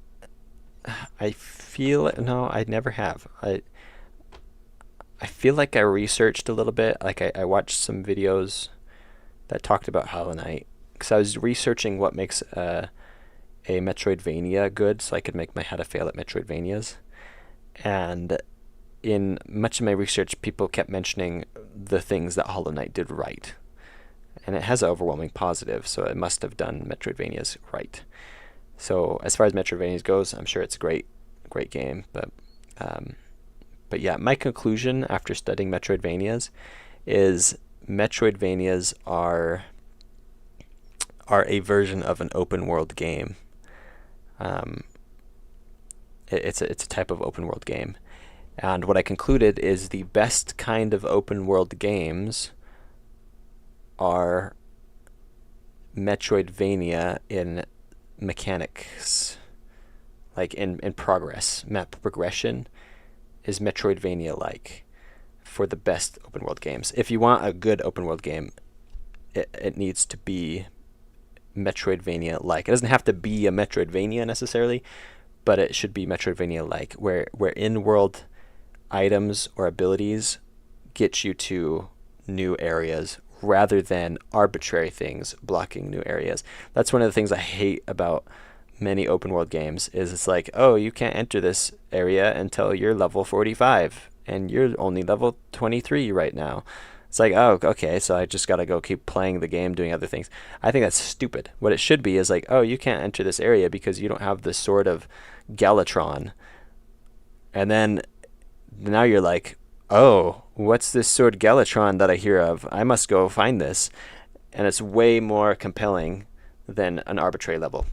I never have. I feel like I researched a little bit. Like I watched some videos that talked about Hollow Knight, because I was researching what makes a Metroidvania good, so I could make my how to fail at Metroidvanias. And in much of my research, people kept mentioning the things that Hollow Knight did right. And it has an overwhelming positive, so it must have done Metroidvanias right. So as far as Metroidvanias goes, I'm sure it's a great game. But yeah, my conclusion after studying Metroidvanias is Metroidvanias are a version of an open world game. It's a type of open world game. And what I concluded is the best kind of open world games are Metroidvania in mechanics, like in progress. Map progression is Metroidvania-like for the best open world games. If you want a good open world game, it needs to be Metroidvania-like. It doesn't have to be a Metroidvania necessarily, but it should be Metroidvania-like, where in-world items or abilities get you to new areas rather than arbitrary things blocking new areas. That's one of the things I hate about many open world games is it's like, oh, you can't enter this area until you're level 45 and you're only level 23 right now. It's like, oh, okay, so I just got to go keep playing the game, doing other things. I think that's stupid. What it should be is like, oh, you can't enter this area because you don't have the sword of Galatron. And then now you're like, oh, what's this sword Galatron that I hear of? I must go find this. And it's way more compelling than an arbitrary level.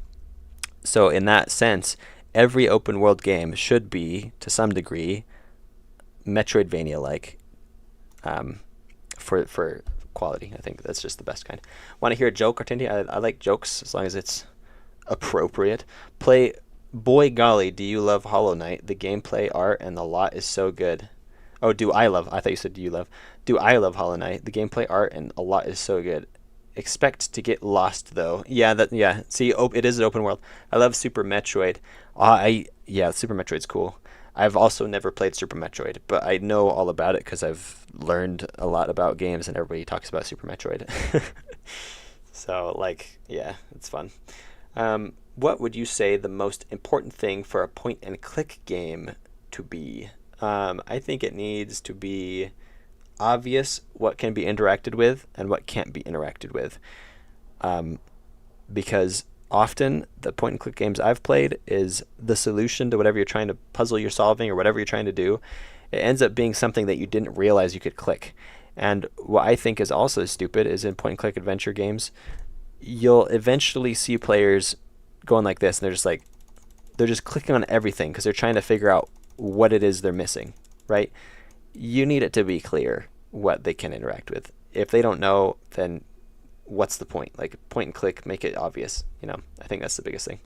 So in that sense, every open world game should be, to some degree, Metroidvania-like for quality. I think that's just the best kind. Want to hear a joke, Artindi? I like jokes as long as it's appropriate. Boy golly, do you love Hollow Knight? The gameplay, art, and the lot is so good. Oh, I thought you said do you love. Do I love Hollow Knight? The gameplay, art, and a lot is so good. Expect to get lost though. Yeah. See, it is an open world. I love Super Metroid. Super Metroid's cool. I've also never played Super Metroid, but I know all about it because I've learned a lot about games, and everybody talks about Super Metroid. So, it's fun. What would you say the most important thing for a point-and-click game to be? I think it needs to be obvious what can be interacted with and what can't be interacted with. Because often the point-and-click games I've played is the solution to whatever you're trying to puzzle you're solving or whatever you're trying to do. It ends up being something that you didn't realize you could click. And what I think is also stupid is in point-and-click adventure games, you'll eventually see players going like this, and they're just clicking on everything because they're trying to figure out what it is they're missing, right? You need it to be clear what they can interact with. If they don't know, then what's the point? Like, point and click, make it obvious. I think that's the biggest thing.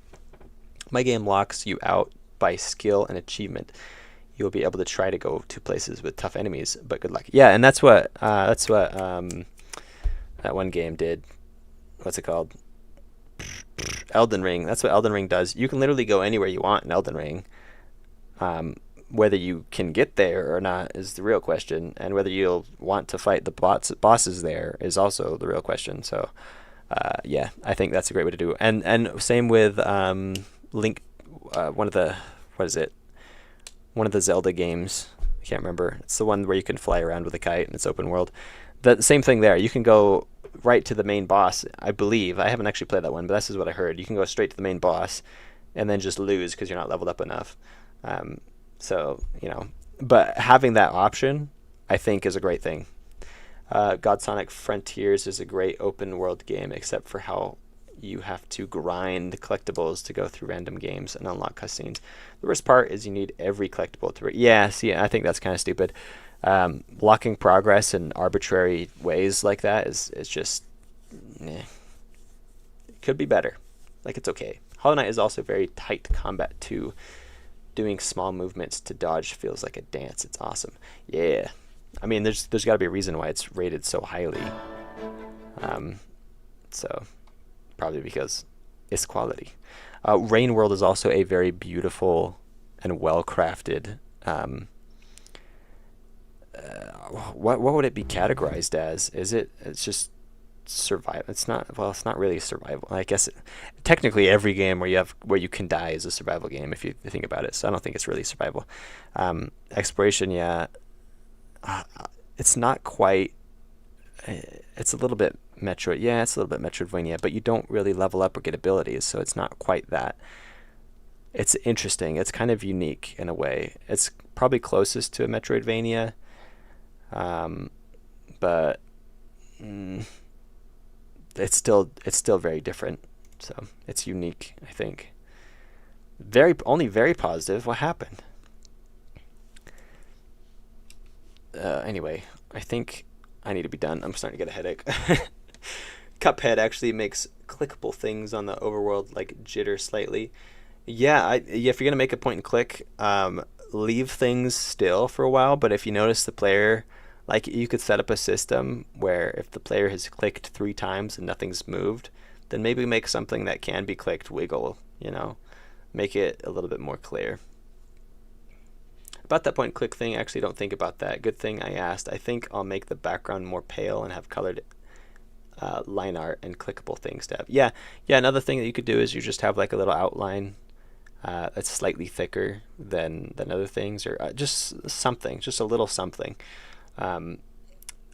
My game locks you out by skill and achievement. You'll be able to try to go to places with tough enemies, but good luck. Yeah, and that's what that one game did. What's it called? Elden Ring. That's what Elden Ring does. You can literally go anywhere you want in Elden Ring. Whether you can get there or not is the real question, and whether you'll want to fight the bosses there is also the real question. So, I think that's a great way to do it. And same with Link. One of the Zelda games. I can't remember. It's the one where you can fly around with a kite and it's open world. The same thing there. You can go right to the main boss. I believe I haven't actually played that one, but this is what I heard. You can go straight to the main boss, and then just lose because you're not leveled up enough. But having that option, I think, is a great thing. God Sonic Frontiers is a great open world game, except for how you have to grind collectibles to go through random games and unlock cutscenes. The worst part is you need every collectible to... I think that's kind of stupid. Blocking progress in arbitrary ways like that is just... It could be better. It's okay. Hollow Knight is also very tight combat too. Doing small movements to dodge feels like a dance. It's awesome. Yeah. I mean, there's got to be a reason why it's rated so highly. So probably because it's quality. Rain World is also a very beautiful and well-crafted. What would it be categorized as? It's just survival. It's not really survival. I guess technically every game where you can die is a survival game if you think about it. So I don't think it's really survival. Exploration, it's not quite. It's a little bit Metroid. Yeah, it's a little bit Metroidvania, but you don't really level up or get abilities, so it's not quite that. It's interesting. It's kind of unique in a way. It's probably closest to a Metroidvania, but. It's still very different, so it's unique. I think only very positive. What happened? Anyway, I think I need to be done. I'm starting to get a headache. Cuphead actually makes clickable things on the overworld like jitter slightly. Yeah, if you're gonna make a point and click, leave things still for a while. But if you notice the player, like you could set up a system where if the player has clicked 3 times and nothing's moved, then maybe make something that can be clicked wiggle. Make it a little bit more clear. About that point and click thing, I actually don't think about that. Good thing I asked. I think I'll make the background more pale and have colored line art and clickable things to have. Yeah. Another thing that you could do is you just have like a little outline that's slightly thicker than other things, or just something, just a little something.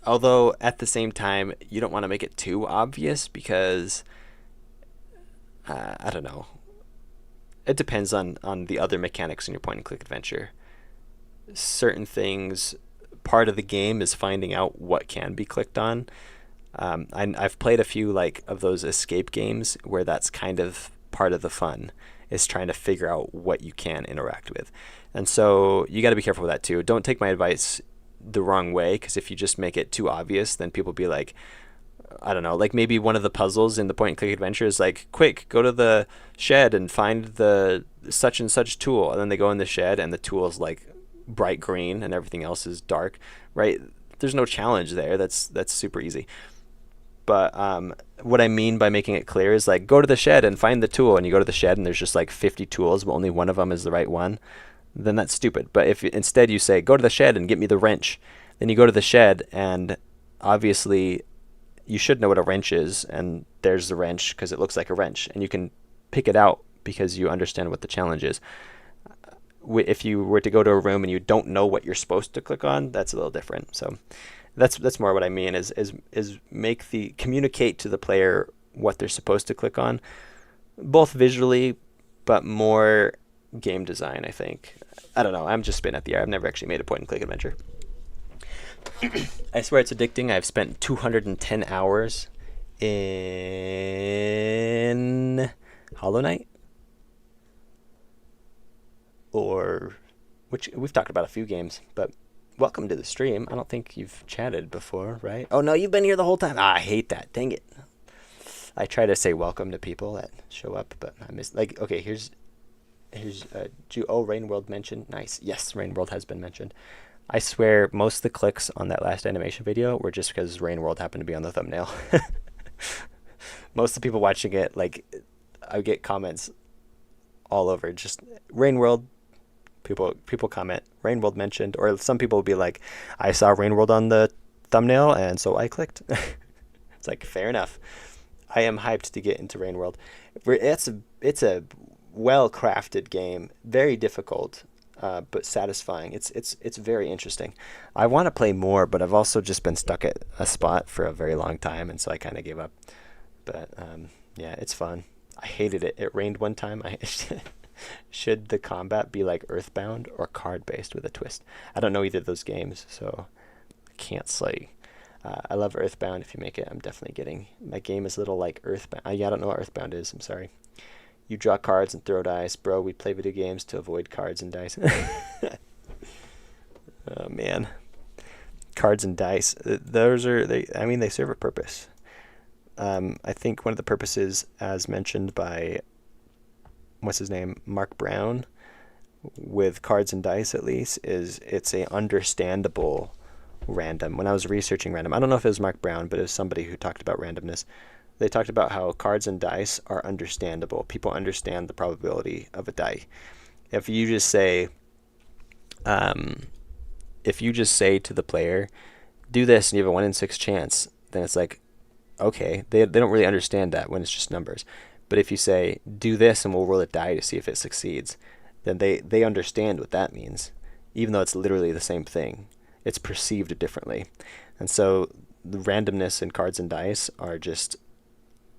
Although at the same time, you don't want to make it too obvious because I don't know. It depends on the other mechanics in your point and click adventure. Certain things, part of the game is finding out what can be clicked on. I've played a few like of those escape games where that's kind of part of the fun, is trying to figure out what you can interact with. And so you got to be careful with that too. Don't take my advice the wrong way, because if you just make it too obvious, then people be like, I don't know, like maybe one of the puzzles in the point and click adventure is like, quick, go to the shed and find the such and such tool. And then they go in the shed and the tool is like bright green and everything else is dark, right? There's no challenge there. That's super easy. But what I mean by making it clear is like, go to the shed and find the tool, and you go to the shed and there's just like 50 tools, but only one of them is the right one, then that's stupid. But if instead you say, go to the shed and get me the wrench, then you go to the shed and obviously you should know what a wrench is, and there's the wrench because it looks like a wrench, and you can pick it out because you understand what the challenge is. If you were to go to a room and you don't know what you're supposed to click on, that's a little different. So that's more what I mean is communicate to the player what they're supposed to click on, both visually, but more game design, I think. I don't know. I'm just spitting at the air. I've never actually made a point and click adventure. I swear it's addicting. I've spent 210 hours in Hollow Knight, or which we've talked about a few games, but welcome to the stream. I don't think you've chatted before, right? Oh no, you've been here the whole time. I hate that. Dang it. I try to say welcome to people that show up, but I miss. Like, okay, here's Rain World mentioned. Nice. Yes, Rain World has been mentioned. I swear most of the clicks on that last animation video were just because Rain World happened to be on the thumbnail. Most of the people watching it, like, I get comments all over. Just Rain World. People comment, Rain World mentioned, or some people will be like, I saw Rain World on the thumbnail, and so I clicked. It's like, fair enough. I am hyped to get into Rain World. It's a well-crafted game, very difficult, but satisfying. It's very interesting. I want to play more, but I've also just been stuck at a spot for a very long time, and so I kind of gave up. But yeah, it's fun. I hated it. It rained one time. Should the combat be like Earthbound or card-based with a twist? I don't know either of those games, so I can't say. I love Earthbound. If you make it, I'm definitely getting. My game is a little like Earthbound. Yeah, I don't know what Earthbound is. I'm sorry. You draw cards and throw dice. Bro, we play video games to avoid cards and dice. Oh, man. Cards and dice. Those are, they serve a purpose. I think one of the purposes, as mentioned by what's his name, Mark Brown, with cards and dice at least, is it's a understandable random. When I was researching random, I don't know if it was Mark Brown, but it was somebody who talked about randomness. They talked about how cards and dice are understandable. People understand the probability of a die. If you just say to the player, do this and you have a 1 in 6 chance, then it's like, okay, they don't really understand that when it's just numbers. But if you say, do this and we'll roll a die to see if it succeeds, then they understand what that means, even though it's literally the same thing. It's perceived differently. And so the randomness in cards and dice are just,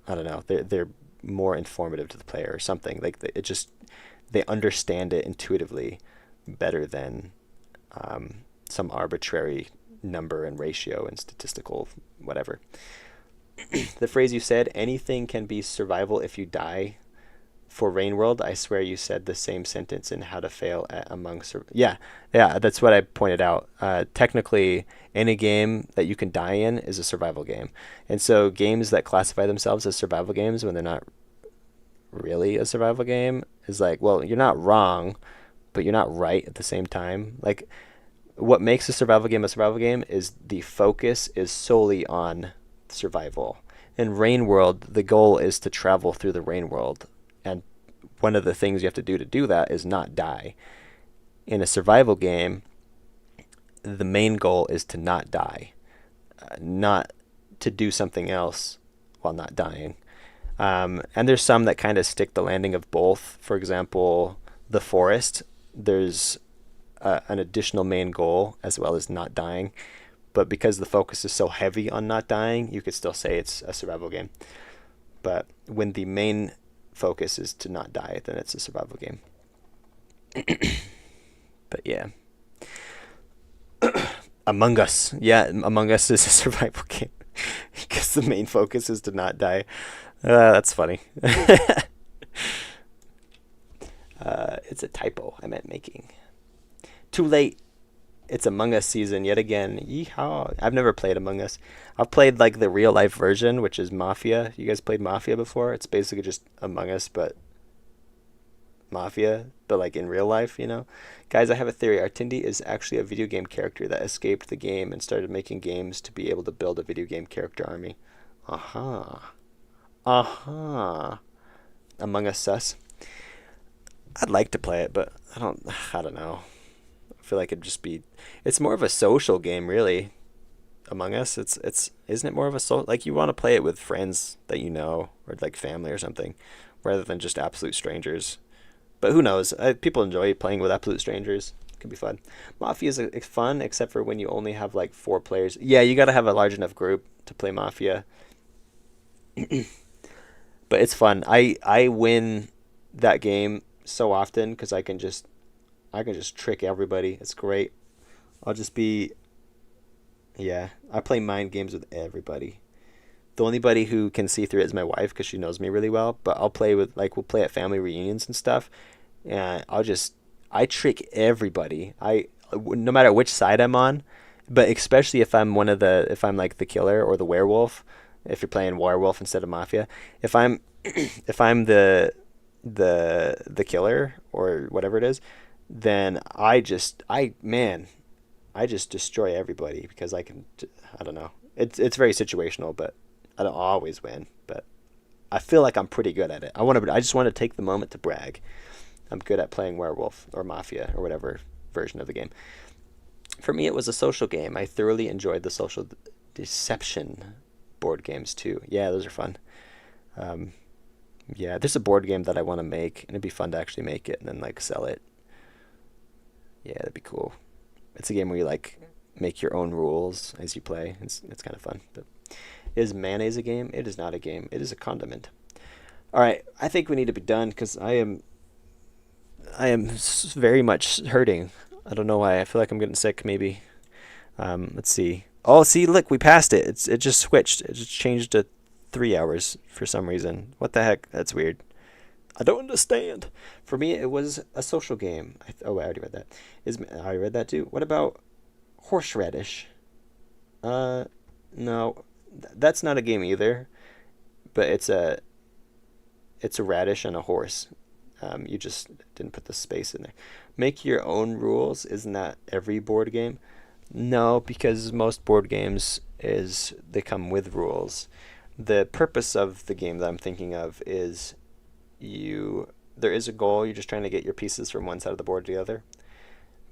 I don't know, they're more informative to the player or something. Like they understand it intuitively better than some arbitrary number and ratio and statistical whatever. The phrase you said, anything can be survival if you die, for Rain World, I swear you said the same sentence in How to Fail at Among Yeah, yeah, that's what I pointed out. Technically, any game that you can die in is a survival game. And so games that classify themselves as survival games when they're not really a survival game is like, well, you're not wrong, but you're not right at the same time. Like, what makes a survival game is the focus is solely on survival. In Rain World, the goal is to travel through the Rain World, and one of the things you have to do that is not die. In a survival game, the main goal is to not die, not to do something else while not dying. And there's some that kind of stick the landing of both. For example, The Forest, there's an additional main goal as well as not dying. But because the focus is so heavy on not dying, you could still say it's a survival game. But when the main focus is to not die, then it's a survival game. But yeah. Among Us. Yeah, Among Us is a survival game. Because the main focus is to not die. That's funny. It's a typo. I meant making. Too late. It's Among Us season yet again. Yeehaw. I've never played Among Us. I've played like the real life version, which is Mafia. You guys played Mafia before? It's basically just Among Us, but Mafia, but like in real life, you know? Guys, I have a theory. Artindi is actually a video game character that escaped the game and started making games to be able to build a video game character army. Aha. Among Us sus. I'd like to play it, but I don't know. I feel like it'd just be, it's more of a social game, really. Among Us, isn't it more of a social, like you want to play it with friends that you know, or like family or something, rather than just absolute strangers. But who knows? People enjoy playing with absolute strangers. It can be fun. Mafia is fun, except for when you only have like 4 players. Yeah, you got to have a large enough group to play Mafia. But it's fun. I win that game so often because I can just trick everybody. It's great. I'll just be, yeah, I play mind games with everybody. The only buddy who can see through it is my wife because she knows me really well. But I'll play with, like, we'll play at family reunions and stuff, and I trick everybody. No matter which side I'm on, but especially if I'm if I'm like the killer or the werewolf. If you're playing werewolf instead of Mafia, if I'm the killer or whatever it is, then I just destroy everybody because I don't know. It's very situational, but I don't always win, but I feel like I'm pretty good at it. I just want to take the moment to brag. I'm good at playing werewolf or Mafia or whatever version of the game. For me, it was a social game. I thoroughly enjoyed the social deception board games too. Yeah, those are fun. Yeah, there's a board game that I want to make, and it'd be fun to actually make it and then like sell it. Yeah, that'd be cool. It's a game where you like make your own rules as you play. It's kind of fun. But is mayonnaise a game? It is not a game. It is a condiment. All right, I think we need to be done because I am very much hurting. I don't know why. I feel like I'm getting sick. Maybe. Let's see. Oh, see, look, we passed it. It just switched. It just changed to 3 hours for some reason. What the heck? That's weird. I don't understand. For me, it was a social game. I already read that. I read that too. What about horseradish? No, that's not a game either. But it's a radish and a horse. You just didn't put the space in there. Make your own rules. Isn't that every board game? No, because most board games they come with rules. The purpose of the game that I'm thinking of is there is a goal. You're just trying to get your pieces from one side of the board to the other.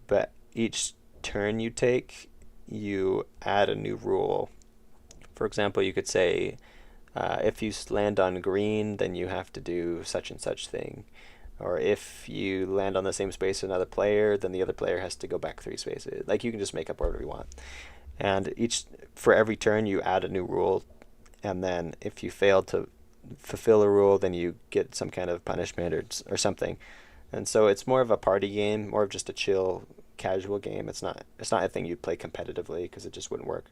But each turn you take, you add a new rule. For example, you could say, if you land on green, then you have to do such and such thing. Or if you land on the same space as another player, then the other player has to go back 3 spaces. Like, you can just make up whatever you want. And for every turn, you add a new rule. And then if you fail to fulfill a rule, then you get some kind of punishment or something. And so it's more of a party game, more of just a chill, casual game. It's not a thing you'd play competitively because it just wouldn't work.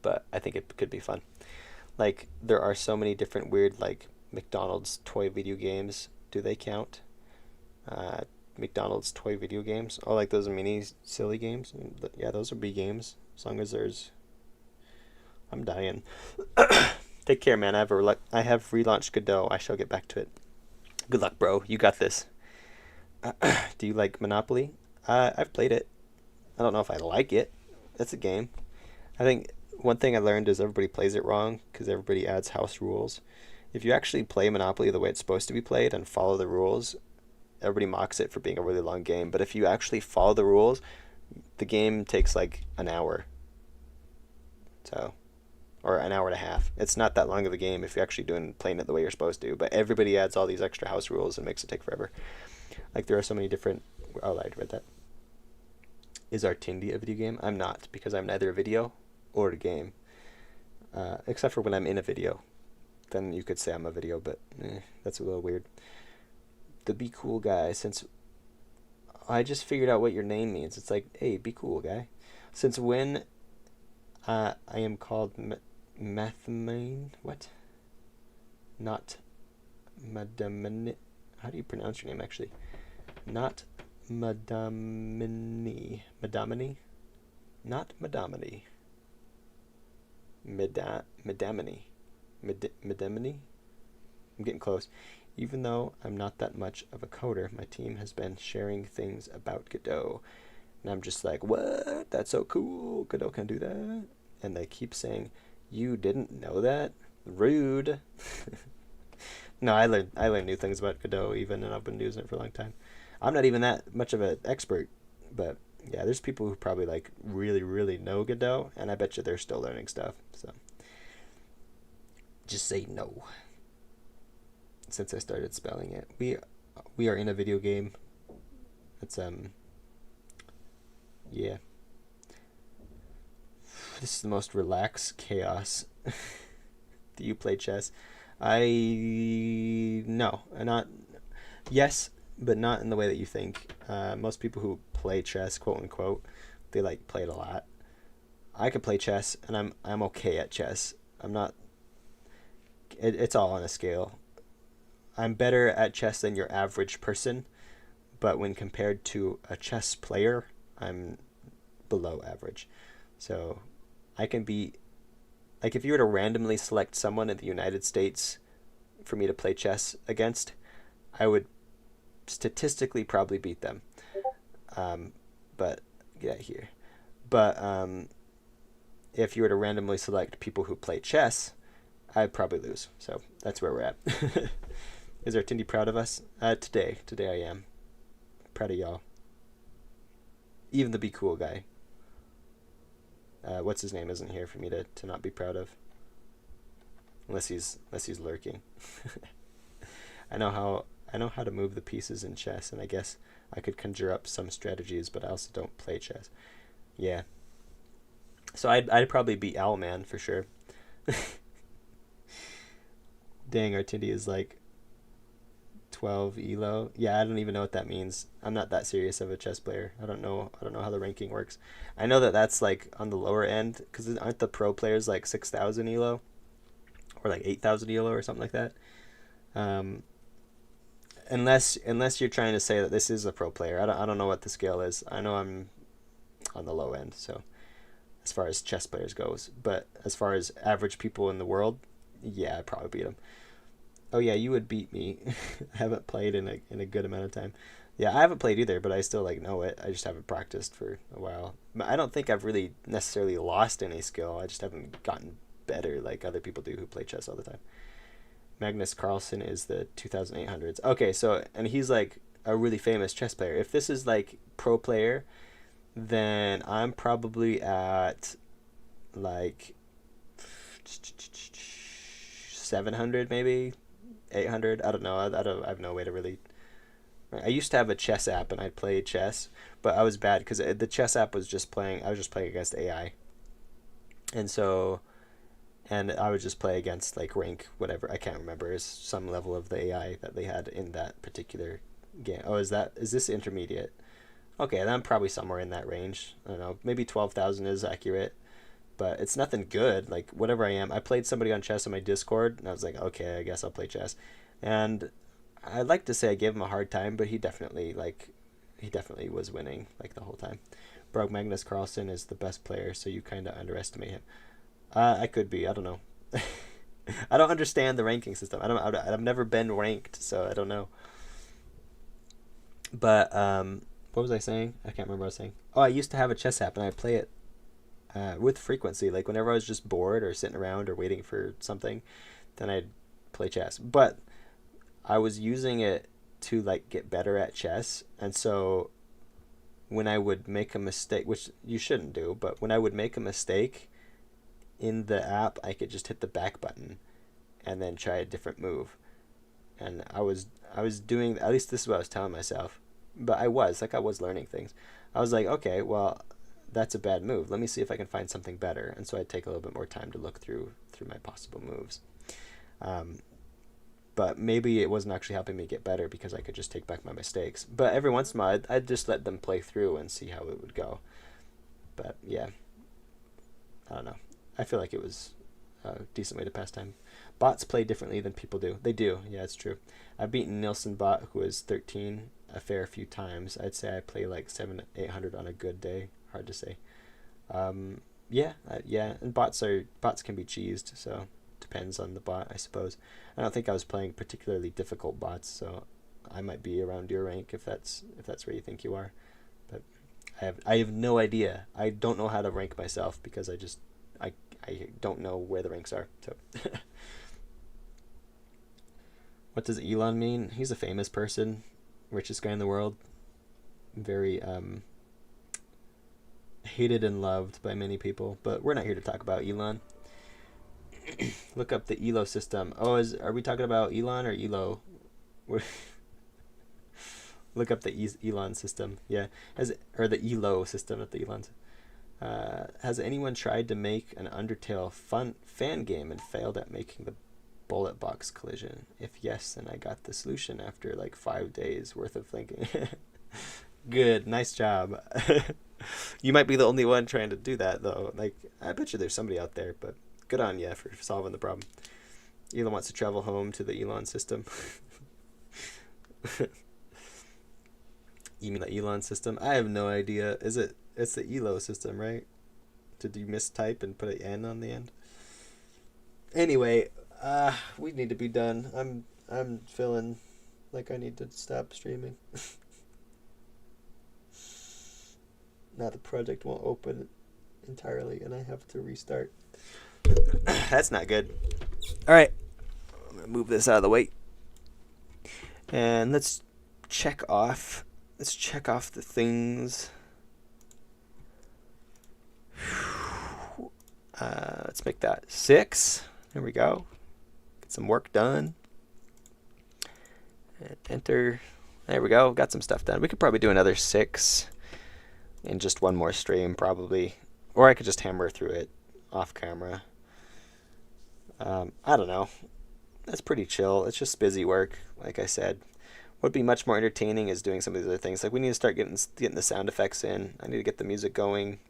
But I think it could be fun. Like, there are so many different weird, like, McDonald's toy video games, do they count? McDonald's toy video games. Oh, like those mini silly games. Yeah, those would be games as long as there's. I'm dying. Take care, man. I have relaunched Godot. I shall get back to it. Good luck, bro. You got this. Do you like Monopoly? I've played it. I don't know if I like it. It's a game. I think one thing I learned is everybody plays it wrong because everybody adds house rules. If you actually play Monopoly the way it's supposed to be played and follow the rules, everybody mocks it for being a really long game. But if you actually follow the rules, the game takes like an hour. So, or an hour and a half. It's not that long of a game if you're actually playing it the way you're supposed to. But everybody adds all these extra house rules and makes it take forever. Like there are so many different. Oh, I read that. Is Artindi a video game? I'm not, because I'm neither a video or a game. Except for when I'm in a video. Then you could say I'm a video, but that's a little weird. The Be Cool Guy, since I just figured out what your name means. It's like, hey, be cool, guy. Since when I am called Mathmane? What? Not Madamini. How do you pronounce your name, actually? Not Madamini. Madamini? Not Madamini. Madamini. Madamini? I'm getting close. Even though I'm not that much of a coder, my team has been sharing things about Godot. And I'm just like, what? That's so cool. Godot can do that. And they keep saying, you didn't know that? Rude. No, I learned new things about Godot even, and I've been using it for a long time. I'm not even that much of an expert, but yeah, there's people who probably like really, really know Godot, and I bet you they're still learning stuff. So just say no. Since I started spelling it, we are in a video game. It's yeah. This is the most relaxed chaos. Do you play chess? No, not. Yes, but not in the way that you think. Most people who play chess, quote unquote, they like play it a lot. I could play chess, and I'm okay at chess. I'm not. It's all on a scale. I'm better at chess than your average person, but when compared to a chess player, I'm below average. So I can be, like, if you were to randomly select someone in the United States for me to play chess against, I would statistically probably beat them. But get out here. But if you were to randomly select people who play chess, I'd probably lose. So that's where we're at. Is Artindi proud of us? Today I am. Proud of y'all. Even the Be Cool Guy. What's his name isn't here for me to not be proud of. Unless he's lurking. I know how to move the pieces in chess, and I guess I could conjure up some strategies, but I also don't play chess. Yeah. So I'd probably beat Owlman for sure. Dang, Artindi is like 12 elo. Yeah, I don't even know what that means. I'm not that serious of a chess player. I don't know how the ranking works. I know that that's like on the lower end, because aren't the pro players like 6,000 elo or like 8,000 elo or something like that? Unless you're trying to say that this is a pro player. I don't know what the scale is. I know I'm on the low end, so as far as chess players goes, but as far as average people in the world, yeah, I'd probably beat them. Oh yeah, you would beat me. I haven't played in a good amount of time. Yeah, I haven't played either, but I still like know it. I just haven't practiced for a while. But I don't think I've really necessarily lost any skill. I just haven't gotten better like other people do who play chess all the time. Magnus Carlsen is the 2800s. Okay, so and he's like a really famous chess player. If this is like pro player, then I'm probably at like 700 maybe. 800. I don't know. I have no way to really. I used to have a chess app and I'd play chess, but I was bad because the chess app was just playing. I was just playing against AI, and I would just play against like rank whatever. I can't remember. It's some level of the AI that they had in that particular game. Oh, is this intermediate? Okay, then I'm probably somewhere in that range. I don't know. Maybe 12,000 is accurate. but it's nothing good. Like whatever I am, I played somebody on chess on my Discord, and I was like, okay, I guess I'll play chess. And I'd like to say I gave him a hard time, but he definitely was winning like the whole time. Bro, Magnus Carlsen is the best player, so you kind of underestimate him. I could be. I don't know. I don't understand the ranking system. I've never been ranked, so I don't know. But what was I saying? I can't remember what I was saying. Oh, I used to have a chess app, and I play it with frequency. Like whenever I was just bored or sitting around or waiting for something, then I'd play chess. But I was using it to like get better at chess, and so when I would make a mistake, which you shouldn't do, but when I would make a mistake in the app, I could just hit the back button and then try a different move. And I was doing, at least this is what I was telling myself, but I was learning things. I was like, okay, well, that's a bad move. Let me see if I can find something better. And so I'd take a little bit more time to look through my possible moves. But maybe it wasn't actually helping me get better because I could just take back my mistakes. But every once in a while, I'd just let them play through and see how it would go. But yeah, I don't know. I feel like it was a decent way to pass time. Bots play differently than people do. They do. Yeah, it's true. I've beaten Nielsen Bot, who is 13, a fair few times. I'd say I play like 700-800 on a good day. Hard to say. Yeah. And bots can be cheesed, so depends on the bot, I suppose. I don't think I was playing particularly difficult bots, so I might be around your rank if that's where you think you are. But I have no idea. I don't know how to rank myself because I don't know where the ranks are. So what does Elon mean? He's a famous person, richest guy in the world, very hated and loved by many people, but we're not here to talk about Elon. Look up the ELO system. Are we talking about Elon or ELO? Look up the Elon system. Yeah, or the ELO system, not the Elon's. Has anyone tried to make an Undertale fan game and failed at making the bullet box collision? If yes, then I got the solution after like 5 days worth of thinking. Good, nice job. You might be the only one trying to do that though. Like, I bet you there's somebody out there, but good on you for solving the problem. Elon wants to travel home to the Elon system. You mean the Elon system? I have no idea. It's the ELO system, right? Did you mistype and put an N on the end? Anyway, we need to be done. I'm feeling like I need to stop streaming. Now the project won't open entirely and I have to restart. That's not good. All right, I'm gonna move this out of the way, and let's check off the things. Let's make that 6. There we go. Get some work done. And enter. There we go. Got some stuff done. We could probably do another 6 in just one more stream, probably, or I could just hammer through it off camera. I don't know. That's pretty chill. It's just busy work, like I said. What would be much more entertaining is doing some of these other things. Like we need to start getting the sound effects in. I need to get the music going.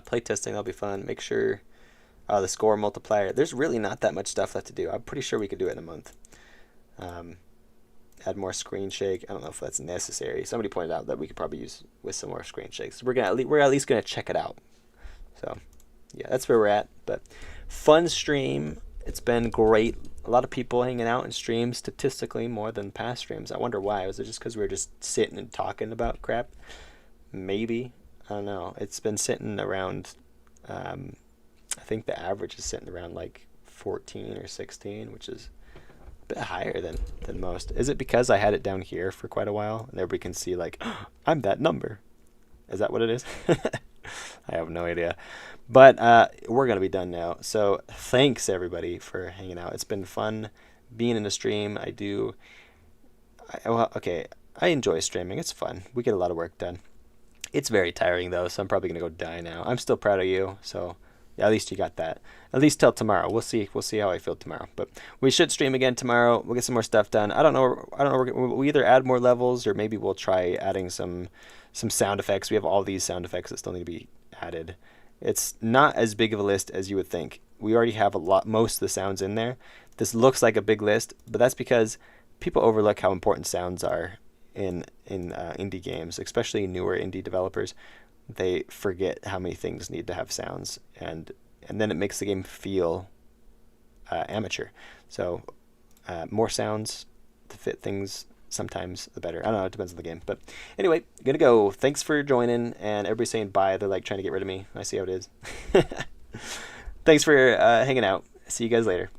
Play testing, that'll be fun. Make sure the score multiplier. There's really not that much stuff left to do. I'm pretty sure we could do it in a month. Add more screen shake. I don't know if that's necessary. Somebody pointed out that we could probably use with some more screen shakes. We're at least gonna check it out. So yeah, that's where we're at. But fun stream. It's been great. A lot of people hanging out in streams, statistically more than past streams. I wonder why. Was it just because we were just sitting and talking about crap? Maybe. I don't know. It's been sitting around, I think the average is sitting around like 14 or 16, which is a bit higher than most. Is it because I had it down here for quite a while and everybody can see like, oh, I'm that number? Is that what it is? I have no idea. But we're going to be done now. So thanks, everybody, for hanging out. It's been fun being in the stream. I enjoy streaming. It's fun. We get a lot of work done. It's very tiring, though, so I'm probably going to go die now. I'm still proud of you, so yeah, at least you got that. At least till tomorrow. We'll see how I feel tomorrow. But we should stream again tomorrow. We'll get some more stuff done. I don't know. We'll either add more levels or maybe we'll try adding some sound effects. We have all these sound effects that still need to be added. It's not as big of a list as you would think. We already have most of the sounds in there. This looks like a big list, but that's because people overlook how important sounds are in indie games, especially newer indie developers. They forget how many things need to have sounds, and then it makes the game feel amateur. So more sounds to fit things sometimes the better. I don't know, it depends on the game. But anyway, gonna go. Thanks for joining, and everybody's saying bye. They're like trying to get rid of me. I see how it is. Thanks for hanging out. See you guys later.